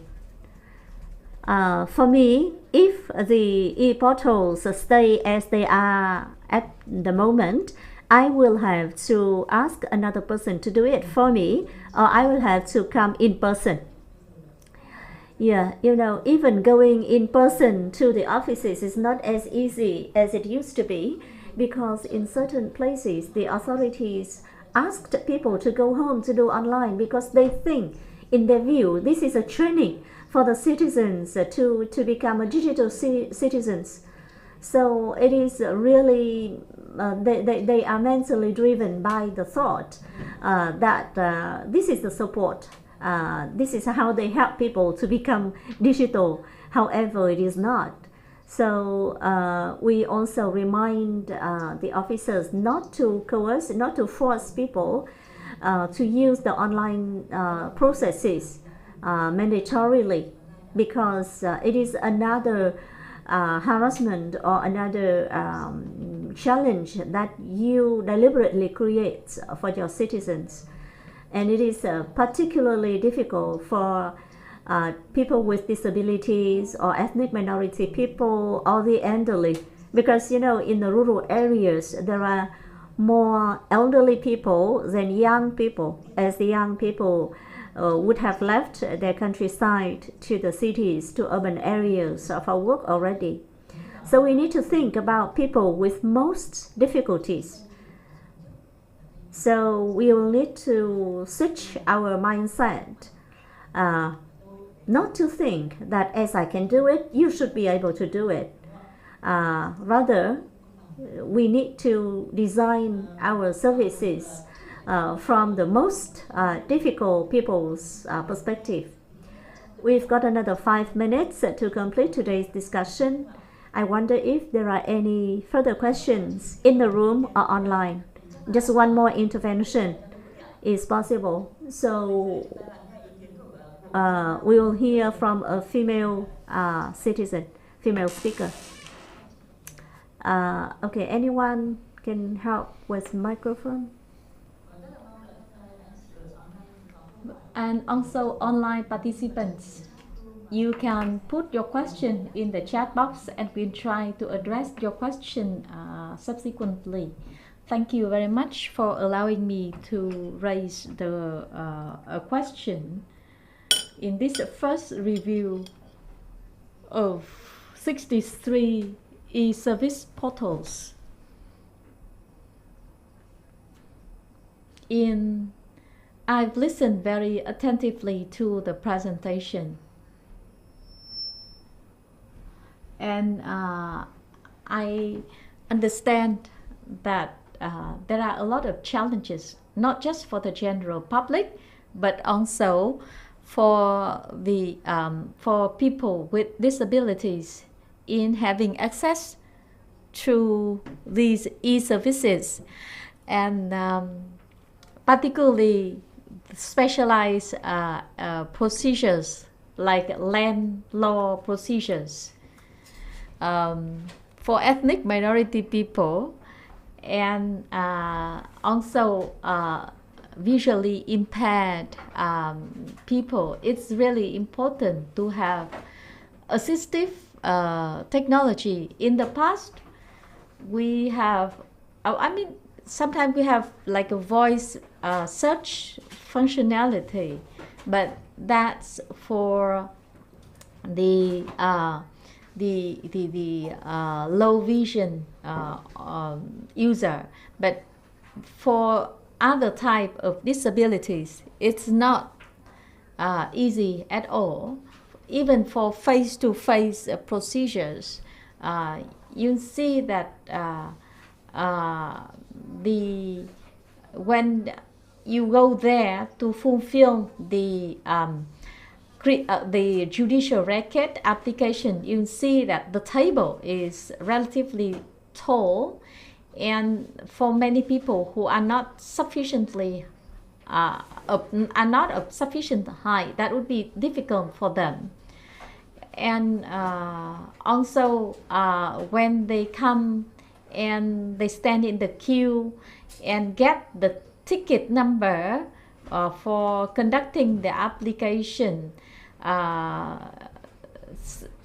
For me, if the e-portals stay as they are at the moment, I will have to ask another person to do it for me, or I will have to come in person. Yeah, even going in person to the offices is not as easy as it used to be, because in certain places the authorities asked people to go home to do online because they think, in their view, this is a training for the citizens to become a digital citizens. So it is really, they are mentally driven by the thought that this is the support. This is how they help people to become digital. However, it is not. So we also remind the officers not to coerce, not to force people to use the online processes mandatorily, because it is another harassment or another challenge that you deliberately create for your citizens. And it is particularly difficult for people with disabilities or ethnic minority people or the elderly, because in the rural areas there are more elderly people than young people, as the young people would have left their countryside to the cities, to urban areas for work already. So we need to think about people with most difficulties. So we will need to switch our mindset, not to think that as I can do it, you should be able to do it. Rather, we need to design our services from the most difficult people's perspective. We've got another 5 minutes to complete today's discussion. I wonder if there are any further questions in the room or online. Just one more intervention is possible. So we will hear from a female citizen, female speaker. Okay, anyone can help with microphone?
And also online participants, you can put your question in the chat box and we'll try to address your question subsequently. Thank you very much for allowing me to raise a question in this first review of 63 e-service portals. I've listened very attentively to the presentation, and I understand that there are a lot of challenges, not just for the general public, but also for people with disabilities in having access to these e-services, and particularly specialized procedures like land law procedures for ethnic minority people, and also visually impaired people. It's really important to have assistive technology. In the past, we have, sometimes we have like a voice search functionality, but that's for the low vision user. But for other type of disabilities, it's not easy at all. Even for face-to-face procedures, you see that when you go there to fulfill the judicial record application, you see that the table is relatively tall, and for many people who are not sufficiently are not of sufficient height, that would be difficult for them. And also when they come and they stand in the queue and get the ticket number for conducting the application,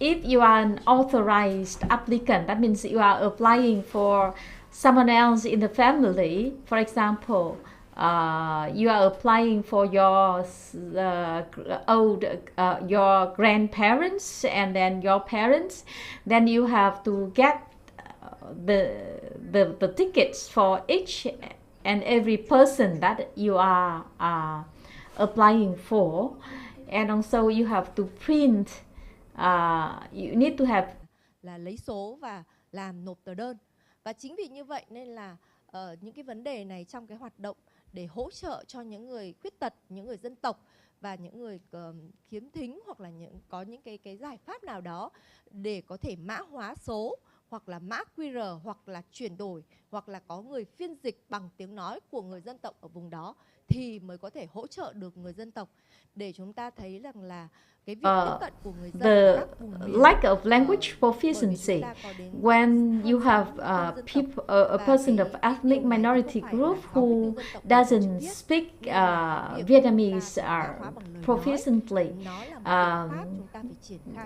if you are an authorized applicant, that means you are applying for someone else in the family. For example, you are applying for your your grandparents and then your parents, then you have to get the tickets for each and every person that you are applying for, and also you have to print. You need to have
là lấy số và làm nộp tờ đơn. Và chính vì như vậy nên là những cái vấn đề này trong cái hoạt động để hỗ trợ cho những người khuyết tật, những người dân tộc và những người khiếm thính, hoặc là có những cái giải pháp nào đó để có thể mã hóa số, hoặc là mã QR, hoặc là chuyển đổi, hoặc là có người phiên dịch bằng tiếng nói của người dân tộc ở vùng đó, thì mới có thể hỗ trợ được người dân tộc. Để chúng ta thấy rằng là cái việc tiếp cận của người dân
the
các vùng miền,
lack of language proficiency. When you have a person of ethnic minority group who doesn't speak Vietnamese proficiently,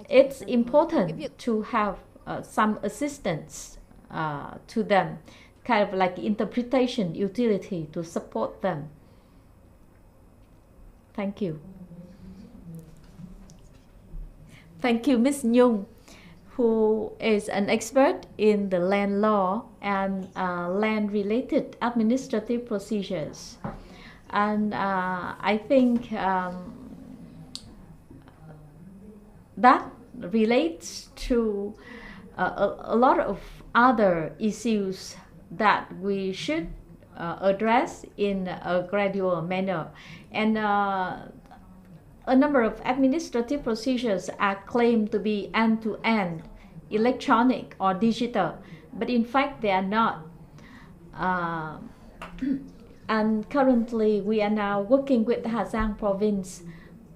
it's important to have some assistance to them, kind of like interpretation utility to support them. Thank you. Thank you, Ms. Nhung, who is an expert in the land law and land-related administrative procedures. And I think that relates to a lot of other issues that we should address in a gradual manner. And a number of administrative procedures are claimed to be end-to-end, electronic or digital, but in fact they are not. And currently we are now working with the Hà Giang province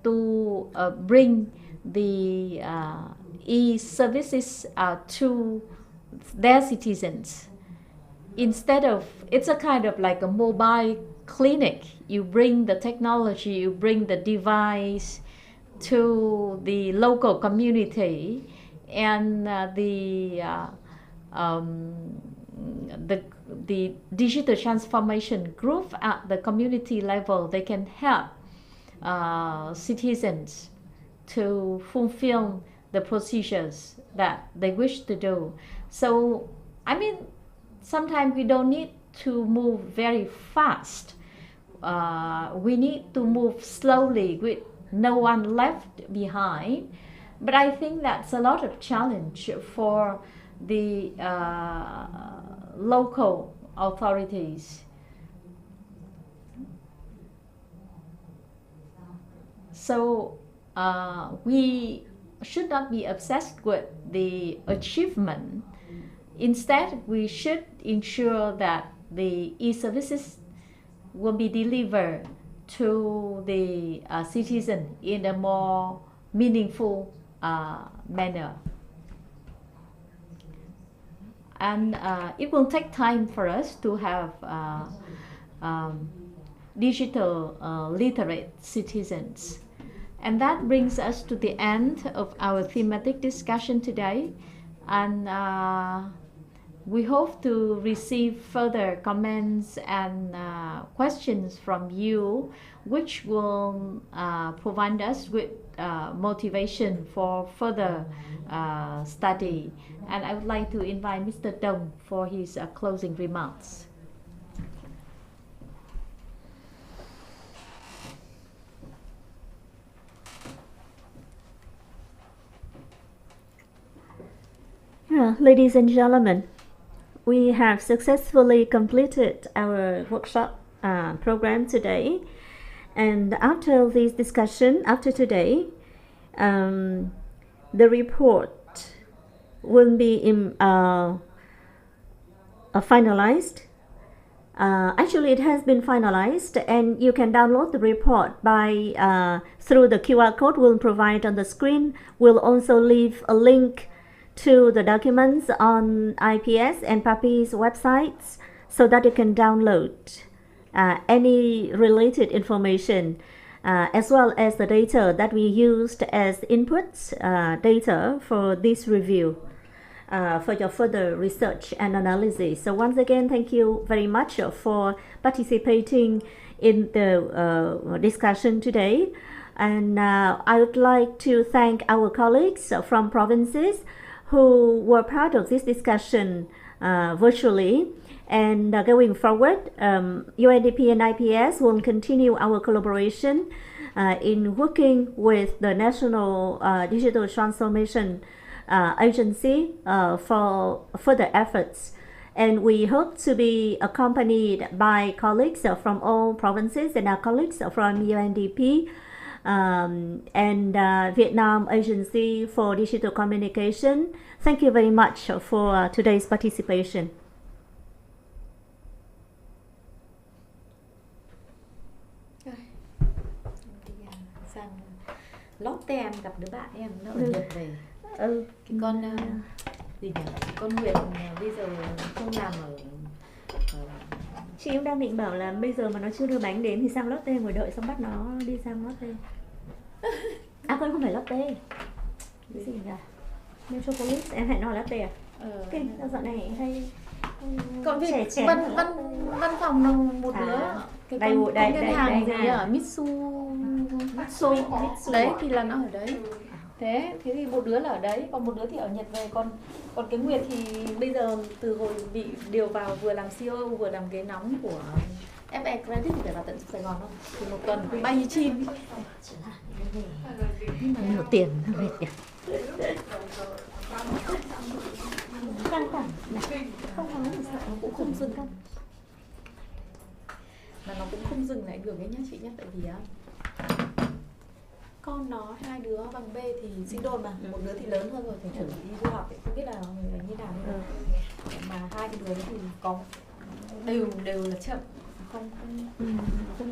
to bring the e-services to their citizens. Instead of, it's a kind of like a mobile clinic. You bring the technology, you bring the device to the local community, and the digital transformation group at the community level, they can help citizens to fulfill the procedures that they wish to do. So, I mean, sometimes we don't need to move very fast. We need to move slowly with no one left behind. But I think that's a lot of challenge for the local authorities. So we should not be obsessed with the achievement. Instead, we should ensure that the e-services will be delivered to the citizen in a more meaningful manner. And it will take time for us to have digital literate citizens. And that brings us to the end of our thematic discussion today. And we hope to receive further comments and questions from you, which will provide us with motivation for further study. And I would like to invite Mr. Dong for his closing remarks.
Ladies and gentlemen, we have successfully completed our workshop program today. And after this discussion, after today, the report will be finalized Actually, it has been finalized, and you can download the report by through the QR code we'll provide on the screen. We'll also leave a link to the documents on IPS and PAPI's websites so that you can download any related information as well as the data that we used as inputs data for this review. For your further research and analysis. So once again, thank you very much for participating in the discussion today. And I would like to thank our colleagues from provinces who were part of this discussion virtually. And going forward, UNDP and IPS will continue our collaboration in working with the National Digital Transformation Agency for further efforts, and we hope to be accompanied by colleagues from all provinces and our colleagues from UNDP and Vietnam Agency for Digital Communication. Thank you very much for today's participation.
Sang Lotte em gặp đứa bạn em nó ở Nhật về. Cái con gì nhỉ? Con Nguyệt bây giờ không làm ở
Chị cũng đang định bảo là bây giờ mà nó chưa đưa bánh đến thì sang Lotte ngồi đợi xong bắt nó đi sang Lotte. À con không phải Lotte. Cái gì nhỉ? Metropolis, em hẹn nó là Lotte à? Cái dạo này hay
con
trẻ
văn phòng nó một đứa cái con ngân hàng gì ở Mitsu đấy thì là nó ở đấy. Thế thì một đứa là ở đấy, còn một đứa thì ở Nhật về, còn cái Nguyệt thì bây giờ từ hồi bị điều vào vừa làm CEO vừa làm ghế nóng của FE Credit để vào tận Sài Gòn không? Thì một tuần bay chim.
Nhưng mà nhiều tiền mệt nhỉ. Căng thẳng không nói thì sợ nó cũng không dừng căng.
Mà nó cũng không dừng lại được ấy nhá chị nhá, tại vì con nó hai đứa bằng B thì sinh đôi mà, một đứa thì lớn hơn rồi thì chuẩn bị đi du học, không biết là như nào nữa. Mà hai cái đứa thì có đều là chậm, không